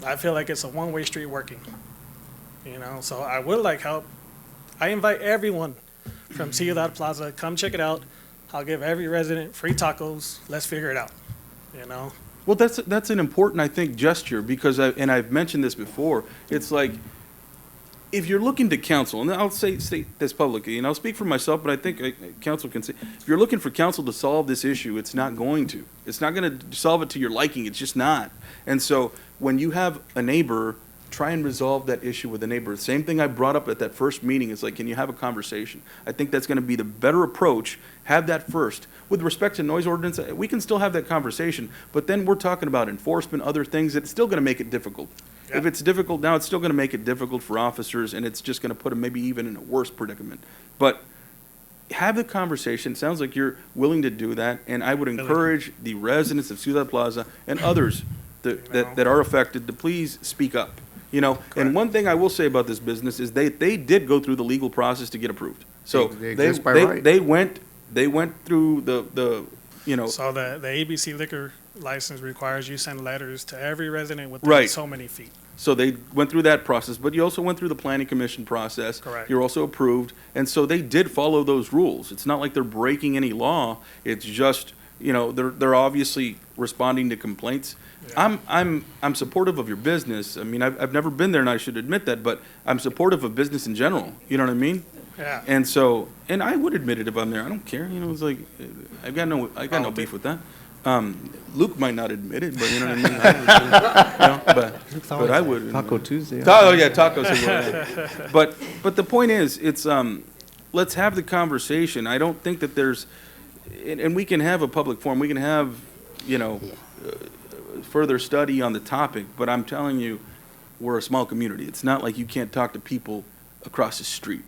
I feel like it's a one-way street working, so I would like help. I invite everyone from Ciudad Plaza, come check it out. I'll give every resident free tacos. Let's figure it out, Well, that's an important, I think, gesture, because I've mentioned this before. It's like, if you're looking to counsel, and I'll say this publicly, and I'll speak for myself, but I think council can say, if you're looking for council to solve this issue, it's not going to. It's not going to solve it to your liking. It's just not. And so when you have a neighbor, try and resolve that issue with the neighbor. Same thing I brought up at that first meeting. It's like, can you have a conversation? I think that's going to be the better approach. Have that first. With respect to noise ordinance, we can still have that conversation, but then we're talking about enforcement, other things. It's still going to make it difficult. Yeah. If it's difficult now, it's still going to make it difficult for officers, and it's just going to put them maybe even in a worse predicament. But have the conversation. It sounds like you're willing to do that, and I would encourage the residents of Ciudad Plaza and others that are affected to please speak up. And one thing I will say about this business is they did go through the legal process to get approved. So they went through the. So the ABC liquor license requires you send letters to every resident within so many feet. So they went through that process, but you also went through the planning commission process. Correct. You're also approved, and so they did follow those rules. It's not like they're breaking any law. It's just they're obviously responding to complaints. Yeah. I'm supportive of your business. I mean, I've never been there, and I should admit that, but I'm supportive of business in general. You know what I mean? Yeah. And so, and I would admit it if I'm there. I don't care. It's like I got no beef with that. Luke might not admit it, but you know what I mean. But I would. Taco Tuesday. Oh yeah, tacos. But the point is, it's let's have the conversation. I don't think that there's, and we can have a public forum. We can have further study on the topic. But I'm telling you, we're a small community. It's not like you can't talk to people across the street.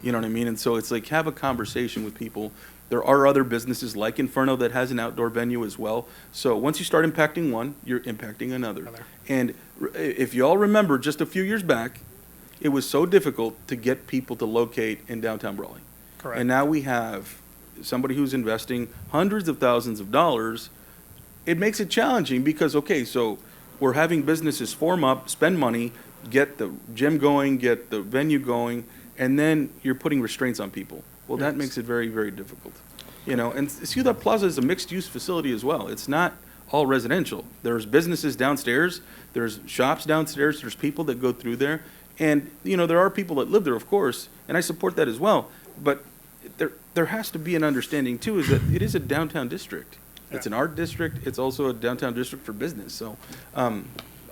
You know what I mean? And so it's like, have a conversation with people. There are other businesses like Inferno that has an outdoor venue as well. So once you start impacting one, you're impacting another. And if you all remember, just a few years back, it was so difficult to get people to locate in downtown Brawley. Correct. And now we have somebody who's investing hundreds of thousands of dollars. It makes it challenging because, okay, so we're having businesses form up, spend money, get the gym going, get the venue going, and then you're putting restraints on people. Well, that makes it very, very difficult. And Ciudad Plaza is a mixed-use facility as well. It's not all residential. There's businesses downstairs, there's shops downstairs, there's people that go through there. And, there are people that live there, of course, and I support that as well. But there has to be an understanding, too, is that it is a downtown district. It's an art district. It's also a downtown district for business. So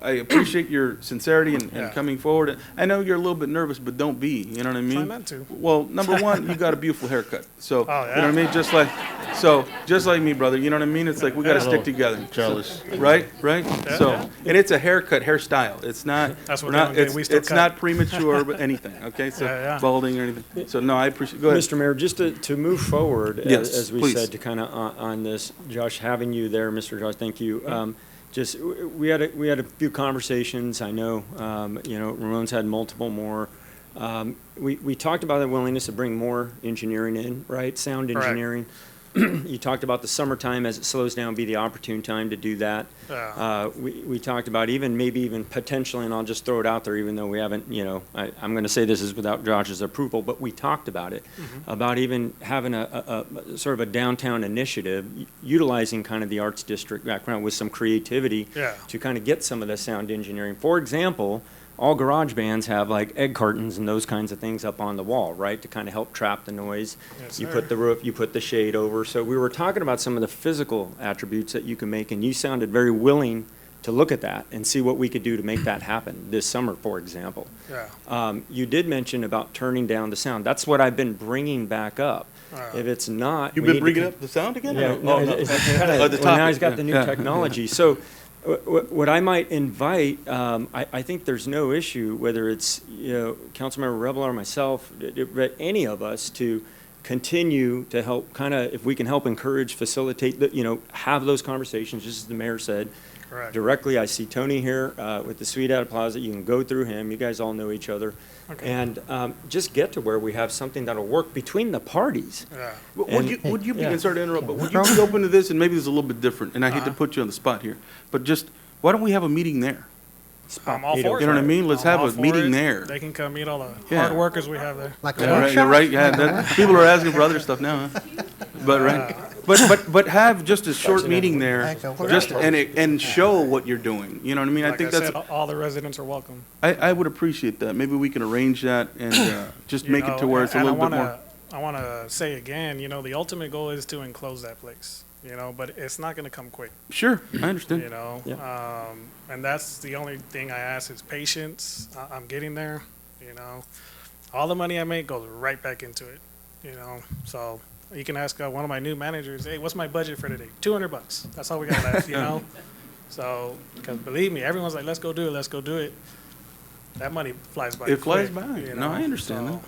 I appreciate your sincerity and coming forward. I know you're a little bit nervous, but don't be. You know what I mean? Try not to. Well, number one, you got a beautiful haircut. So, Oh, you know what I mean? Just like me, brother. You know what I mean? It's like we got to stick together. Jealous. Right? Yeah, So, yeah. and it's a hairstyle. It's not, That's what we're not, they don't get. We still it's cut. not premature, but anything. Okay? So, Yeah, yeah. balding or anything. So, no, I appreciate, go ahead. Mr. Mayor, just to move forward, Yes, as we please. said, to kind of on this, Josh, having you there, Mr. Josh, thank you. We had a few conversations. I know, Ramon's had multiple more. We talked about the willingness to bring more engineering in, right? Sound Correct. engineering. You talked about the summertime as it slows down be the opportune time to do that. Yeah. We talked about maybe even potentially, and I'll just throw it out there, even though we haven't, I'm going to say this is without Josh's approval, but we talked about it, about even having a sort of a downtown initiative, utilizing kind of the arts district background with some creativity Yeah. to kind of get some of the sound engineering. For example, all garage bands have like egg cartons and those kinds of things up on the wall, right, to kind of help trap the noise. Yes, You sir. put the roof, you put the shade over. So we were talking about some of the physical attributes that you can make, and you sounded very willing to look at that and see what we could do to make that happen this summer, for example. Yeah. You did mention about turning down the sound. That's what I've been bringing back up. If it's not, You've we been need to bringing con- up the sound again? Yeah, or- no, oh, no. it's kinda- The well, now he's topic, got the new yeah. technology. So what I might invite, I think there's no issue, whether it's, Councilmember Rebel or myself, any of us, to continue to help kind of, if we can help encourage, facilitate, have those conversations, just as the mayor said. Correct. Directly, I see Tony here with the Suite out Plaza. You can go through him. You guys all know each other. Okay. And just get to where we have something that'll work between the parties. Yeah. Would you be, yeah. sorry to interrupt, but would you be open to this, and maybe this is a little bit different, and I hate to put you on the spot here, but just, why don't we have a meeting there? I'm all for it. You know what I mean? Let's I'm have all a for meeting it. there. They can come meet all the Yeah. hard workers we have there. Like a Yeah, right, workshop? you're right, yeah, people are asking for other stuff now, huh? But, right, but have just a short meeting there, Like a just, workshop. and show what you're doing, you know what I mean? I Like think I that's, said, all the residents are welcome. I would appreciate that, maybe we can arrange that and, just You make it know, to where it's a and little bit more. I want to say again, the ultimate goal is to enclose that place, but it's not going to come quick, Sure, I understand. And that's the only thing I ask is patience. I'm getting there, all the money I make goes right back into it, so you can ask one of my new managers, hey, what's my budget for today? $200. That's all we got left, So, because believe me, everyone's like, let's go do it. That money flies by. It flies quick, by. No, I understand that.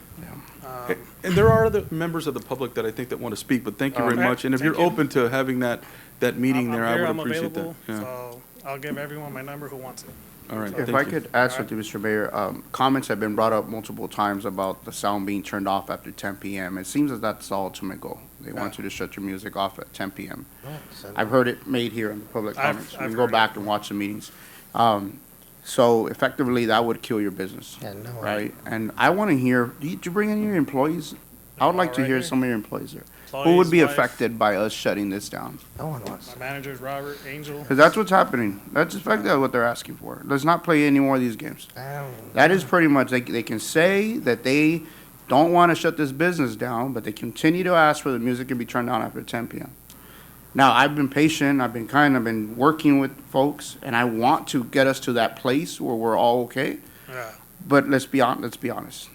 that. And there are other members of the public that I think that want to speak, but thank you very Okay, much. And if thank you're you. open to having that meeting I'm there, I here, would I'm appreciate that. available, Yeah. So I'll give everyone my number who wants it. All right, If thank I you. could add something, Mr. Mayor, comments have been brought up multiple times about the sound being turned off after 10 p.m. It seems that that's the ultimate goal. They want you to shut your music off at 10 p.m. I've heard it made here in the public comments. You I've can go heard back and watch the meetings. So effectively, that would kill your business, Yeah, no. right? And I want to hear, did you bring in your employees? I would like to Right hear here. some of your employees there. Who would Employees, be wife. affected by us shutting this down? No one was. My managers, Robert, Angel. Because that's what's happening. That's effectively what they're asking for. Let's not play any more of these games. That is pretty much, they can say that they don't want to shut this business down, but they continue to ask for the music to be turned on after 10 p.m. Now, I've been patient, I've been working with folks, and I want to get us to that place where we're all okay. Yeah. But let's be honest.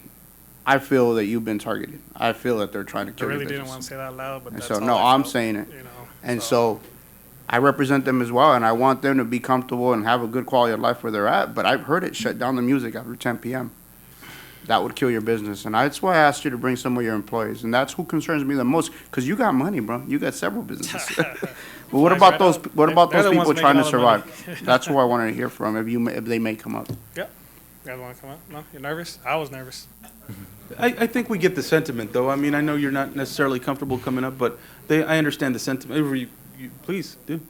I feel that you've been targeted. I feel that they're trying to I kill your really business. didn't want to say that out loud, but And that's so, all no, I I'm felt, saying it. And so I represent them as well, and I want them to be comfortable and have a good quality of life where they're at. But I've heard it shut down the music after 10 p.m. That would kill your business. And that's why I asked you to bring some of your employees. And that's who concerns me the most, because you got money, bro. You got several businesses. But what Flies about right those, out. what about They're those the ones people trying to making all the survive? money. That's who I wanted to hear from, if they may come up. Yep. You guys want to come up? No? You're nervous? I was nervous. I think we get the sentiment, though. I mean, I know you're not necessarily comfortable coming up, but I understand the sentiment. Please, do.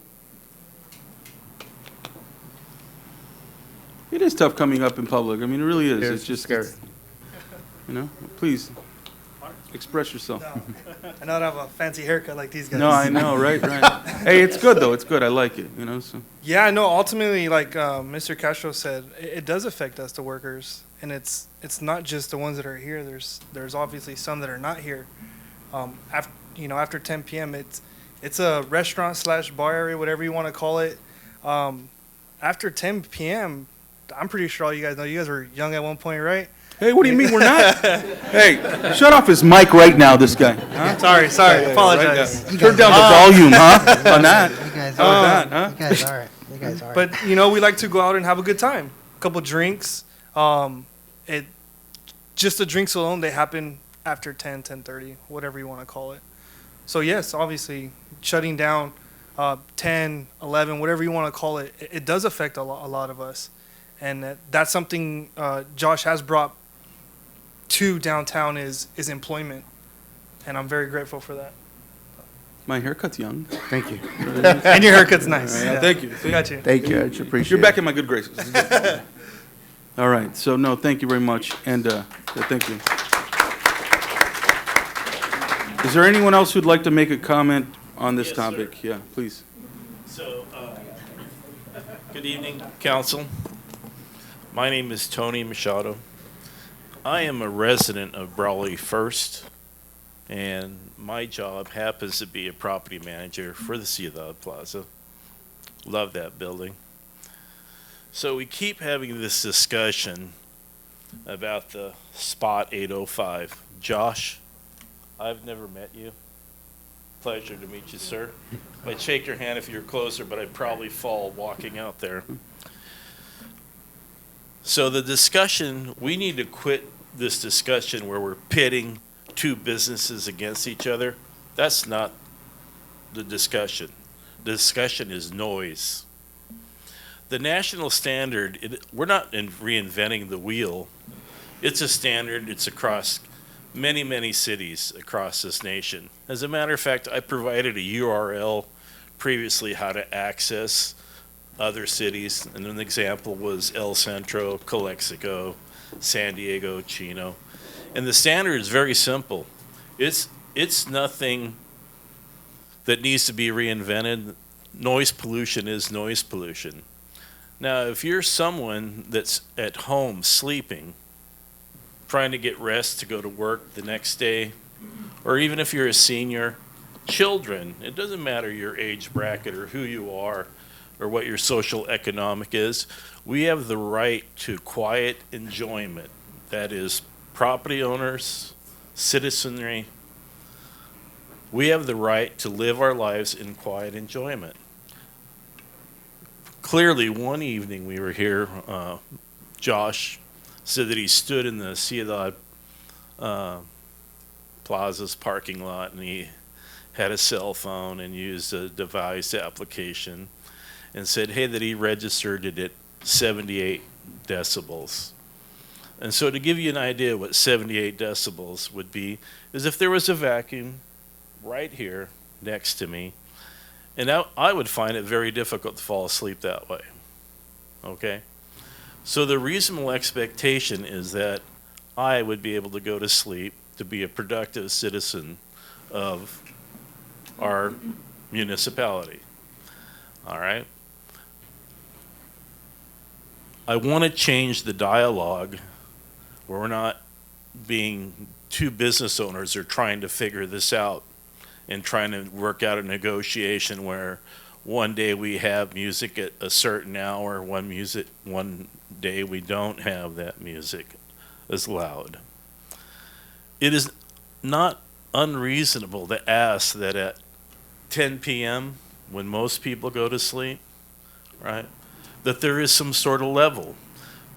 It is tough coming up in public. I mean, it really is. It's just scary. Please, express yourself. I know I don't have a fancy haircut like these guys. No, I know, right. Hey, it's good, though. It's good. I like it, so. Yeah, I know. Ultimately, like Mr. Castro said, it does affect us, the workers, and it's not just the ones that are here. There's obviously some that are not here. After 10 p.m., It's a restaurant slash bar area, whatever you want to call it. After 10 p.m., I'm pretty sure all you guys know. You guys were young at one point, right? Hey, what do you mean we're not? Hey, shut off his mic right now, this guy. Huh? Sorry, apologize. Right, turn down the volume, huh? On that. You guys On are that, huh? You guys are. You guys are. But you know, we like to go out and have a good time. A couple drinks. Just the drinks alone, they happen after 10, 10:30, whatever you want to call it. So yes, obviously, shutting down 10, 11, whatever you want to call it, it does affect a lot of us. And that's something Josh has brought to downtown is employment. And I'm very grateful for that. My haircut's young. Thank you. And your haircut's nice. Yeah, Yeah. thank you. Got you. Thank you. I appreciate You're back it. in my good graces. All right. So, no, thank you very much. And thank you. Is there anyone else who'd like to make a comment on this topic? Sir. Yeah, please. So, good evening, council. My name is Tony Machado. I am a resident of Brawley First, and my job happens to be a property manager for the Ciudad Plaza. Love that building. So we keep having this discussion about the spot 805. Josh, I've never met you. Pleasure to meet you, sir. I'd shake your hand if you were closer, but I'd probably fall walking out there. So the discussion, we need to quit this discussion where we're pitting two businesses against each other. That's not the discussion. The discussion is noise. The national standard, we're not reinventing the wheel. It's a standard, it's across many, many cities across this nation. As a matter of fact, I provided a URL previously how to access other cities, and an example was El Centro, Calexico, San Diego, Chino. And the standard is very simple. It's nothing that needs to be reinvented. Noise pollution is noise pollution. Now, if you're someone that's at home sleeping, trying to get rest to go to work the next day, or even if you're a senior, children, it doesn't matter your age bracket or who you are or what your social economic is, we have the right to quiet enjoyment. That is property owners, citizenry. We have the right to live our lives in quiet enjoyment. Clearly, one evening we were here, Josh said that he stood in the Ciudad Plaza's parking lot and he had a cell phone and used a device application and said, hey, that he registered it at 78 decibels. And so to give you an idea what 78 decibels would be, is if there was a vacuum right here next to me, and I would find it very difficult to fall asleep that way, okay? So the reasonable expectation is that I would be able to go to sleep to be a productive citizen of our municipality, all right? I want to change the dialogue where we're not being two business owners are trying to figure this out and trying to work out a negotiation where one day we have music at a certain hour, one day we don't have that music as loud. It is not unreasonable to ask that at 10 p.m., when most people go to sleep, right, that there is some sort of level.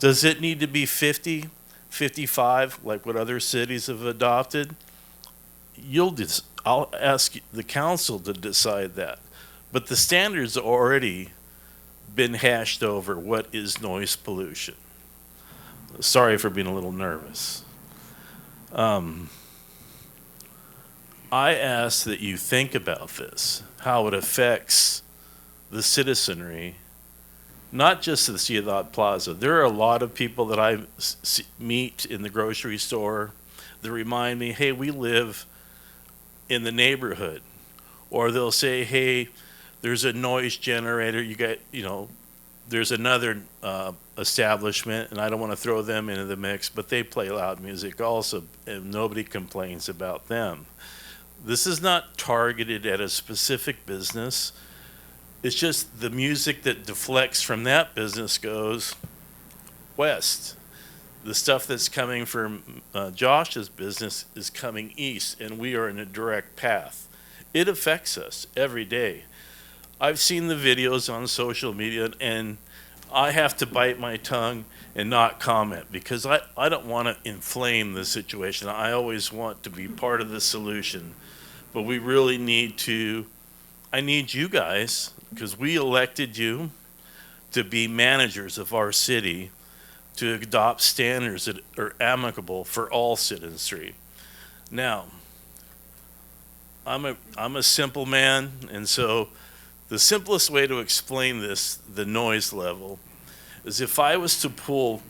Does it need to be 50, 55, like what other cities have adopted? I'll ask the council to decide that. But the standard's already been hashed over what is noise pollution. Sorry for being a little nervous. I ask that you think about this, how it affects the citizenry, not just the Ciudad Plaza. There are a lot of people that I meet in the grocery store that remind me, hey, we live in the neighborhood. Or they'll say, hey, there's a noise generator, there's another establishment, and I don't want to throw them into the mix, but they play loud music also, and nobody complains about them. This is not targeted at a specific business. It's just the music that deflects from that business goes west. The stuff that's coming from Josh's business is coming east, and we are in a direct path. It affects us every day. I've seen the videos on social media, and I have to bite my tongue and not comment because I don't want to inflame the situation. I always want to be part of the solution. But we really need to, I need you guys, because we elected you to be managers of our city, to adopt standards that are amicable for all citizenry. Now, I'm a simple man, and so the simplest way to explain this, the noise level, is if I was to pull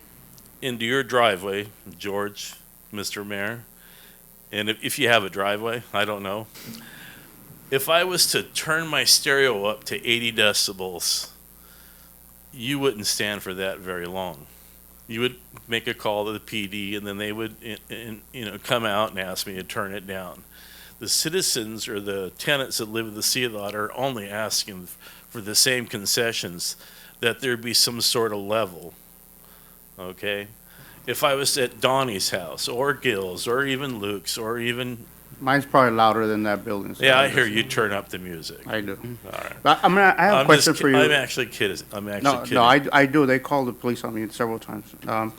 into your driveway, George, Mr. Mayor, and if you have a driveway, I don't know. If I was to turn my stereo up to 80 decibels, you wouldn't stand for that very long. You would make a call to the PD, and then they would come out and ask me to turn it down. The citizens or the tenants that live in the Sea Lot are only asking for the same concessions, that there be some sort of level, okay? If I was at Donnie's house, or Gil's, or even Luke's, or even... Mine's probably louder than that building. So Yeah, I hear you turn up the music. I do. All right. But I have a question for you. I'm actually kidding. kidding. No, I do. They called the police on me several times. And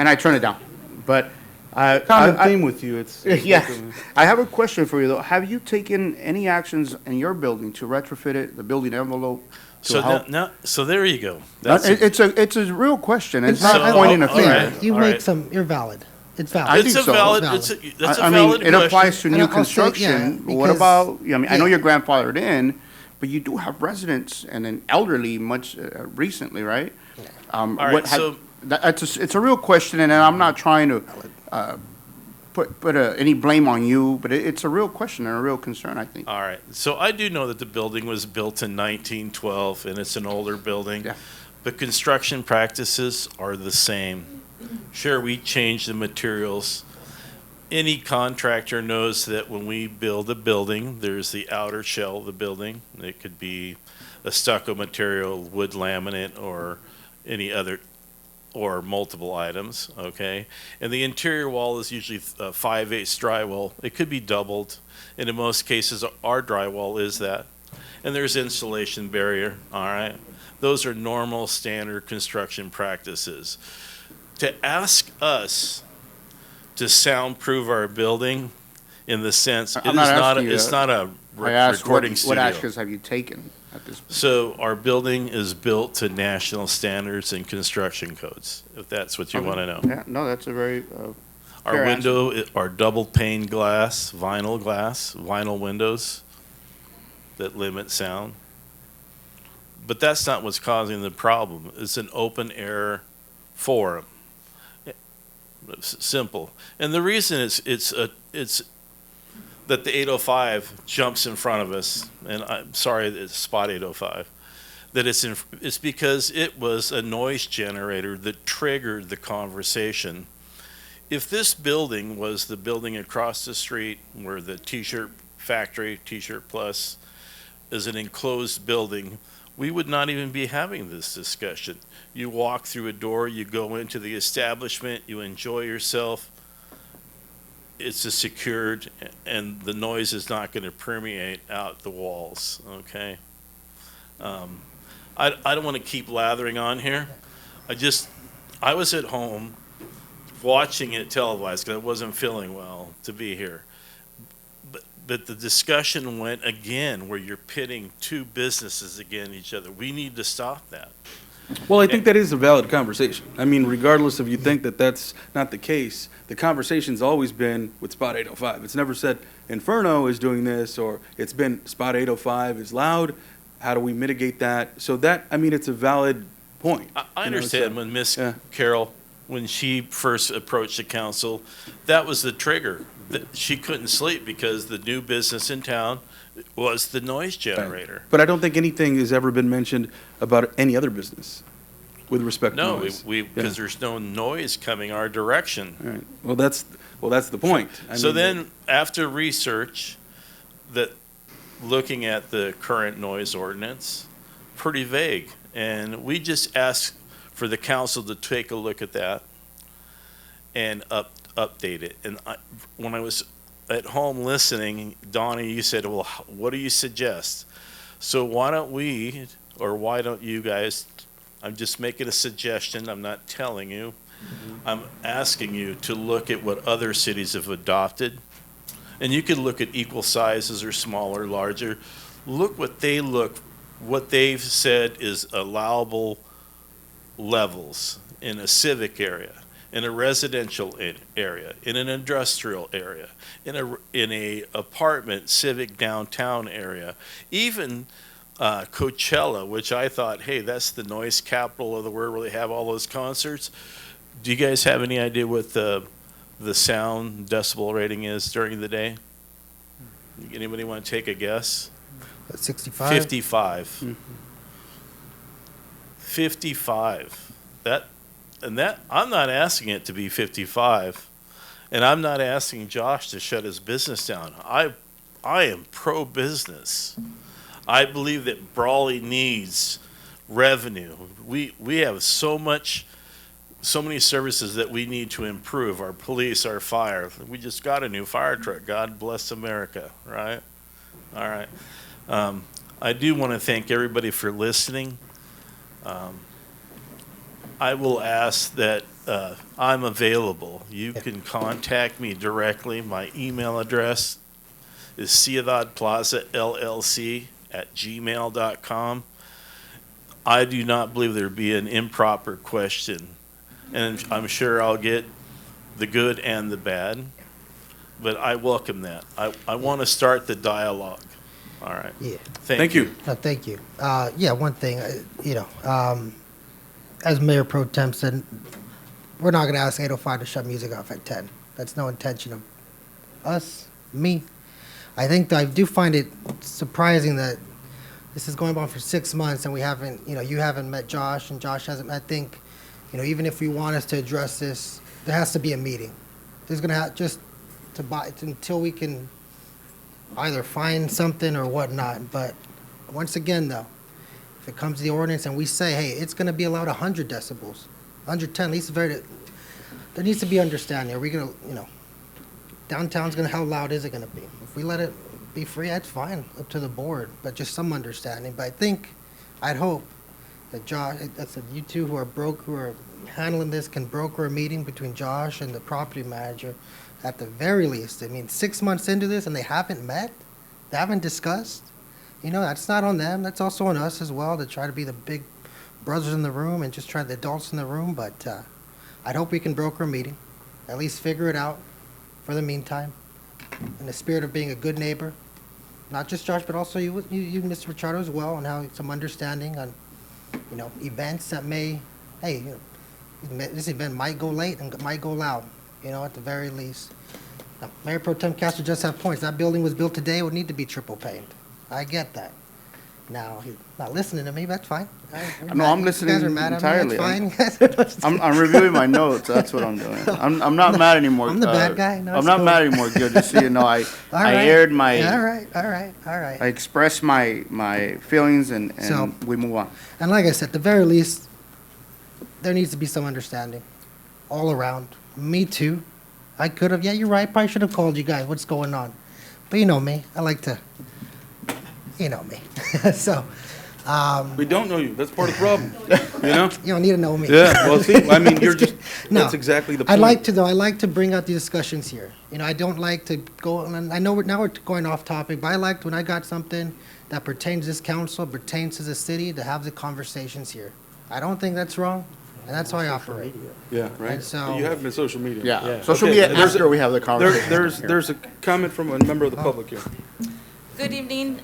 I turn it down. But Common theme with you, it's... yeah. I have a question for you, though. Have you taken any actions in your building to retrofit it, the building envelope, to So help? so there you go. It's a real question. It's not pointing a finger. You make some, you're valid. It's valid. I think so. That's a I valid mean, it question. applies to And new I'll say, yeah, construction. But what because- about, I mean, I know yeah. you're grandfathered in, but you do have residents and an elderly much recently, right? All right, so- It's a real question, and I'm not trying to put any blame on you, but it's a real question and a real concern, I think. All right. So I do know that the building was built in 1912, and it's an older building. Yeah. But construction practices are the same. Sure, we change the materials. Any contractor knows that when we build a building, there's the outer shell of the building. It could be a stucco material, wood laminate, or any other, or multiple items, okay? And the interior wall is usually 5/8 drywall. It could be doubled, and in most cases, our drywall is that. And there's insulation barrier, all right? Those are normal, standard construction practices. To ask us to soundproof our building, in the sense, I'm not asking you it's not a I asked recording what studio. actions have you taken at this point? So our building is built to national standards and construction codes, if that's what you Okay. want to know. Yeah, no, that's a very Our fair window are double pane glass, vinyl windows that limit sound. But that's not what's causing the problem. It's an open air forum. It's simple. And the reason it's that the 805 jumps in front of us, and I'm sorry that it's spot 805, that it's because it was a noise generator that triggered the conversation. If this building was the building across the street where the T-shirt factory, T-shirt Plus, is an enclosed building, we would not even be having this discussion. You walk through a door, you go into the establishment, you enjoy yourself. It's a secured, and the noise is not going to permeate out the walls, okay? I don't want to keep lathering on here. I was at home watching it televised because I wasn't feeling well to be here. But the discussion went again where you're pitting two businesses against each other. We need to stop that. Well, I think that is a valid conversation. I mean, regardless if you think that that's not the case, the conversation's always been with Spot 805. It's never said Inferno is doing this, or it's been Spot 805 is loud. How do we mitigate that? So that, I mean, it's a valid point. I understand when Miss Carol, when she first approached the council, that was the trigger. That she couldn't sleep because the new business in town was the noise generator. But I don't think anything has ever been mentioned about any other business. with respect to No, noise. because there's no noise coming our direction. All right. Well, that's the point. So then, after research, that looking at the current noise ordinance, pretty vague. And we just asked for the council to take a look at that and update it. And when I was at home listening, Donnie, you said, well, what do you suggest? So why don't we, or why don't you guys, I'm just making a suggestion, I'm not telling you, I'm asking you to look at what other cities have adopted. And you could look at equal sizes or smaller, larger. Look what they've said is allowable levels in a civic area, in a residential area, in an industrial area, in a apartment civic downtown area, even Coachella, which I thought, hey, that's the noise capital of the world where they have all those concerts. Do you guys have any idea what the sound decibel rating is during the day? Anybody want to take a guess? 65? 55. Mm-hmm. 55. I'm not asking it to be 55, and I'm not asking Josh to shut his business down. I am pro-business. I believe that Brawley needs revenue. We have so many services that we need to improve. Our police, our fire. We just got a new fire truck. God bless America, right? All right. I do want to thank everybody for listening. I will ask that I'm available. You can contact me directly. My email address is ciudadplazallc@gmail.com. I do not believe there'd be an improper question, and I'm sure I'll get the good and the bad, but I welcome that. I want to start the dialogue. All right. Yeah. Thank you. No, thank you. Yeah, one thing, as Mayor Pro Tem said, we're not going to ask 805 to shut music off at 10. That's no intention of us, me. I think that I do find it surprising that this is going on for 6 months and we haven't, you haven't met Josh and Josh hasn't. I think, even if we want us to address this, there has to be a meeting. There's going to have until we can either find something or whatnot. But once again, though, if it comes to the ordinance and we say, hey, it's going to be allowed 100 decibels, 110, at least there needs to be understanding. Are we going to, downtown's going to, how loud is it going to be? If we let it be free, that's fine, up to the board, but just some understanding. But I'd hope that Josh, that's you two who are handling this can broker a meeting between Josh and the property manager at the very least. I mean, 6 months into this and they haven't met, they haven't discussed. That's not on them. That's also on us as well to try to be the big brothers in the room and just try the adults in the room. But I'd hope we can broker a meeting, at least figure it out for the meantime, in the spirit of being a good neighbor. Not just Josh, but also you Mr. Machado, as well, and how some understanding on, events that this event might go late and might go loud, at the very least. Now, Mayor Pro Tem Castro just have points. That building was built today, it would need to be triple paned. I get that. Now, he's not listening to me, that's fine. No, I'm listening You guys are mad entirely. at me, that's fine. I'm reviewing my notes. That's what I'm doing. I'm not mad anymore. I'm the bad guy. No, I'm it's not cool. mad anymore. Good to see you. No, I right. aired my. All right. I expressed my feelings and So- we move on. And like I said, at the very least, there needs to be some understanding all around. Me too. I could have, yeah, you're right, probably should have called you guys, what's going on? But you know me, I like to, you know me. So, We don't know you. That's part of the problem. you don't need to know me. Yeah. Well, see, I mean, you're just. No. That's exactly the point. I like to bring out the discussions here. I don't like to go, and I know now we're going off topic, but I liked when I got something that pertains to this council, pertains to the city, to have the conversations here. I don't think that's wrong, and that's how I operate. Yeah, right. And so- You have been social media. Yeah. Social media after we have the conversation. There's a comment from a member of the public here. Good evening.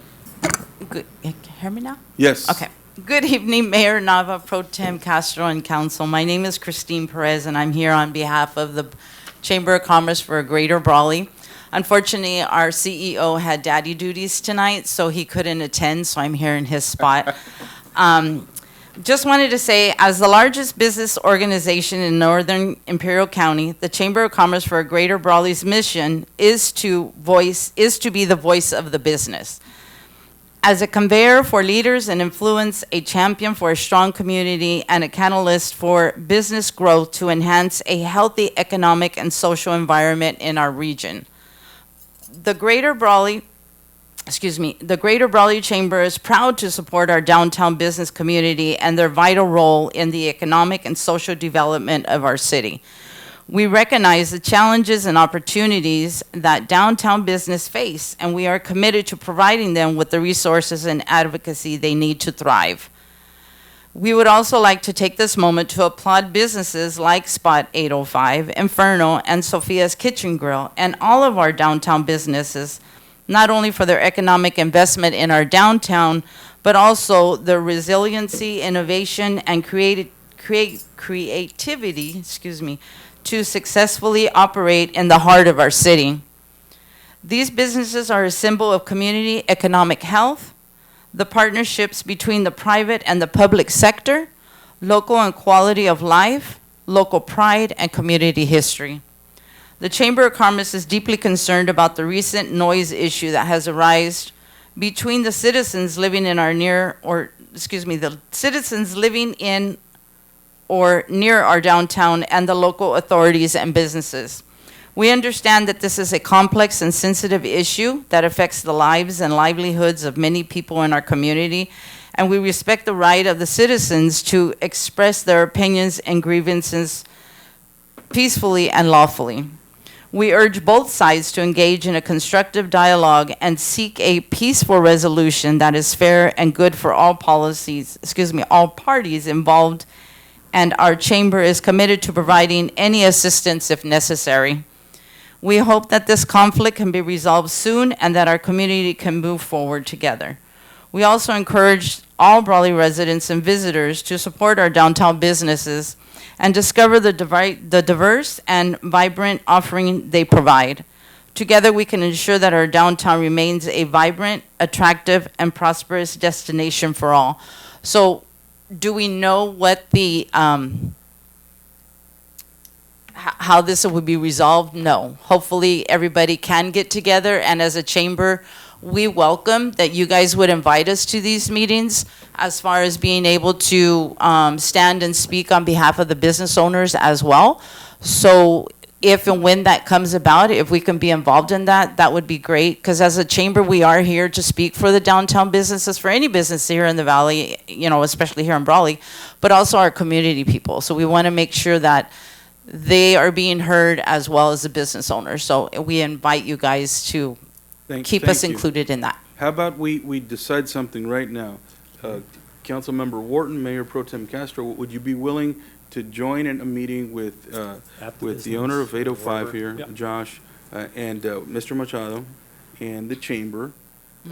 Good, you can hear me now? Yes. Okay. Good evening, Mayor Nava, Pro Tem Castro, and Council. My name is Christine Perez, and I'm here on behalf of the Chamber of Commerce for Greater Brawley. Unfortunately, our CEO had daddy duties tonight, so he couldn't attend, so I'm here in his spot. just wanted to say, as the largest business organization in Northern Imperial County, the Chamber of Commerce for Greater Brawley's mission is to be the voice of the business. As a conveyor for leaders and influence, a champion for a strong community, and a catalyst for business growth to enhance a healthy economic and social environment in our region. The Greater Brawley Chamber is proud to support our downtown business community and their vital role in the economic and social development of our city. We recognize the challenges and opportunities that downtown business face, and we are committed to providing them with the resources and advocacy they need to thrive. We would also like to take this moment to applaud businesses like Spot 805, Inferno, and Sophia's Kitchen Grill, and all of our downtown businesses, not only for their economic investment in our downtown, but also their resiliency, innovation, and creativity, to successfully operate in the heart of our city. These businesses are a symbol of community economic health, the partnerships between the private and the public sector, local and quality of life, local pride, and community history. The Chamber of Commerce is deeply concerned about the recent noise issue that has arisen between the citizens living in the citizens living in or near our downtown and the local authorities and businesses. We understand that this is a complex and sensitive issue that affects the lives and livelihoods of many people in our community, and we respect the right of the citizens to express their opinions and grievances peacefully and lawfully. We urge both sides to engage in a constructive dialogue and seek a peaceful resolution that is fair and good for all parties involved, and our chamber is committed to providing any assistance if necessary. We hope that this conflict can be resolved soon and that our community can move forward together. We also encourage all Brawley residents and visitors to support our downtown businesses and discover the diverse and vibrant offering they provide. Together, we can ensure that our downtown remains a vibrant, attractive, and prosperous destination for all. So, do we know what the how this would be resolved? No. Hopefully, everybody can get together, and as a chamber, we welcome that you guys would invite us to these meetings as far as being able to stand and speak on behalf of the business owners as well. So if and when that comes about, if we can be involved in that, that would be great. Because as a chamber, we are here to speak for the downtown businesses, for any business here in the valley, especially here in Brawley, but also our community people. So we want to make sure that they are being heard as well as the business owners. So we invite you guys to keep us included in that. How about we decide something right now? Councilmember Wharton, Mayor Pro Tem Castro, would you be willing to join in a meeting with the owner of 805 here, Yep. Josh, and Mr. Machado, and the chamber?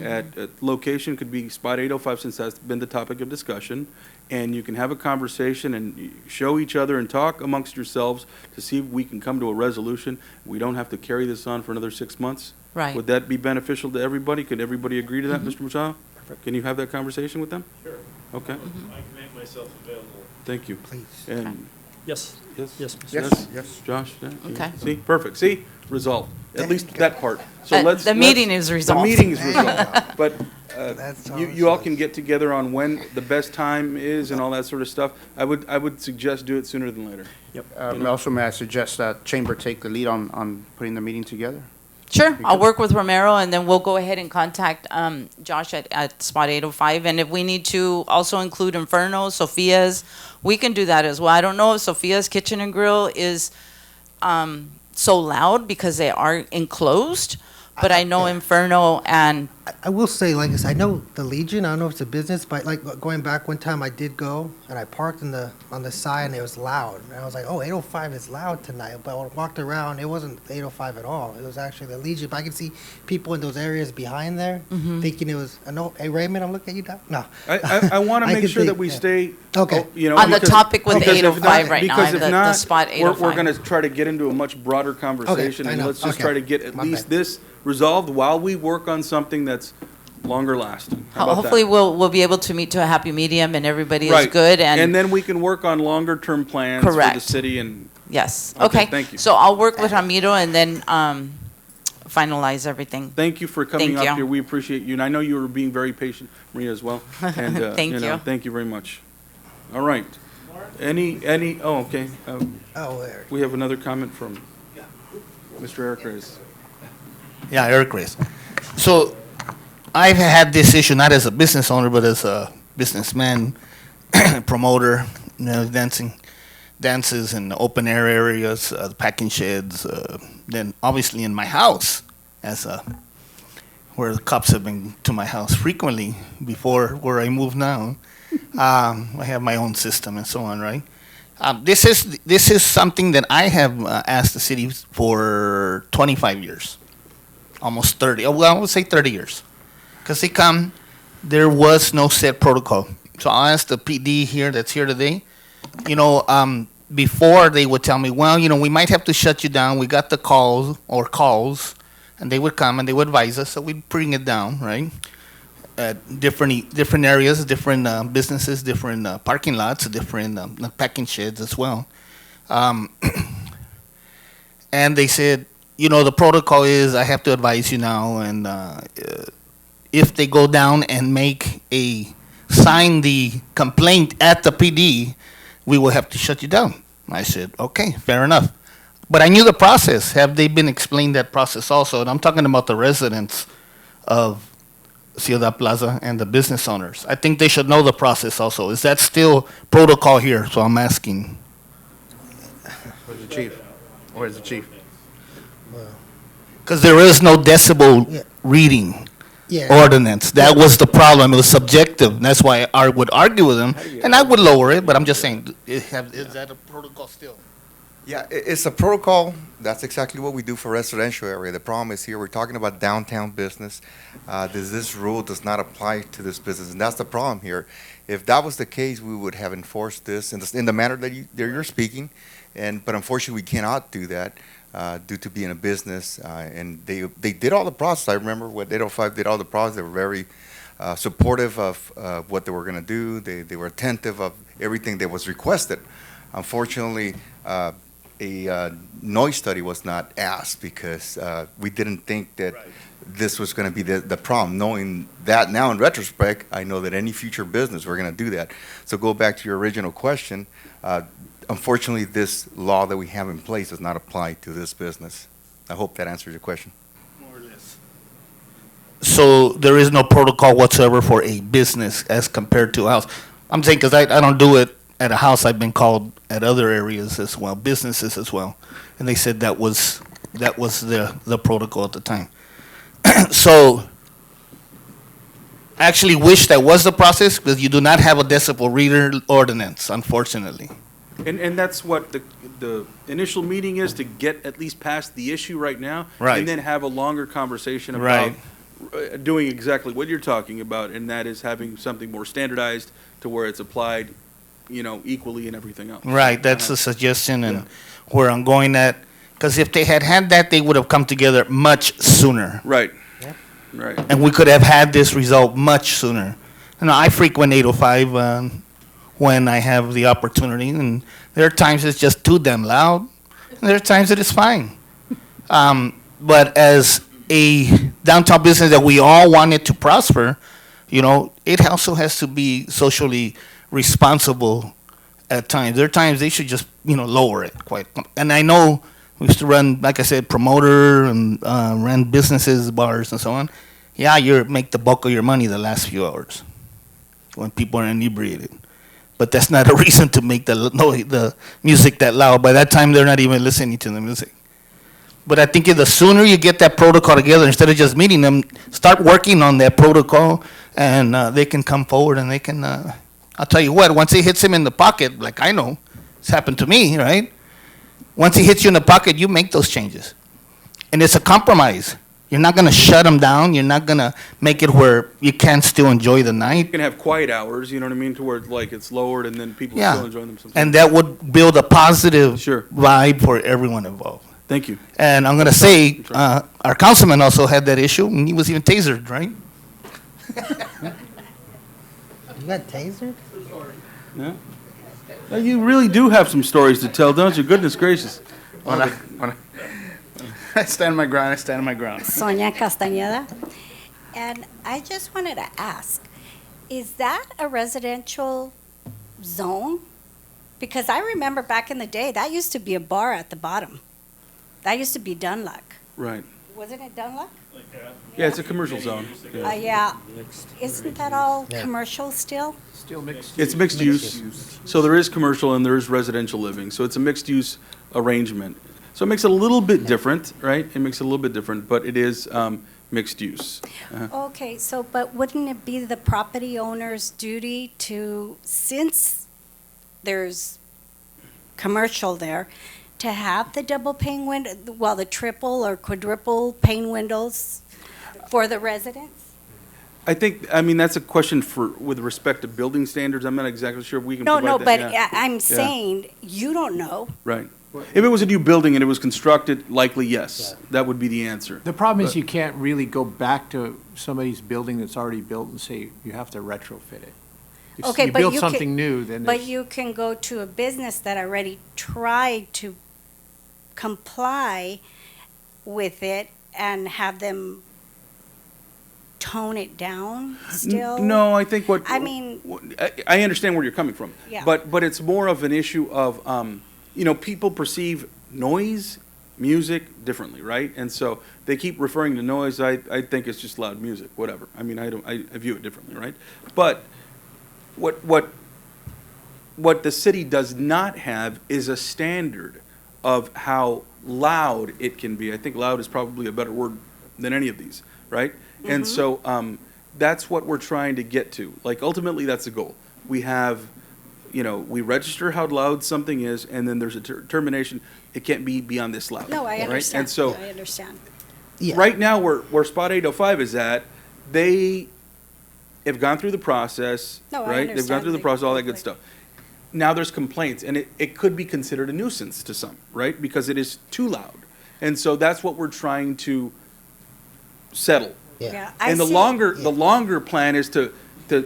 At location could be Spot 805, since that's been the topic of discussion, and you can have a conversation and show each other and talk amongst yourselves to see if we can come to a resolution. We don't have to carry this on for another 6 months. Right. Would that be beneficial to everybody? Could everybody agree to that, Mr. Machado? Can you have that conversation with them? Sure. Okay. I can make myself available. Thank you. Please. And Yes. yes, Yes, Mr. yes, yes. Josh. Yeah, Okay. See, perfect. See, resolved. At least that part. So let's. The meeting is resolved. The meeting is resolved. But That's you all can get together on when the best time is and all that sort of stuff. I would suggest do it sooner than later. Also, may I suggest that chamber take the lead on putting the meeting together? Sure, I'll work with Romero, and then we'll go ahead and contact Josh at Spot 805. And if we need to also include Inferno, Sophia's, we can do that as well. I don't know if Sophia's Kitchen and Grill is so loud because they are enclosed, but I know Inferno and... I will say, like I said, I know the Legion, I don't know if it's a business, but like going back one time I did go and I parked on the side and it was loud. And I was like, oh, 805 is loud tonight. But when I walked around, it wasn't 805 at all. It was actually the Legion. But I could see people in those areas behind there thinking it was, hey, Raymond, I'm looking at you down. No. I want to I make could sure that think, we yeah. stay, Okay. On the topic with because if 805 not- right now, because the if not, Spot We're 805. going to try to get into a much broader conversation, I and know. let's just Okay. try to get at My least bad. this resolved while we work on something that's longer lasting. How about that? Hopefully, we'll be able to meet to a happy medium and everybody is Right. good And then we can work on longer term plans for the Correct. city and. Yes, Okay, okay. thank you. So I'll work with Ramiro and then finalize everything. Thank you for coming Thank up you. here. We appreciate you. And I know you were being very patient, Maria, as well. And, Thank you. Thank you very much. All right. Oh, okay. We have another comment from Mr. Eric Reyes. Yeah, Eric Reyes. So I've had this issue not as a business owner, but as a businessman, promoter, dances in open air areas, packing sheds, then obviously in my house, where the cops have been to my house frequently before where I move now. I have my own system and so on, right? This is something that I have asked the city for 25 years, almost 30. Well, I would say 30 years, because there was no set protocol. So I asked the PD here that's here today. Before they would tell me, well, we might have to shut you down. We got the calls, and they would come and they would advise us. So we'd bring it down, right? Different areas, different businesses, different parking lots, different packing sheds as well. And they said, the protocol is I have to advise you now, and if they go down and sign the complaint at the PD, we will have to shut you down. I said, okay, fair enough. But I knew the process. Have they been explained that process also? And I'm talking about the residents of Ciudad Plaza and the business owners. I think they should know the process also. Is that still protocol here? So I'm asking. Where's the chief? Where's the chief? Because there is no decibel reading ordinance. That was the problem. It was subjective. That's why I would argue with them, and I would lower it. But I'm just saying, is that a protocol still? Yeah, it's a protocol. That's exactly what we do for residential area. The problem is here, we're talking about downtown business. This rule does not apply to this business, and that's the problem here. If that was the case, we would have enforced this in the manner that you're speaking, but unfortunately, we cannot do that due to being a business. And they did all the process. I remember when 805 did all the process. They were very supportive of what they were going to do. They were attentive of everything that was requested. Unfortunately, a noise study was not asked because we didn't think that this was going to be the problem. Knowing that now in retrospect, I know that any future business, we're going to do that. So go back to your original question. Unfortunately, this law that we have in place does not apply to this business. I hope that answers your question. More or less. So there is no protocol whatsoever for a business as compared to a house. I'm saying because I don't do it at a house. I've been called at other areas as well, businesses as well, and they said that was the protocol at the time. So I actually wish that was the process, because you do not have a decibel reader ordinance, unfortunately. And that's what the initial meeting is, to get at least past the issue right now. Right. And then have a longer conversation about doing exactly what you're talking about, and that is having something more standardized to where it's applied, equally and everything else. Right, that's a suggestion, and where I'm going at, because if they had that, they would have come together much sooner. Right. Right. And we could have had this result much sooner. I frequent 805 when I have the opportunity, and there are times it's just too damn loud, and there are times that it's fine. But as a downtown business that we all wanted to prosper, it also has to be socially responsible at times. There are times they should just, lower it quite. And I know we used to run, like I said, promoter and ran businesses, bars, and so on. Yeah, you make the bulk of your money the last few hours when people are inebriated. But that's not a reason to make the music that loud. By that time, they're not even listening to the music. But I think the sooner you get that protocol together, instead of just meeting them, start working on that protocol, and they can come forward and they can, I'll tell you what, once it hits him in the pocket, like I know, it's happened to me, right? Once he hits you in the pocket, you make those changes. And it's a compromise. You're not going to shut them down. You're not going to make it where you can't still enjoy the night. You can have quiet hours, you know what I mean, to where it's lowered and then people still enjoy themselves. And that would build a positive vibe for everyone involved. Thank you. And I'm going to say, our councilman also had that issue, and he was even tasered, right? You got tasered? No? No, you really do have some stories to tell, don't you? Goodness gracious. I stand my ground, I stand my ground. Sonia Castañeda. And I just wanted to ask, is that a residential zone? Because I remember back in the day, that used to be a bar at the bottom. That used to be Dunluck. Right. Wasn't it Dunluck? Yeah, it's a commercial zone. Yeah. Isn't that all Yeah. commercial still? Still mixed. It's mixed use. So there is commercial and there is residential living. So it's a mixed use arrangement. So it makes it a little bit different, right? It makes it a little bit different, but it is mixed use. Okay, so, but wouldn't it be the property owner's duty to, since there's commercial there, to have the double pane window, well, the triple or quadruple pane windows for the residents? I think, I mean, that's a question for, with respect to building standards. I'm not exactly sure if we can No, provide no, that. but Yeah. I'm Yeah. saying, you don't know. Right. If it was a new building and it was constructed, likely yes. That would be the answer. The problem is But- you can't really go back to somebody's building that's already built and say you have to retrofit it. If Okay, you but build you can- something new, then But there's- you can go to a business that already tried to comply with it and have them tone it down still? No, I think what. I mean, I understand where you're coming from. Yeah. But it's more of an issue of, you know, people perceive noise, music differently, right? And so they keep referring to noise. I think it's just loud music, whatever. I mean, I view it differently, right? But what the city does not have is a standard of how loud it can be. I think loud is probably a better word than any of these, right? And so that's what we're trying to get to. Like, ultimately, that's the goal. We have, you know, we register how loud something is, and then there's a determination, it can't be beyond this loud. no, I right? understand. And so, I understand. right now, where Spot 805 is at, they have gone through the process, No, I right? They've gone understand. through the process, all that good stuff. Now there's complaints, and it could be considered a nuisance to some, right? Because it is too loud. And so that's what we're trying to settle. Yeah, And the longer plan is to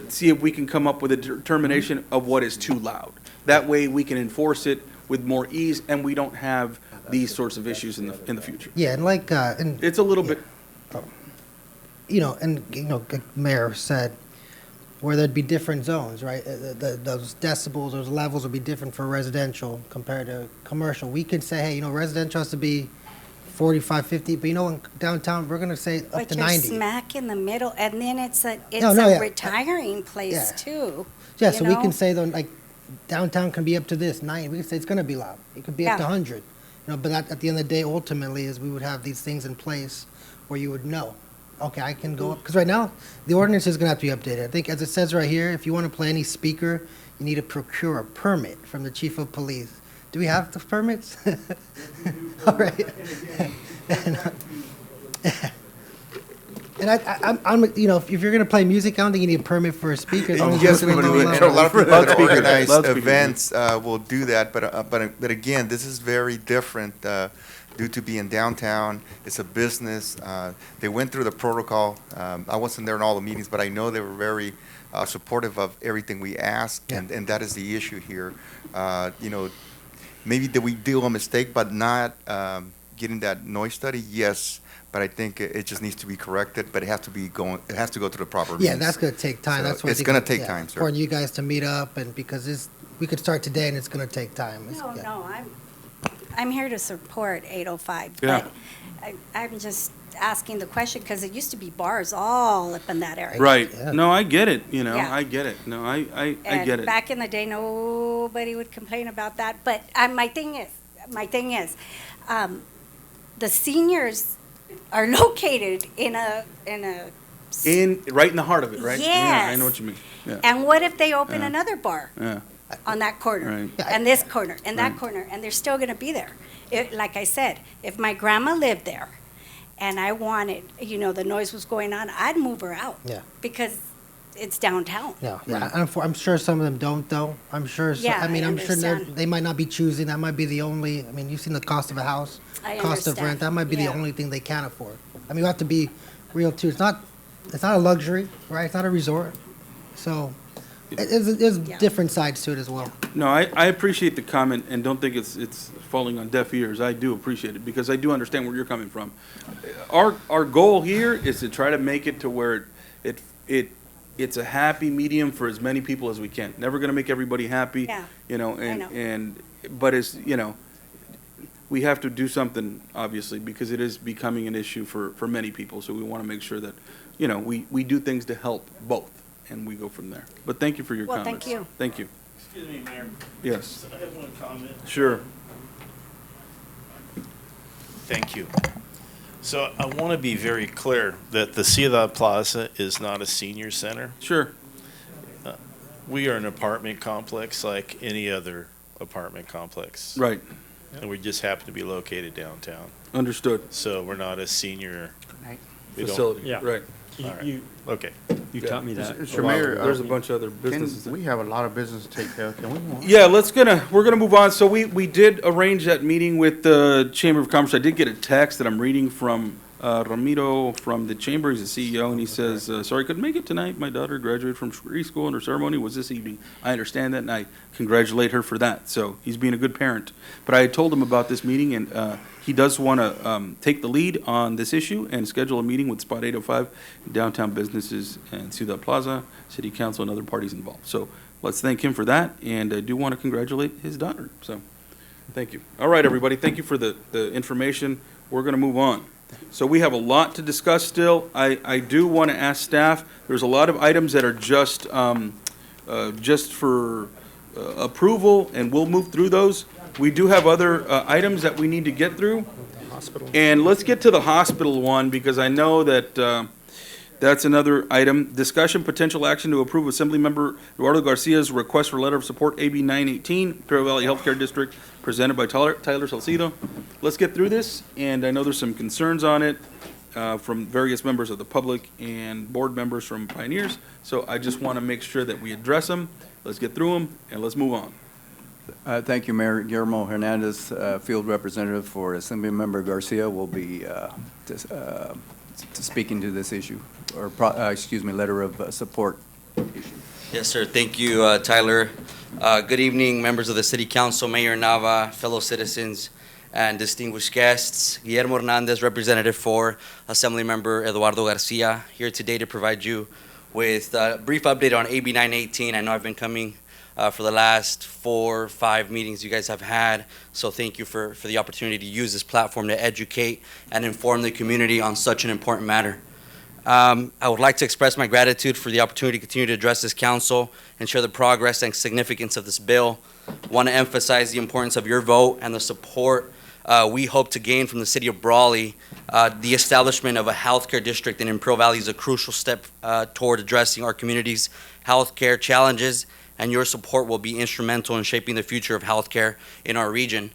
see if we can come up with a determination of what is too loud. That way we can enforce it with more ease, and we don't have these sorts of issues in the future. Yeah, and like, and It's a little bit, you know, and, you know, like Mayor said, where there'd be different zones, right? Those decibels, those levels would be different for residential compared to commercial. We could say, hey, you know, residential has to be 45, 50, but you know, in downtown, we're gonna say up But to you're 90. smack in the middle, and then it's a No, yeah. retiring place Yeah. too. Yeah, you so we know? can say though, like, downtown can be up to this, 90. We can say it's gonna be loud. It could be up to Yeah. 100. You know, but at the end of the day, ultimately, is we would have these things in place where you would know, okay, I can go up. Because right now, the ordinance is gonna have to be updated. I think, as it says right here, if you want to play any speaker, you need to procure a permit from the chief of police. Do we have the permits? All right. And I'm, you know, if you're gonna play music, I don't think you need a permit for a speaker. as long as Yes, you're we doing do. low And a lot of people that Loudspeaker. organize Loudspeaker. events will do that, but again, this is very different due to being downtown. It's a business. They went through the protocol. I wasn't there in all the meetings, but I know they were very supportive of everything we asked, and that is the issue here. You know, maybe did we do a mistake by not getting that noise study? Yes. But I think it just needs to be corrected, but it has to go through the proper means. Yeah, that's gonna take time. So That's what I it's think gonna it- take yeah, time, sir. For you guys to meet up, and because we could start today, and it's gonna take time. No, no, I'm here to support 805. Yeah. But I'm just asking the question because it used to be bars all up in that area. right. No, I get it, you know, Yeah. I get it. No, I And get it. back in the day, nobody would complain about that. But my thing is, the seniors are located in a Right in the heart of it, right? Yeah, I Yes. know what you mean. Yeah. and what if they open Yeah. another bar Yeah. on that corner, Right. and this corner, and that Right. corner, and they're still going to be there? Like I said, if my grandma lived there, and I wanted, you know, the noise was going on, I'd move her out. Yeah. Because it's downtown. Yeah, yeah. I'm sure some of them don't, though. I'm sure. Yeah, I mean, I I'm sure understand. they might not be choosing. That might be the only. I mean, you've seen the cost of a house, I cost of understand. rent. That might be the Yeah. only thing they can't afford. I mean, you have to be real too. It's not It's not a luxury, right? It's not a resort. So there's different sides to it as well. No, I appreciate the comment and don't think it's falling on deaf ears. I do appreciate it because I do understand where you're coming from. Our goal here is to try to make it to where it's a happy medium for as many people as we can. Never going to make everybody happy, Yeah, you know, I know. but it's, you know, we have to do something, obviously, because it is becoming an issue for many people. So we want to make sure that, you know, we do things to help both, and we go from there. But thank you for your Well, comments. thank you. Thank you. Excuse me, Mayor. Yes. I have one comment. Sure. Thank you. So I want to be very clear that the Ciudad Plaza is not a senior center. Sure. We are an apartment complex like any other apartment complex. Right. And we just happen to be located downtown. Understood. So we're not a senior we don't- Facility. Yeah. Right. All right. Okay. You taught me that. Mr. Mayor, There's a bunch of other businesses. we have a lot of business to take care of. Can we move on? Yeah, we're gonna move on. So we did arrange that meeting with the Chamber of Commerce. I did get a text that I'm reading from Ramiro from the Chamber. He's the CEO, and he says, sorry, couldn't make it tonight. My daughter graduated from preschool, and her ceremony was this evening. I understand that, and I congratulate her for that. So he's being a good parent. But I had told him about this meeting, and he does want to take the lead on this issue and schedule a meeting with Spot 805, downtown businesses, and Ciudad Plaza, City Council, and other parties involved. So let's thank him for that, and I do want to congratulate his daughter. So thank you. All right, everybody, thank you for the information. We're going to move on. So we have a lot to discuss still. I do want to ask staff, there's a lot of items that are just for approval, and we'll move through those. We do have other items that we need to get through. And let's get to the hospital one, because I know that that's another item. Discussion, potential action to approve Assemblymember Eduardo Garcia's request for letter of support, AB 918, Imperial Valley Healthcare District, presented by Tyler Salcido. Let's get through this, and I know there's some concerns on it from various members of the public and board members from Pioneers, so I just want to make sure that we address them. Let's get through them, and let's move on. Thank you, Mayor. Guillermo Hernandez, Field Representative for Assemblymember Garcia, will be speaking to this issue, or, letter of support issue. Yes, sir. Thank you, Tyler. Good evening, members of the City Council, Mayor Nava, fellow citizens, and distinguished guests. Guillermo Hernandez, representative for Assemblymember Eduardo Garcia, here today to provide you with a brief update on AB 918. I know I've been coming for the last 4 or 5 meetings you guys have had, so thank you for the opportunity to use this platform to educate and inform the community on such an important matter. I would like to express my gratitude for the opportunity to continue to address this council and share the progress and significance of this bill. I want to emphasize the importance of your vote and the support we hope to gain from the city of Brawley. The establishment of a healthcare district in Imperial Valley is a crucial step toward addressing our community's healthcare challenges, and your support will be instrumental in shaping the future of healthcare in our region.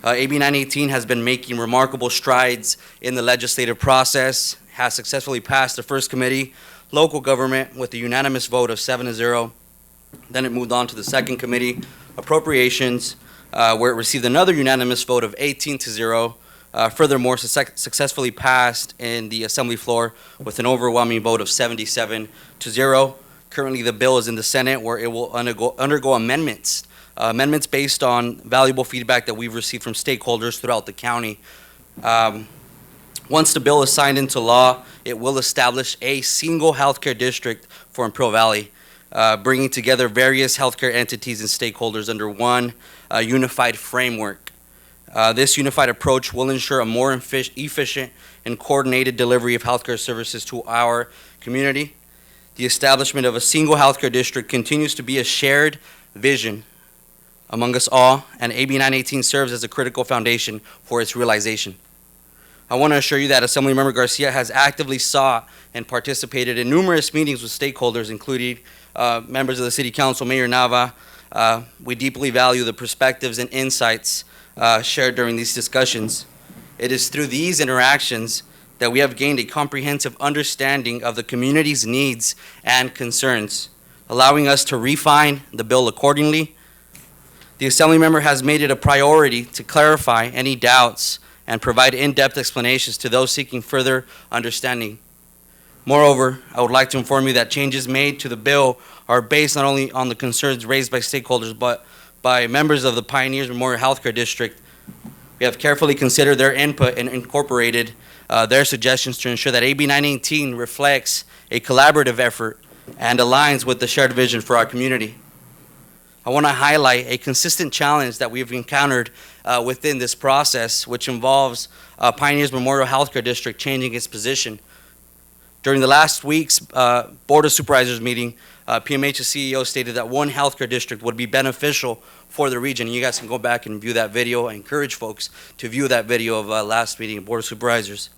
AB 918 has been making remarkable strides in the legislative process, has successfully passed the first committee, local government, with a unanimous vote of 7-0. Then it moved on to the second committee, appropriations, where it received another unanimous vote of 18-0. Furthermore, successfully passed in the assembly floor with an overwhelming vote of 77-0. Currently, the bill is in the Senate, where it will undergo amendments. Amendments based on valuable feedback that we've received from stakeholders throughout the county. Once the bill is signed into law, it will establish a single healthcare district for Imperial Valley, bringing together various healthcare entities and stakeholders under one unified framework. This unified approach will ensure a more efficient and coordinated delivery of healthcare services to our community. The establishment of a single healthcare district continues to be a shared vision among us all, and AB 918 serves as a critical foundation for its realization. I want to assure you that Assemblymember Garcia has actively sought and participated in numerous meetings with stakeholders, including members of the City Council, Mayor Nava. We deeply value the perspectives and insights shared during these discussions. It is through these interactions that we have gained a comprehensive understanding of the community's needs and concerns, allowing us to refine the bill accordingly. The Assemblymember has made it a priority to clarify any doubts and provide in-depth explanations to those seeking further understanding. Moreover, I would like to inform you that changes made to the bill are based not only on the concerns raised by stakeholders, but by members of the Pioneers Memorial Healthcare District. We have carefully considered their input and incorporated their suggestions to ensure that AB 918 reflects a collaborative effort and aligns with the shared vision for our community. I want to highlight a consistent challenge that we've encountered within this process, which involves Pioneers Memorial Healthcare District changing its position. During the last week's Board of Supervisors meeting, PMH's CEO stated that one healthcare district would be beneficial for the region. You guys can go back and view that video. I encourage folks to view that video of last meeting of Board of Supervisors.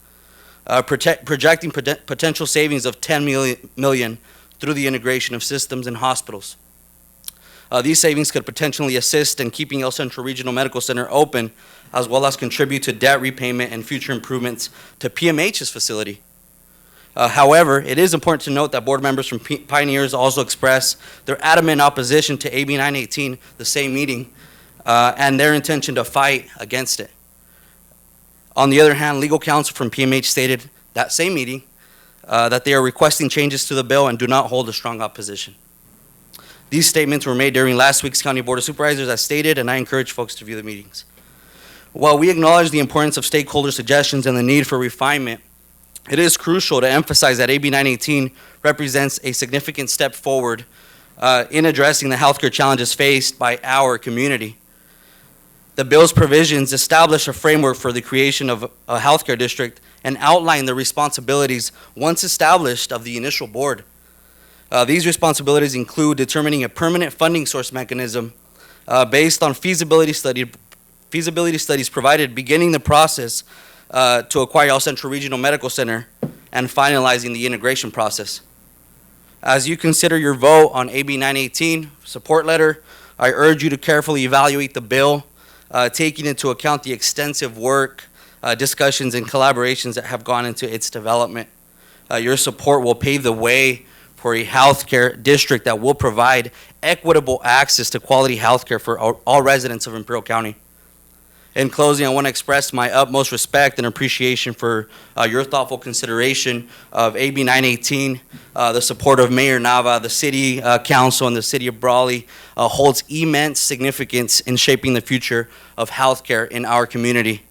Projecting potential savings of $10 million through the integration of systems and hospitals. These savings could potentially assist in keeping El Centro Regional Medical Center open, as well as contribute to debt repayment and future improvements to PMH's facility. However, it is important to note that board members from Pioneers also expressed their adamant opposition to AB 918, the same meeting, and their intention to fight against it. On the other hand, legal counsel from PMH stated that same meeting that they are requesting changes to the bill and do not hold a strong opposition. These statements were made during last week's County Board of Supervisors as stated, and I encourage folks to view the meetings. While we acknowledge the importance of stakeholder suggestions and the need for refinement, it is crucial to emphasize that AB 918 represents a significant step forward in addressing the healthcare challenges faced by our community. The bill's provisions establish a framework for the creation of a healthcare district and outline the responsibilities once established of the initial board. These responsibilities include determining a permanent funding source mechanism based on feasibility studies provided, beginning the process to acquire El Centro Regional Medical Center, and finalizing the integration process. As you consider your vote on AB 918 support letter, I urge you to carefully evaluate the bill, taking into account the extensive work, discussions, and collaborations that have gone into its development. Your support will pave the way for a healthcare district that will provide equitable access to quality healthcare for all residents of Imperial County. In closing, I want to express my utmost respect and appreciation for your thoughtful consideration of AB 918. The support of Mayor Nava, the City Council, and the City of Brawley holds immense significance in shaping the future of healthcare in our community.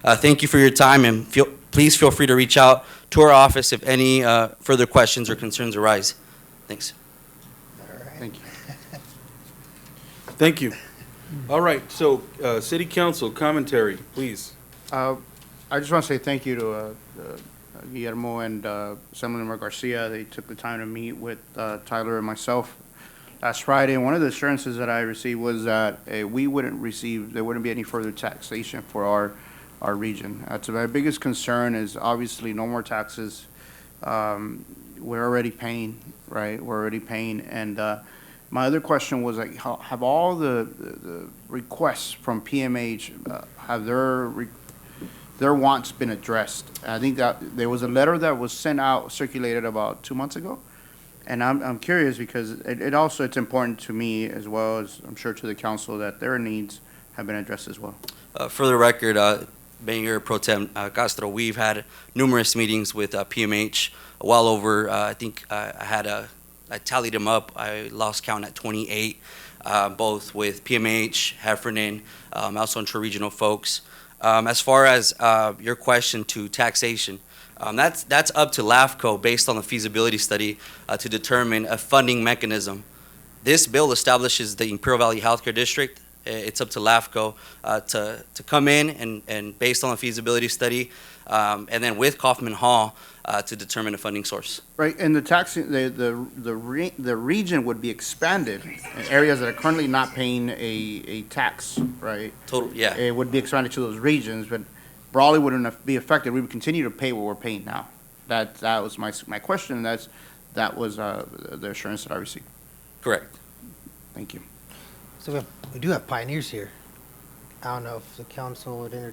Thank you for your time, and please feel free to reach out to our office if any further questions or concerns arise. Thanks. Thank you. Thank you. All right, so City Council commentary, please. I just want to say thank you to Guillermo and Assemblymember Garcia. They took the time to meet with Tyler and myself last Friday, and one of the assurances that I received was that there wouldn't be any further taxation for our region. That's my biggest concern is obviously no more taxes. We're already paying, right? We're already paying, and my other question was, like, have all the requests from PMH, have their wants been addressed? I think that there was a letter that was sent out, circulated about 2 months ago, and I'm curious because it's important to me as well as I'm sure to the council that their needs have been addressed as well. For the record, Mayor Pro Tem Castro, we've had numerous meetings with PMH, well over, I think I tallied them up. I lost count at 28, both with PMH, Heffernan, El Centro Regional folks. As far as your question to taxation, that's up to LAFCO based on the feasibility study to determine a funding mechanism. This bill establishes the Imperial Valley Healthcare District. It's up to LAFCO to come in and based on the feasibility study, and then with Kaufman Hall to determine a funding source. Right, and the region would be expanded in areas that are currently not paying a tax, right? Total, yeah. It would be expanded to those regions, but Brawley wouldn't be affected. We would continue to pay what we're paying now. That was my question, and that was the assurance that I received. Correct. Thank you. So we do have pioneers here. I don't know if the council would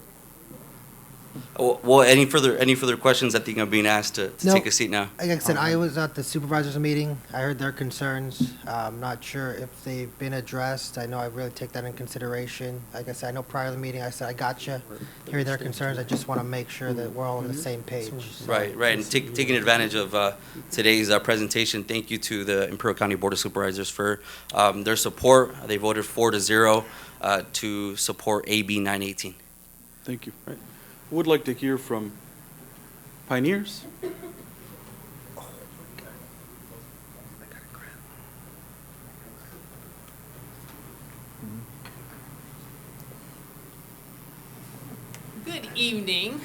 Well, any further questions? I think I'm being asked to No. take a seat now. Like I said, I was at the supervisors meeting. I heard their concerns. I'm not sure if they've been addressed. I know I really take that in consideration. Like I said, I know prior to the meeting, I said, I gotcha. Hearing their concerns, I just want to make sure that we're all on the same page. So- Right. And taking advantage of today's presentation, thank you to the Imperial County Board of Supervisors for their support. They voted 4-0 to support AB 918. Thank you. Right. Would like to hear from Pioneers. Good evening.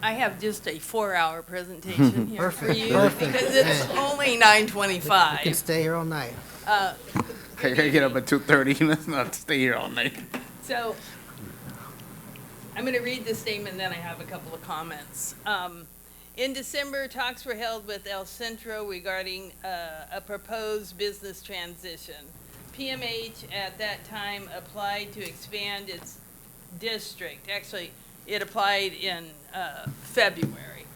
I have just a 4-hour presentation here for Perfect, you perfect. because it's only You 9:25. can stay here all night. I gotta get up at 2:30. Let's not stay here all night. So I'm going to read the statement, then I have a couple of comments. In December, talks were held with El Centro regarding a proposed business transition. PMH at that time applied to expand its district. Actually, it applied in February.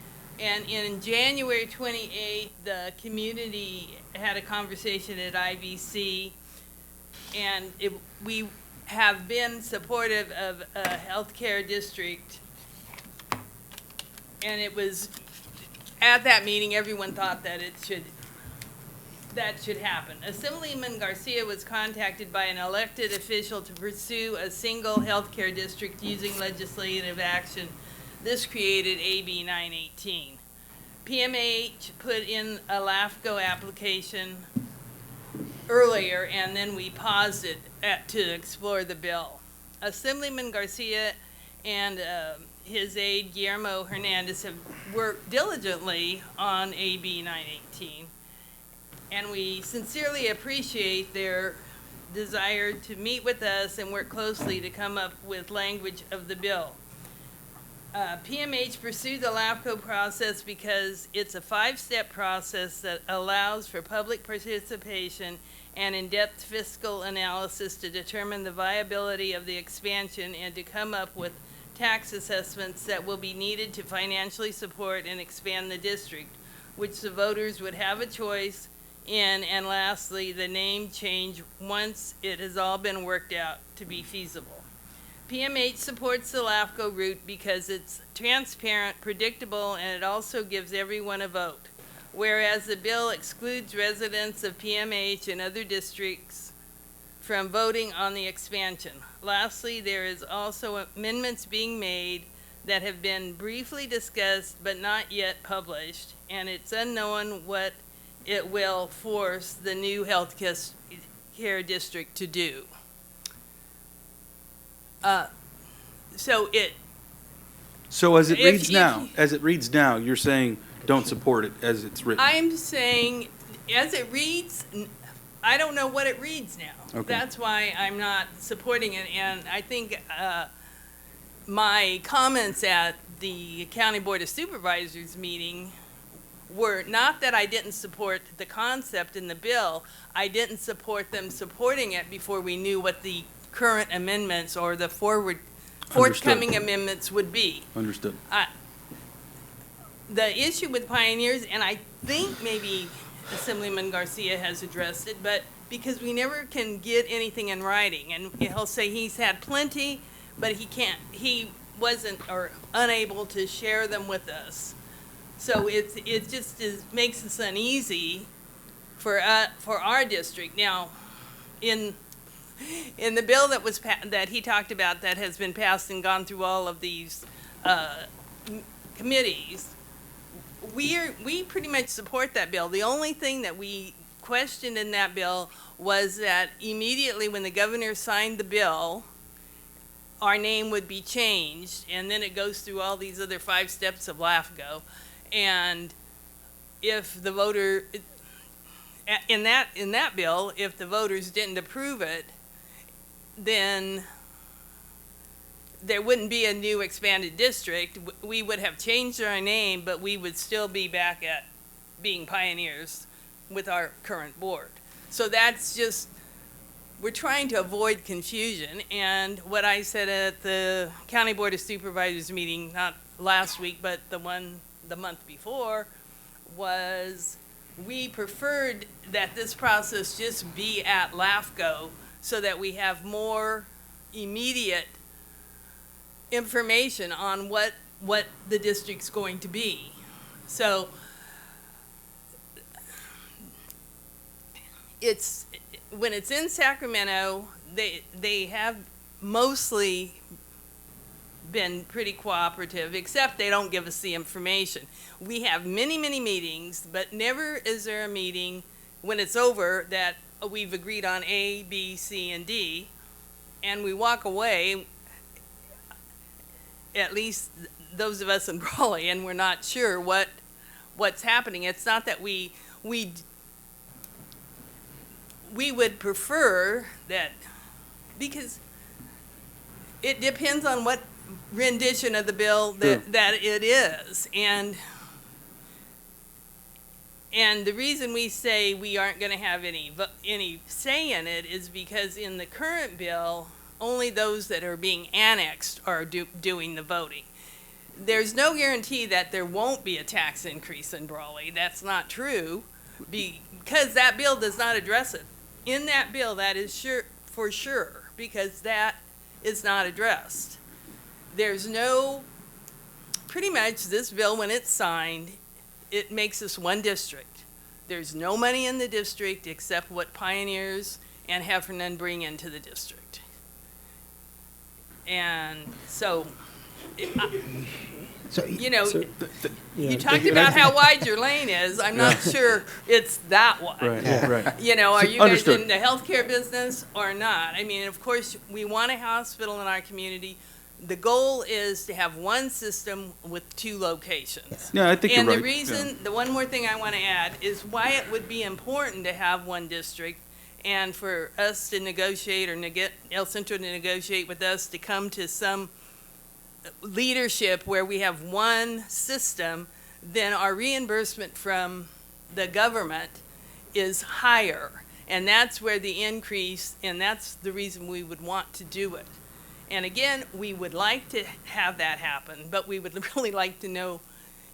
And in January 28th, the community had a conversation at IVC, and we have been supportive of a healthcare district. And it was, at that meeting, everyone thought that that should happen. Assemblyman Garcia was contacted by an elected official to pursue a single healthcare district using legislative action. This created AB 918. PMH put in a LAFCO application earlier, and then we paused it to explore the bill. Assemblyman Garcia and his aide Guillermo Hernandez have worked diligently on AB 918, and we sincerely appreciate their desire to meet with us and work closely to come up with language of the bill. PMH pursued the LAFCO process because it's a 5-step process that allows for public participation and in-depth fiscal analysis to determine the viability of the expansion and to come up with tax assessments that will be needed to financially support and expand the district, which the voters would have a choice in, and lastly, the name change once it has all been worked out to be feasible. PMH supports the LAFCO route because it's transparent, predictable, and it also gives everyone a vote. Whereas the bill excludes residents of PMH and other districts from voting on the expansion. Lastly, there is also amendments being made that have been briefly discussed but not yet published, and it's unknown what it will force the new health care district to do. So So If as it reads now, you're saying don't support it as it's written. I'm saying, as it reads, I don't know what it reads now. Okay. That's why I'm not supporting it, and I think my comments at the County Board of Supervisors meeting were not that I didn't support the concept in the bill, I didn't support them supporting it before we knew what the current amendments or the forthcoming amendments would be. Understood. The issue with Pioneers, and I think maybe Assemblyman Garcia has addressed it, but because we never can get anything in writing, and he'll say he's had plenty, but he wasn't or unable to share them with us. So it just makes us uneasy for our district. Now, in the bill that was that he talked about that has been passed and gone through all of these committees, we pretty much support that bill. The only thing that we questioned in that bill was that immediately when the governor signed the bill, our name would be changed, and then it goes through all these other 5 steps of LAFCO. And if the voter, in that bill, if the voters didn't approve it, then there wouldn't be a new expanded district. We would have changed our name, but we would still be back at being Pioneers with our current board. So that's just we're trying to avoid confusion, and what I said at the County Board of Supervisors meeting, not last week, but the month before, was we preferred that this process just be at LAFCO so that we have more immediate information on what the district's going to be. So when it's in Sacramento, they have mostly been pretty cooperative, except they don't give us the information. We have many, many meetings, but never is there a meeting when it's over that we've agreed on A, B, C, and D, and we walk away, at least those of us in Brawley, and we're not sure what's happening. It's not that we would prefer that, because it depends on what rendition of the bill that it is, and the reason we say we aren't going to have any say in it is because in the current bill, only those that are being annexed are doing the voting. There's no guarantee that there won't be a tax increase in Brawley. That's not true, because that bill does not address it. In that bill, that is for sure, because that is not addressed. There's pretty much this bill, when it's signed, it makes us one district. There's no money in the district except what Pioneers and Heffernan bring into the district. And so, you talked about how wide your lane is. I'm not sure it's that wide. Right. You know, are you guys Understood. in the healthcare business or not? I mean, of course, we want a hospital in our community. The goal is to have one system with 2 locations. Yeah, I think you're And right. the reason, the one more thing I want to add is why it would be important to have one district, and for us to negotiate, or get El Centro to negotiate with us to come to some leadership where we have one system, then our reimbursement from the government is higher. And that's where the increase, and that's the reason we would want to do it. And again, we would like to have that happen, but we would really like to know,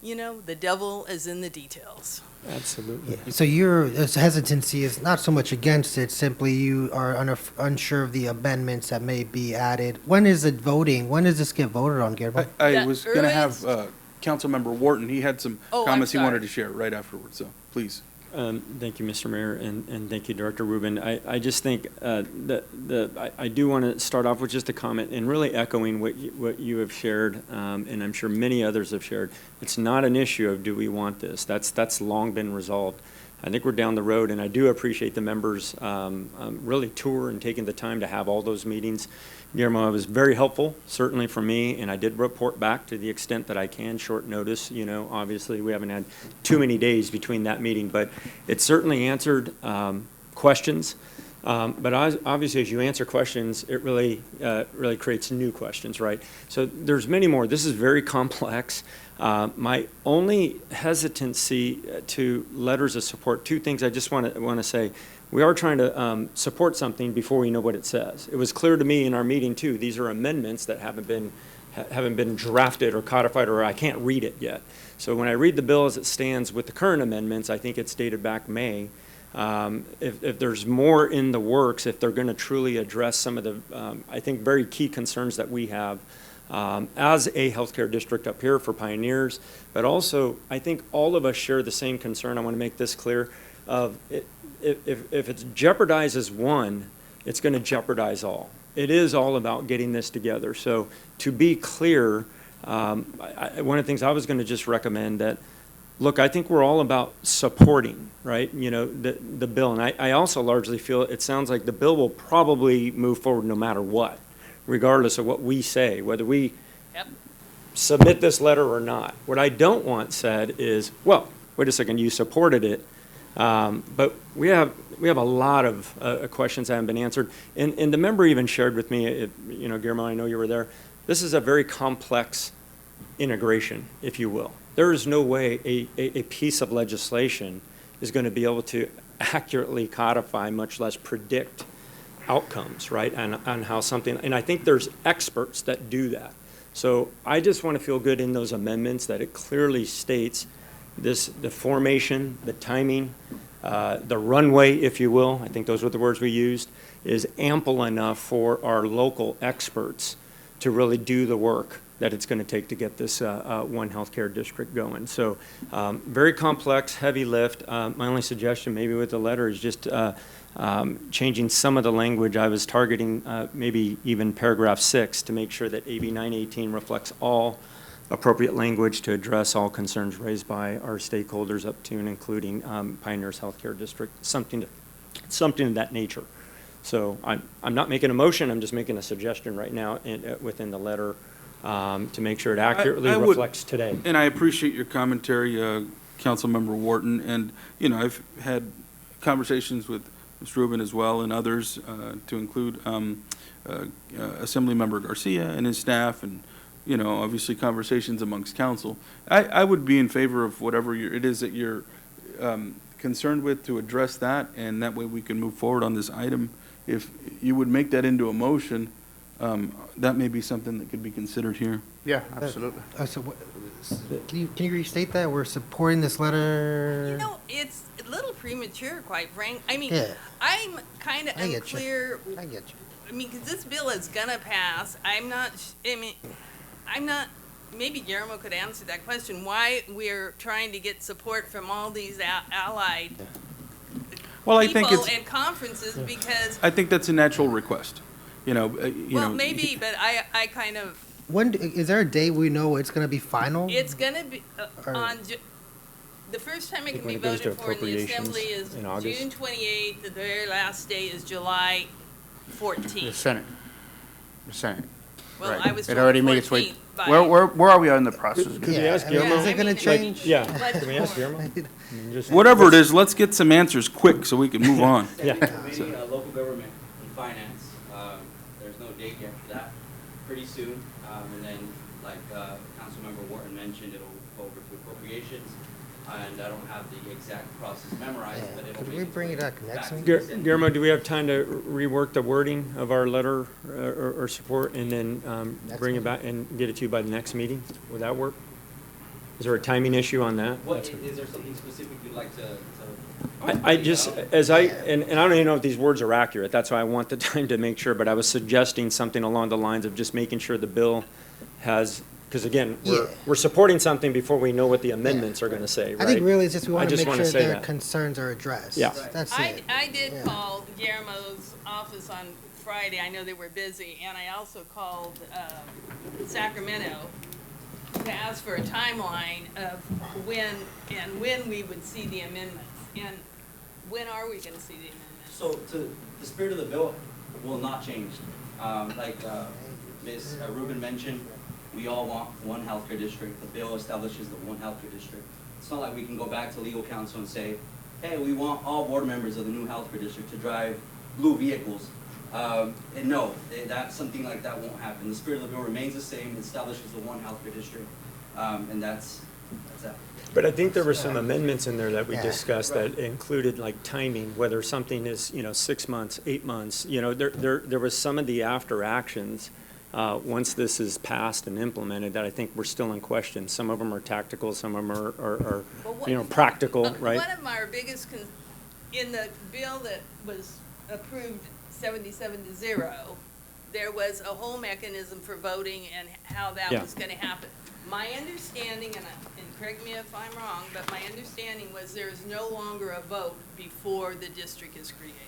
the devil is in the details. Absolutely. So your hesitancy is not so much against it, simply you are unsure of the amendments that may be added. When is it voting? When does this get voted on, Guillermo? I The was going to have earliest- Councilmember Wharton, he had some Oh, I'm comments he sorry. wanted to share right afterwards, so please. Thank you, Mr. Mayor, and thank you, Director Rubin. I just think I do want to start off with just a comment and really echoing what you have shared, and I'm sure many others have shared. It's not an issue of do we want this. That's long been resolved. I think we're down the road, and I do appreciate the members really tour and taking the time to have all those meetings. Guillermo, it was very helpful, certainly for me, and I did report back to the extent that I can, short notice. Obviously, we haven't had too many days between that meeting, but it certainly answered questions. But obviously, as you answer questions, it really creates new questions, right? So there's many more. This is very complex. My only hesitancy to letters of support, 2 things I just want to say. We are trying to support something before we know what it says. It was clear to me in our meeting, too, these are amendments that haven't been drafted or codified, or I can't read it yet. So when I read the bill as it stands with the current amendments, I think it's dated back May. If there's more in the works, if they're going to truly address some of the, I think, very key concerns that we have as a healthcare district up here for Pioneers, but also I think all of us share the same concern. I want to make this clear. If it jeopardizes one, it's going to jeopardize all. It is all about getting this together. So to be clear, one of the things I was going to just recommend that, look, I think we're all about supporting, right, the bill. And I also largely feel it sounds like the bill will probably move forward no matter what, regardless of what we say, whether we submit this letter or not. What I don't want said is, well, wait a second, you supported it, but we have a lot of questions that haven't been answered. And the member even shared with me, Guillermo, I know you were there, this is a very complex integration, if you will. There is no way a piece of legislation is going to be able to accurately codify, much less predict outcomes, right? On how something, and I think there's experts that do that. So I just want to feel good in those amendments that it clearly states this, the formation, the timing, the runway, if you will, I think those were the words we used, is ample enough for our local experts to really do the work that it's going to take to get this one healthcare district going. So very complex, heavy lift. My only suggestion maybe with the letter is just changing some of the language. I was targeting maybe even paragraph 6 to make sure that AB 918 reflects all appropriate language to address all concerns raised by our stakeholders up to and including Pioneers Healthcare District, something of that nature. So I'm not making a motion, I'm just making a suggestion right now within the letter to make sure it accurately reflects today. And I appreciate your commentary, Councilmember Wharton, and, you know, I've had conversations with Ms. Rubin as well and others, to include Assemblymember Garcia and his staff, and, you know, obviously conversations amongst council. I would be in favor of whatever it is that you're concerned with to address that, and that way we can move forward on this item. If you would make that into a motion, that may be something that could be considered here. Yeah, absolutely. Can you restate that? We're supporting this letter? You know, it's a little premature, quite frank. I mean, Yeah. I'm kind of I get you. unclear. I get you. I mean, because this bill is gonna pass. I'm not, maybe Guillermo could answer that question, why we're trying to get support from all these allied Well, I think people it's, and conferences, because, I think that's a natural request, you know. well, maybe, but I kind of, Is there a day we know it's going to be final? it's gonna be Or- on, the first time it can when be it goes to voted for in the appropriations assembly is in August. June 28th, the very last day is July The 14th. Senate. The Senate. Well, Right. I was It told already made its way. 14th by- Where are we on the process? Could we ask Guillermo? Is it going to change? Yeah, But- can we ask Guillermo? I mean, just- Whatever it is, let's get some answers quick so we can move on. Yeah. Committee, local government and finance, there's no date yet for that, pretty soon. And then, like Councilmember Wharton mentioned, it'll go over to appropriations. And I don't have the exact process memorized, but it'll Could make we its bring way it up next back to week? the Senate. Guillermo, do we have time to rework the wording of our letter or support and then bring it back and get it to you by the next meeting? Would that work? Is there a timing issue on that? What, is there something specific you'd like to? I just, as I, and I don't even know if these words are accurate, that's why I want the time to make sure, but I was suggesting something along the lines of just making sure the bill has, because again, we're supporting something before we know what the amendments are going to say, right? I think really it's just we I want to just make wanna sure say their that. concerns are addressed. Yeah. That's it. I did call Guillermo's office on Friday. I know they were busy, and I also called Sacramento to ask for a timeline of when we would see the amendments. And when are we going to see the amendments? So the spirit of the bill will not change. Like Ms. Rubin mentioned, we all want one healthcare district. The bill establishes the one healthcare district. It's not like we can go back to legal counsel and say, hey, we want all board members of the new healthcare district to drive blue vehicles. And no, that's something like that won't happen. The spirit of the bill remains the same, establishes the one healthcare district, and that's that. But I think there were some amendments in there that we discussed that included like timing, whether something is, 6 months, 8 months, there was some of the after actions, once this is passed and implemented, that I think we're still in question. Some of them are tactical, some of them are practical, right? One of our biggest, in the bill that was approved 77-0, there was a whole mechanism for voting and how that was going to happen. My understanding, and correct me if I'm wrong, but my understanding was there is no longer a vote before the district is created.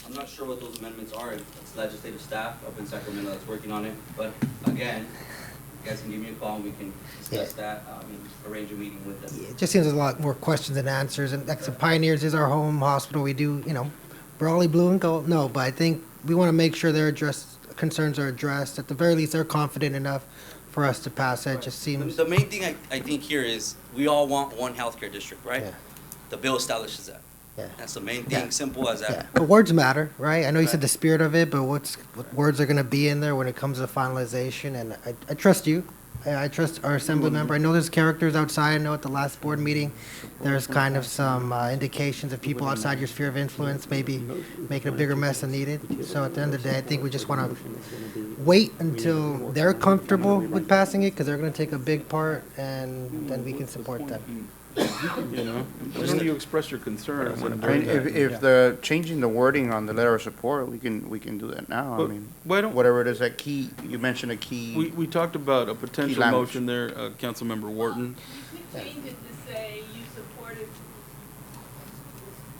I'm not sure what those amendments are. It's legislative staff up in Sacramento that's working on it. But again, you guys can give me a call and we can discuss that and arrange a meeting with them. It just seems there's a lot more questions than answers. And like the Pioneers is our home hospital. We do, Brawley blue and gold. No, but I think we want to make sure their concerns are addressed. At the very least, they're confident enough for us to pass it. It just seems. The main thing I think here is we all want one healthcare district, right? Yeah. The bill establishes that. Yeah. That's the main thing, simple as that. Yeah, but words matter, right? I know you said the spirit of it, but what words are gonna be in there when it comes to finalization? And I trust you. I trust our assembly member. I know there's characters outside. I know at the last board meeting, there's kind of some indications of people outside your sphere of influence maybe making a bigger mess than needed. So at the end of the day, I think we just want to wait until they're comfortable with passing it, because they're going to take a big part, and then we can support them. You know, as long as you express your concerns. I mean, if the, changing the wording on the letter of support, we can do that now. I But mean, why don't- whatever it is, that key, you mentioned a key. We talked about a potential language. motion there, Councilmember Wharton. You could change it to say you supported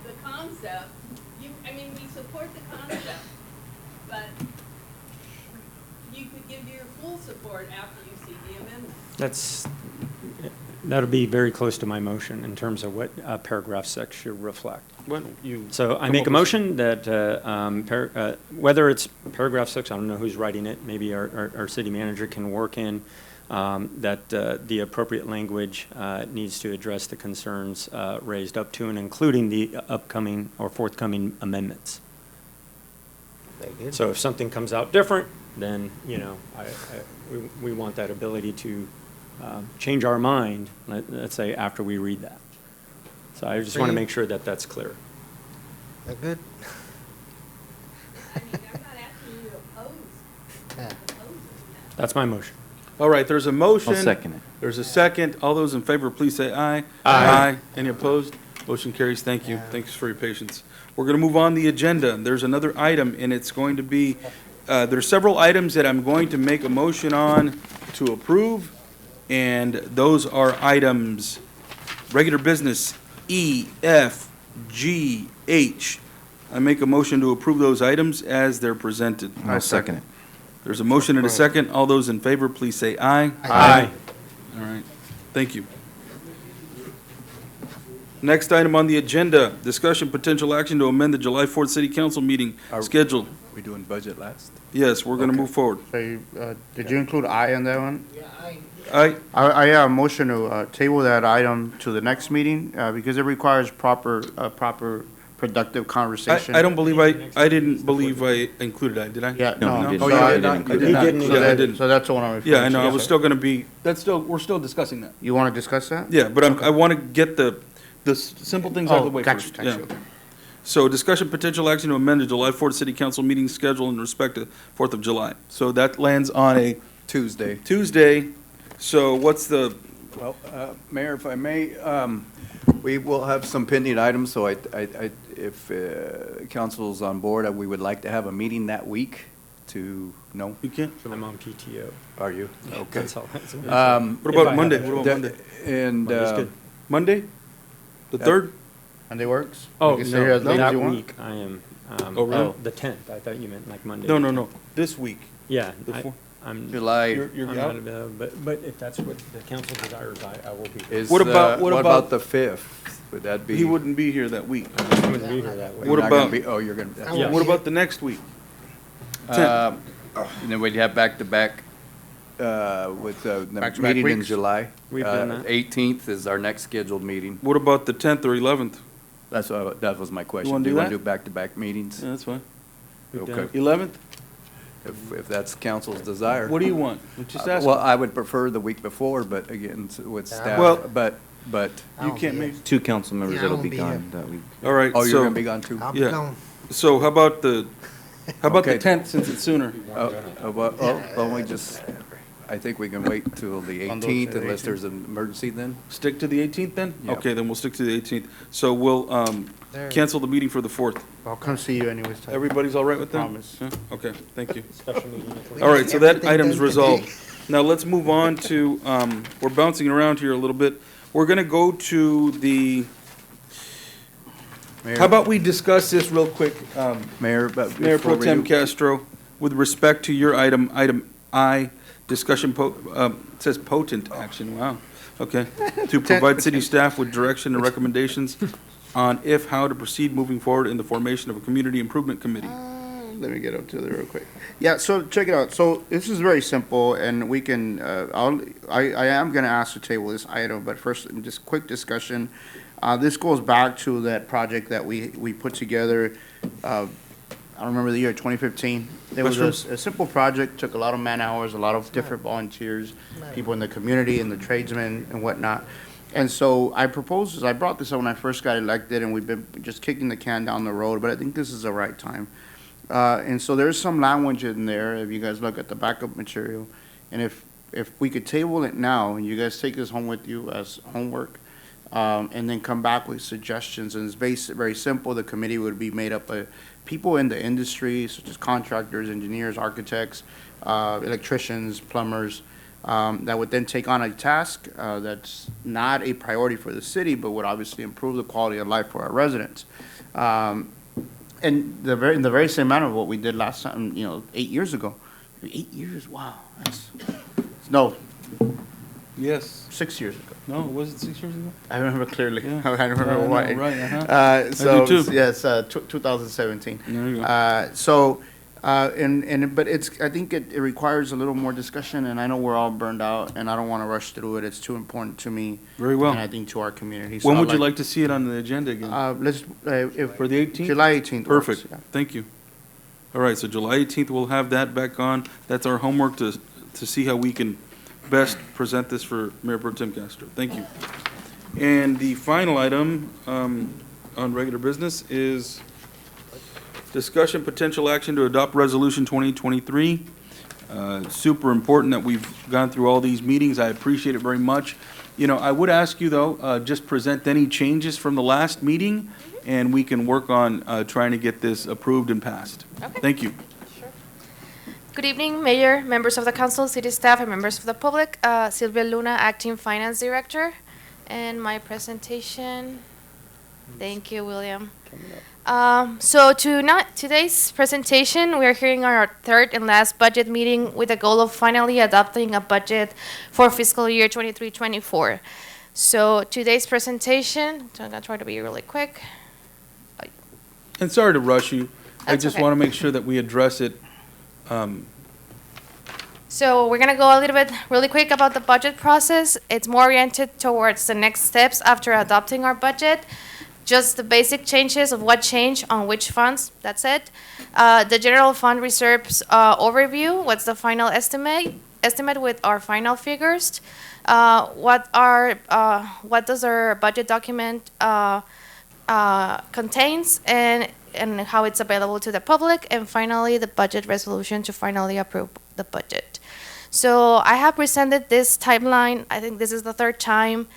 the concept. We support the concept, but you could give your full support after you see the amendment. That'll be very close to my motion in terms of what paragraph 6 should reflect. Why don't you So I come make up a with- motion that, whether it's paragraph 6, I don't know who's writing it, maybe our city manager can work in, that the appropriate language needs to address the concerns raised up to and including the upcoming or forthcoming amendments. So if something comes out different, then, we want that ability to change our mind, let's say, after we read that. So I just want to make sure that that's clear. That good? I'm not asking you to oppose. That's my motion. All right, there's a motion. I'll second it. There's a second. All those in favor, please say aye. Aye. Any opposed? Motion carries. Thank you. Thanks for your patience. We're going to move on the agenda. There's another item, and it's going to be, there's several items that I'm going to make a motion on to approve, and those are items, regular business, E, F, G, H. I make a motion to approve those items as they're presented. I'll second it. There's a motion and a second. All those in favor, please say aye. Aye. All right, thank you. Next item on the agenda, discussion potential action to amend the July 4th City Council meeting schedule. We doing budget last? Yes, we're gonna move forward. So did you include I in that one? Aye. I motion to table that item to the next meeting, because it requires proper productive conversation. I don't believe I didn't believe I included that, did I? Yeah, No, no. you So didn't. I- You didn't include I it. did not. He didn't. So Yeah, I that- didn't. So that's the one I'm referring to. Yeah, I know, I Yes, was sir. still gonna be, we're still discussing that. You want to discuss that? Yeah, but I wanna get the simple things out of the way Got you, first. got you, Yeah. okay. So discussion potential action to amend the July 4th City Council meeting schedule in respect to 4th of July. So that lands on a Tuesday. Tuesday. So what's the, Well, Mayor, if I may, we will have some pending items, so if council's on board, we would like to have a meeting that week to, no? you can't? I'm on PTO. Are you? Okay. That's all. What about Monday? What about Monday? And, Monday's good. Monday? The 3rd? Monday works? Oh, You can stay here as late as that you want? week I am, Oh, really? the 10th. I thought you meant like Monday. No, the no, 10th. no, this week. Yeah, The four- I'm. July, You're I'm out? not available, but if that's what the council desires, I will be. is, What about- what what about about- the 5th? Would that be? He wouldn't be here that week. I wouldn't be here that way. What You're not gonna about- be- Oh, you're gonna. Yeah. What about the next week? And then we'd have back-to-back, with, the Back-to-back meeting in weeks? July. We've done that. 18th is our next scheduled meeting. What about the 10th or 11th? That was my question. wanna Do do you want that? to do back-to-back meetings? Yeah, that's fine. We've done Okay. 11th? If that's council's desire. What do you want? Just ask. Well, I would prefer the week before, but again, with staff, Well- but, You can't make, 2 council members Yeah, I that'll won't be be gone here. that week. all right, oh, you're so, gonna be gone too? I'll be Yeah. gone. so how about the Okay. 10th since it's sooner? Only just, I think we can wait till the On those 18th days, unless there's an emergency then. Stick to the 18th then? Yep. Okay, then we'll stick to the 18th. So we'll, There. cancel the meeting for the 4th. I'll come see you anyways. Tyler. Everybody's all right with that? Promise. Yeah? Okay, thank you. special meeting. All right, so that Everything item's done resolved. today. Now, let's move on to, we're bouncing around here a little bit. We're gonna go to the, how about we discuss this real quick, Mayor, but Mayor Pro before Tem we- Castro, with respect to your item I, discussion, it says potent action, wow, okay. To provide city staff with direction and recommendations on if, how to proceed moving forward in the formation of a community improvement committee. Let me get up to there real quick. Yeah, so check it out. So this is very simple, and we can, I am gonna ask to table this item, but first, just quick discussion. This goes back to that project that we put together, I don't remember the year, 2015. It was a simple project, took a lot of man-hours, a lot of different volunteers, people in the community and the tradesmen and whatnot. And so I brought this up when I first got elected, and we've been just kicking the can down the road, but I think this is the right time. And so there's some language in there, if you guys look at the backup material. And if we could table it now, and you guys take this home with you as homework, and then come back with suggestions, and it's very simple. The committee would be made up of people in the industry, such as contractors, engineers, architects, electricians, plumbers, that would then take on a task that's not a priority for the city, but would obviously improve the quality of life for our residents. And in the very same manner of what we did last time, 8 years ago. 8 years, wow. No. Yes. 6 years ago. No, was it 6 years ago? I remember clearly. Yeah. I remember why. Right, So, I do too. yes, 2017. There you go. But I think it requires a little more discussion, and I know we're all burned out, and I don't want to rush through it. It's too important to me. Very well. And I think to our community. So When would you like to see it on the agenda again? For the 18th? July 18th. Perfect. works, yeah. Thank you. All right, so July 18th, we'll have that back on. That's our homework to see how we can best present this for Mayor Pro Tem Castro. Thank you. And the final item on regular business is discussion, potential action to adopt Resolution 2023. Super important that we've gone through all these meetings. I appreciate it very much. I would ask you, though, just present any changes from the last meeting, and we can work on trying to get this approved and passed. Okay. Thank you. Good evening, Mayor, members of the council, city staff, and members of the public. Silvia Luna, Acting Finance Director. And my presentation, thank you, William. Today's presentation, we are hearing our third and last budget meeting with the goal of finally adopting a budget for fiscal year 23-24. So today's presentation, so I'm gonna try to be really quick. And sorry to rush you. I That's just okay. want to make sure that we address it. So we're gonna go a little bit really quick about the budget process. It's more oriented towards the next steps after adopting our budget. Just the basic changes of what changed on which funds, that's it. The general fund reserves overview, what's the final estimate with our final figures. What does our budget document contains and how it's available to the public, and finally the budget resolution to finally approve the budget. So I have presented this timeline. I think this is the third time.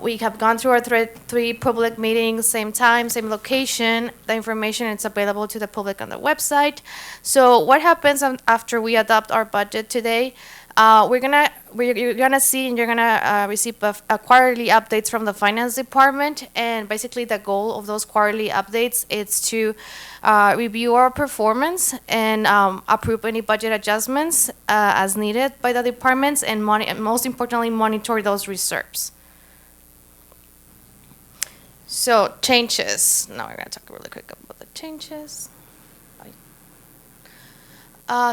We have gone through our three public meetings, same time, same location. The information is available to the public on the website. So what happens after we adopt our budget today? You're gonna see and you're gonna receive quarterly updates from the finance department, and basically the goal of those quarterly updates is to review our performance and approve any budget adjustments as needed by the departments, and most importantly monitor those reserves. So changes. Now we're gonna talk really quick about the changes.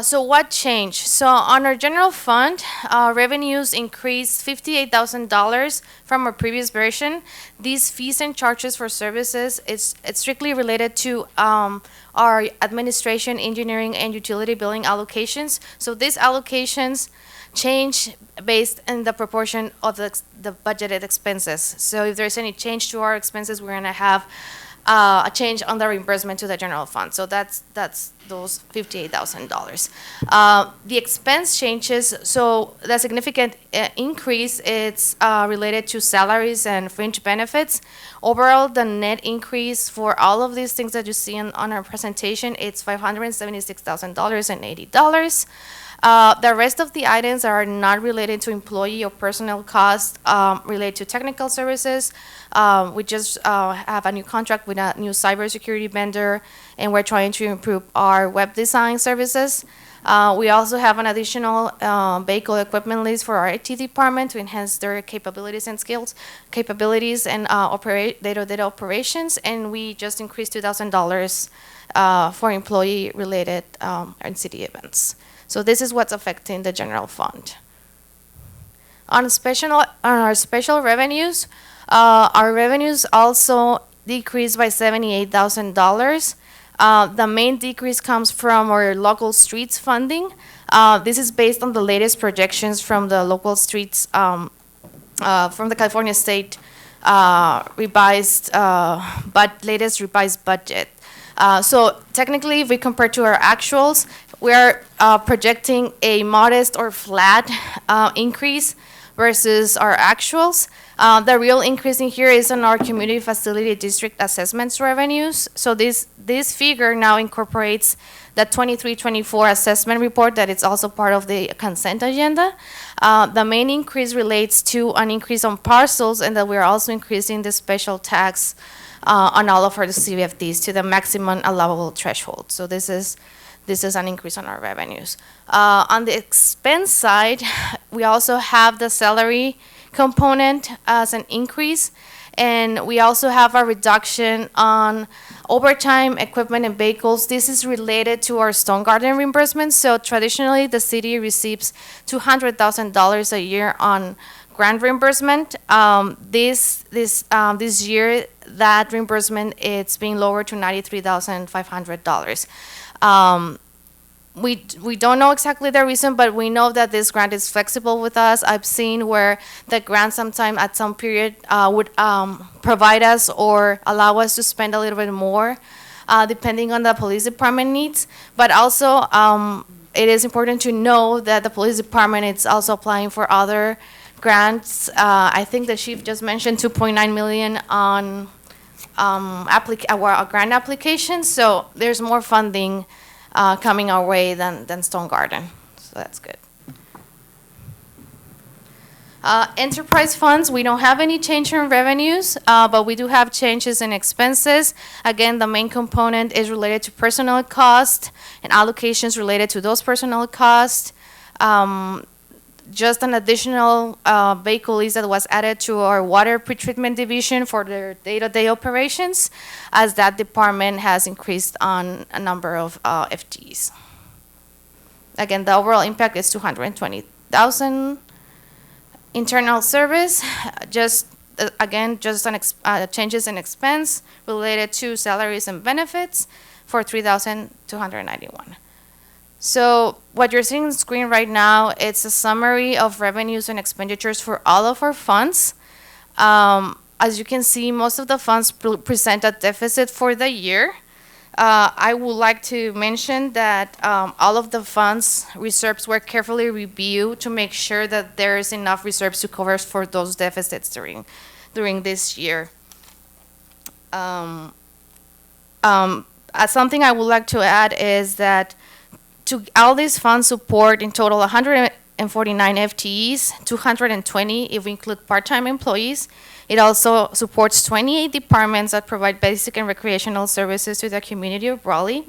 So what changed? So on our general fund, revenues increased $58,000 from our previous version. These fees and charges for services, it's strictly related to our administration, engineering, and utility billing allocations. So these allocations change based on the proportion of the budgeted expenses. So if there's any change to our expenses, we're gonna have a change on the reimbursement to the general fund. So that's those $58,000. The expense changes, so the significant increase, it's related to salaries and fringe benefits. Overall, the net increase for all of these things that you see on our presentation, it's $576,080. The rest of the items are not related to employee or personnel costs, related to technical services. We just have a new contract with a new cybersecurity vendor, and we're trying to improve our web design services. We also have an additional vehicle equipment lease for our IT department to enhance their capabilities and day-to-day operations, and we just increased $2,000 for employee-related and city events. So this is what's affecting the general fund. On our special revenues, Our revenues also decreased by $78,000. The main decrease comes from our local streets funding. This is based on the latest projections from the local streets, from the California State latest revised budget. So technically, if we compare to our actuals, we are projecting a modest or flat increase versus our actuals. The real increase in here is on our community facility district assessments revenues. So this figure now incorporates the 23-24 assessment report that is also part of the consent agenda. The main increase relates to an increase on parcels, and that we're also increasing the special tax on all of our CVFDs to the maximum allowable threshold. So this is an increase on our revenues. On the expense side, we also have the salary component as an increase, and we also have a reduction on overtime, equipment, and vehicles. This is related to our Stone Garden reimbursement. So traditionally, the city receives $200,000 a year on grant reimbursement. This year, that reimbursement it's being lowered to $93,500. We don't know exactly the reason, but we know that this grant is flexible with us. I've seen where the grant sometime at some period would provide us or allow us to spend a little bit more, depending on the police department needs. But also, it is important to know that the police department is also applying for other grants. I think the chief just mentioned 2.9 million on grant applications. So there's more funding coming our way than Stone Garden, so that's good. Enterprise funds, we don't have any change in revenues, but we do have changes in expenses. Again, the main component is related to personnel cost and allocations related to those personnel costs. Just an additional vehicle lease that was added to our water pretreatment division for their day-to-day operations, as that department has increased on a number of FTEs. Again, the overall impact is $220,000. Internal service, just changes in expense related to salaries and benefits for $3,291. So what you're seeing on the screen right now, it's a summary of revenues and expenditures for all of our funds. As you can see, most of the funds present a deficit for the year. I would like to mention that all of the funds reserves were carefully reviewed to make sure that there is enough reserves to cover for those deficits during this year. Something I would like to add is that all these funds support in total 149 FTEs, 220 if we include part-time employees. It also supports 28 departments that provide basic and recreational services to the community of Brawley.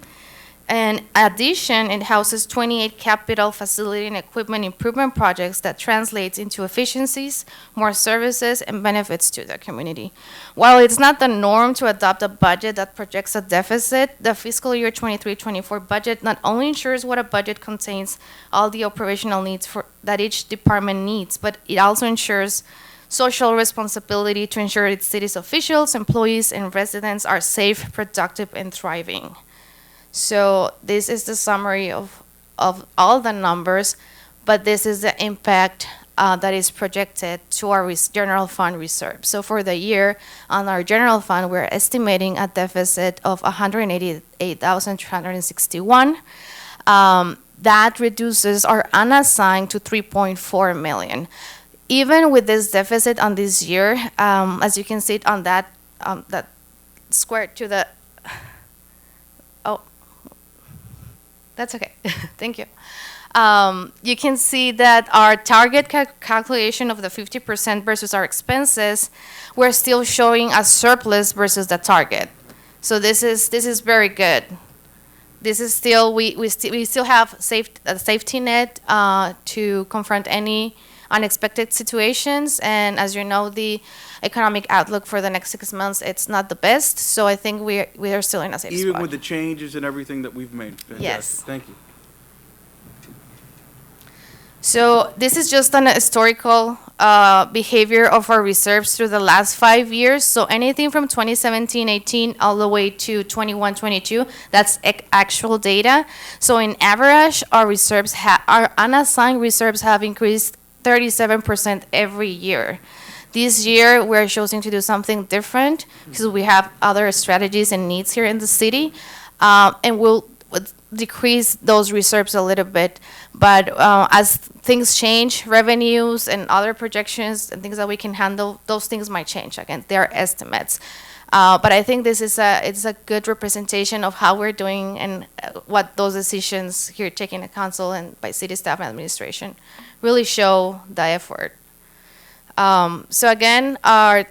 In addition, it houses 28 capital facility and equipment improvement projects that translates into efficiencies, more services, and benefits to the community. While it's not the norm to adopt a budget that projects a deficit, the fiscal year 23-24 budget not only ensures what a budget contains all the operational needs that each department needs, but it also ensures social responsibility to ensure its city's officials, employees, and residents are safe, productive, and thriving. So this is the summary of all the numbers, but this is the impact that is projected to our general fund reserve. So for the year, on our general fund, we're estimating a deficit of $188,361. That reduces our unassigned to $3.4 million. Even with this deficit on this year, as you can see on that square to the, that's okay, thank you. You can see that our target calculation of the 50% versus our expenses, we're still showing a surplus versus the target. So this is very good. This is still, we still have a safety net to confront any unexpected situations, and as you know, the economic outlook for the next 6 months, it's not the best, so I think we are still in a safe spot. Even with the changes and everything that we've made. Fantastic. Yes. Thank you. So this is just an historical behavior of our reserves through the last 5 years. So anything from 2017-18 all the way to 21-22, that's actual data. So in average, our reserves, our unassigned reserves have increased 37% every year. This year, we're choosing to do something different because we have other strategies and needs here in the city, and we'll decrease those reserves a little bit. But as things change, revenues and other projections and things that we can handle, those things might change. Again, they're estimates. But I think this is it's a good representation of how we're doing and what those decisions here taken at council and by city staff and administration really show the effort. So again, our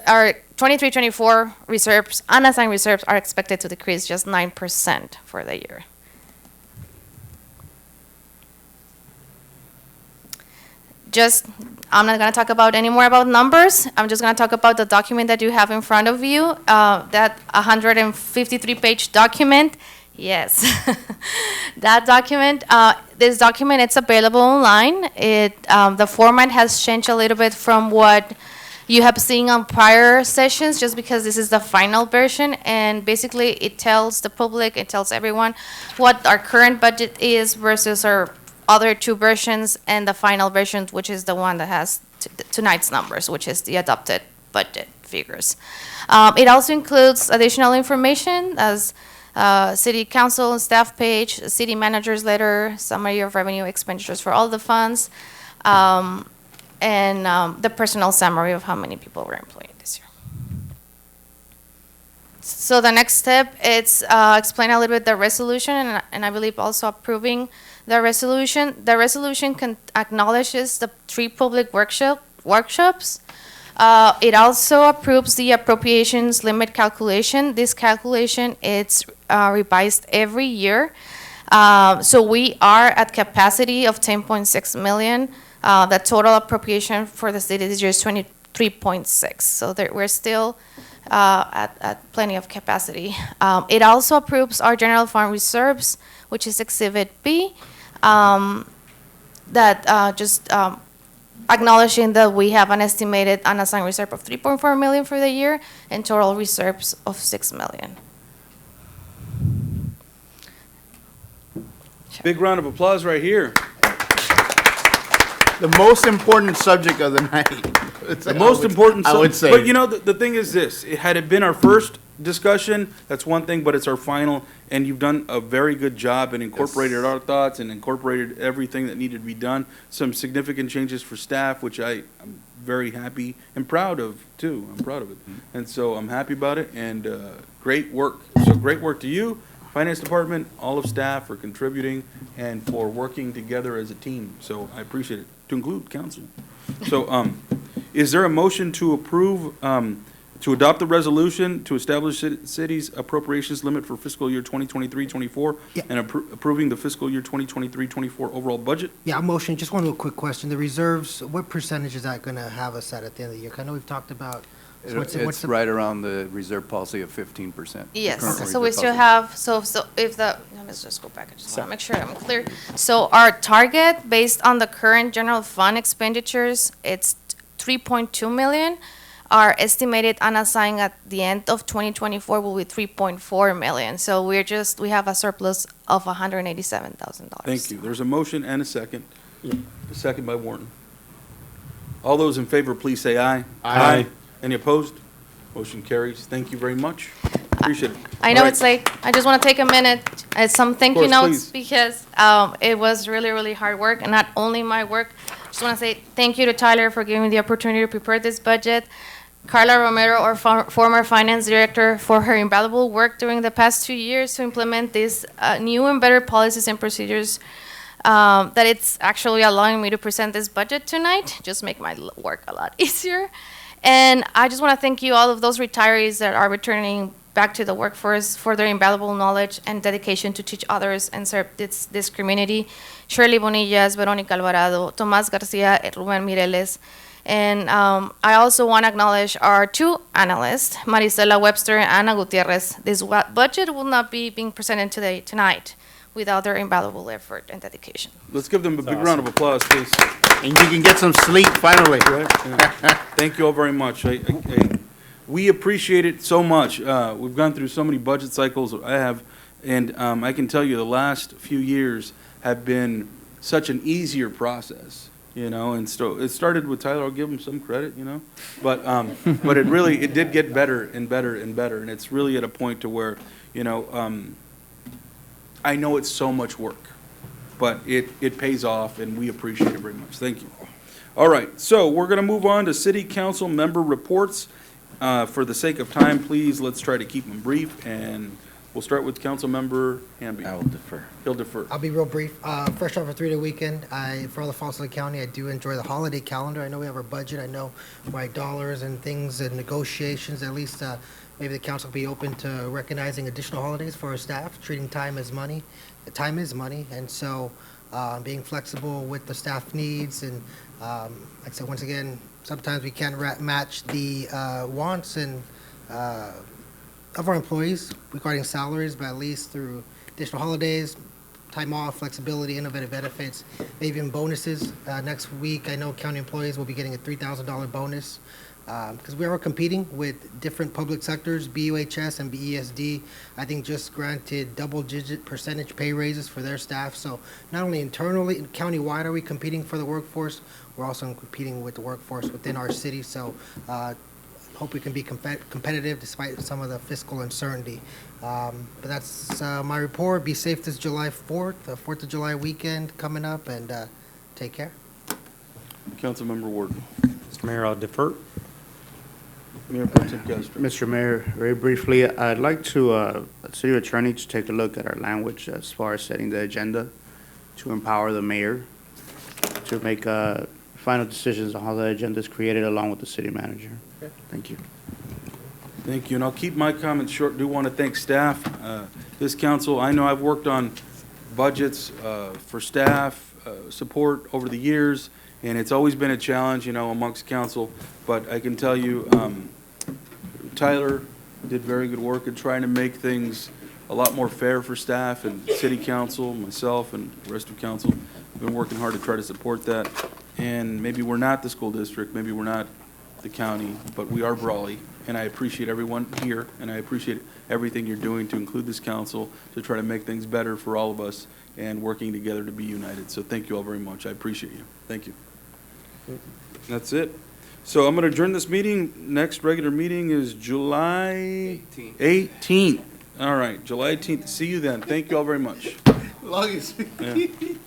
23-24 reserves, unassigned reserves, are expected to decrease just 9% for the year. I'm not going to talk about any more about numbers. I'm just going to talk about the document that you have in front of you, that 153-page document. Yes, that document. This document, it's available online. The format has changed a little bit from what you have seen on prior sessions, just because this is the final version, and basically it tells the public, it tells everyone what our current budget is versus our other two versions, and the final version, which is the one that has tonight's numbers, which is the adopted budget figures. It also includes additional information as city council and staff page, city manager's letter, summary of revenue expenditures for all the funds, and the personal summary of how many people were employed this year. So the next step is explain a little bit the resolution, and I believe also approving the resolution. The resolution acknowledges the 3 public workshops. It also approves the appropriations limit calculation. This calculation is revised every year. So we are at capacity of 10.6 million. The total appropriation for the city this year is 23.6. So we're still at plenty of capacity. It also approves our general fund reserves, which is Exhibit B, acknowledging that we have an estimated unassigned reserve of 3.4 million for the year and total reserves of 6 million. Big round of applause right here. The most important subject of the night. The most important, I would say. But you know, the thing is this, had it been our first discussion, that's one thing, but it's our final, and you've done a very good job and incorporated our thoughts and incorporated everything that needed to be done. Some significant changes for staff, which I'm very happy and proud of, too. I'm proud of it. And so I'm happy about it, and great work. So great work to you, Finance Department, all of staff for contributing and for working together as a team. So I appreciate it, to include council. So is there a motion to approve, to adopt the resolution to establish city's appropriations limit for fiscal year 2023-24 and approving the fiscal year 2023-24 overall budget? Yeah, motion. Just one quick question. The reserves, what percentage is that going to have us at the end of the year? 'Cause I know we've talked about. It's right around the reserve policy of 15%. Yes, Current so reserve we still policy. have, so if the, let's just go back, I just want to make sure I'm clear. So our target, based on the current general fund expenditures, it's 3.2 million. Our estimated unassigned at the end of 2024 will be 3.4 million. So we have a surplus of $187,000. Thank you. There's a motion and a second. A second by Warren. All those in favor, please say aye. Aye. Any opposed? Motion carries. Thank you very much. Appreciate it. I know All right. it's late. I just want to take a minute and some thank you course, notes please. because it was really, really hard work, and not only my work. Just want to say thank you to Tyler for giving me the opportunity to prepare this budget. Carla Romero, our former finance director, for her invaluable work during the past 2 years to implement these new and better policies and procedures that it's actually allowing me to present this budget tonight. Just make my work a lot easier. And I just want to thank you, all of those retirees that are returning back to the workforce, for their invaluable knowledge and dedication to teach others and serve this community. Shirley Bonillas, Veronica Alvarado, Tomas Garcia, Ruben Mireles. And I also want to acknowledge our 2 analysts, Marisela Webster and Ana Gutierrez. This budget will not be being presented tonight. without their invaluable effort and dedication. Let's give them a big round of applause, please. And you can get some sleep finally. Right? Yeah. Thank you all very much. We appreciate it so much. We've gone through so many budget cycles, I have, and I can tell you the last few years have been such an easier process, you know, and so it started with Tyler. I'll give him some credit, you know, but it did get better and better and better, and it's really at a point to where, you know, I know it's so much work, but it pays off, and we appreciate it very much. Thank you. All right, so we're going to move on to city council member reports. For the sake of time, please, let's try to keep them brief, and we'll start with council member Hamby. I will defer. He'll defer. I'll be real brief. Fresh off a 3-day weekend, for all the Falls Lake County, I do enjoy the holiday calendar. I know we have our budget. I know my dollars and things and negotiations, at least maybe the council will be open to recognizing additional holidays for our staff, treating time as money. Time is money, and so being flexible with the staff needs. And like I said, once again, sometimes we can't match the wants and of our employees regarding salaries, but at least through additional holidays, time off, flexibility, innovative benefits, maybe even bonuses. Next week, I know county employees will be getting a $3,000 bonus because we are competing with different public sectors. BUHS and BESD, I think, just granted double-digit percentage pay raises for their staff. So not only internally, county-wide are we competing for the workforce, we're also competing with the workforce within our city. So hope we can be competitive despite some of the fiscal uncertainty. But that's my report. Be safe this July 4th, the 4th of July weekend coming up, and take care. Councilmember Ward. Mr. Mayor, I'll defer. Mayor Pro Tem Castro. Mr. Mayor, very briefly, I'd like to, city attorney, to take a look at our language as far as setting the agenda to empower the mayor to make final decisions on how the agenda is created along with the city manager. Okay. Thank you. Thank you, and I'll keep my comments short. Do want to thank staff. This council, I know I've worked on budgets for staff support over the years, and it's always been a challenge, you know, amongst council. But I can tell you, Tyler did very good work in trying to make things a lot more fair for staff and city council, myself, and the rest of council. We've been working hard to try to support that. And maybe we're not the school district, maybe we're not the county, but we are Brawley. And I appreciate everyone here, and I appreciate everything you're doing to include this council to try to make things better for all of us and working together to be united. So thank you all very much. I appreciate you. Thank you. That's it. So I'm going to adjourn this meeting. Next regular meeting is July 18th. All right, July 18th. See you then. Thank you all very much. Long as Yeah.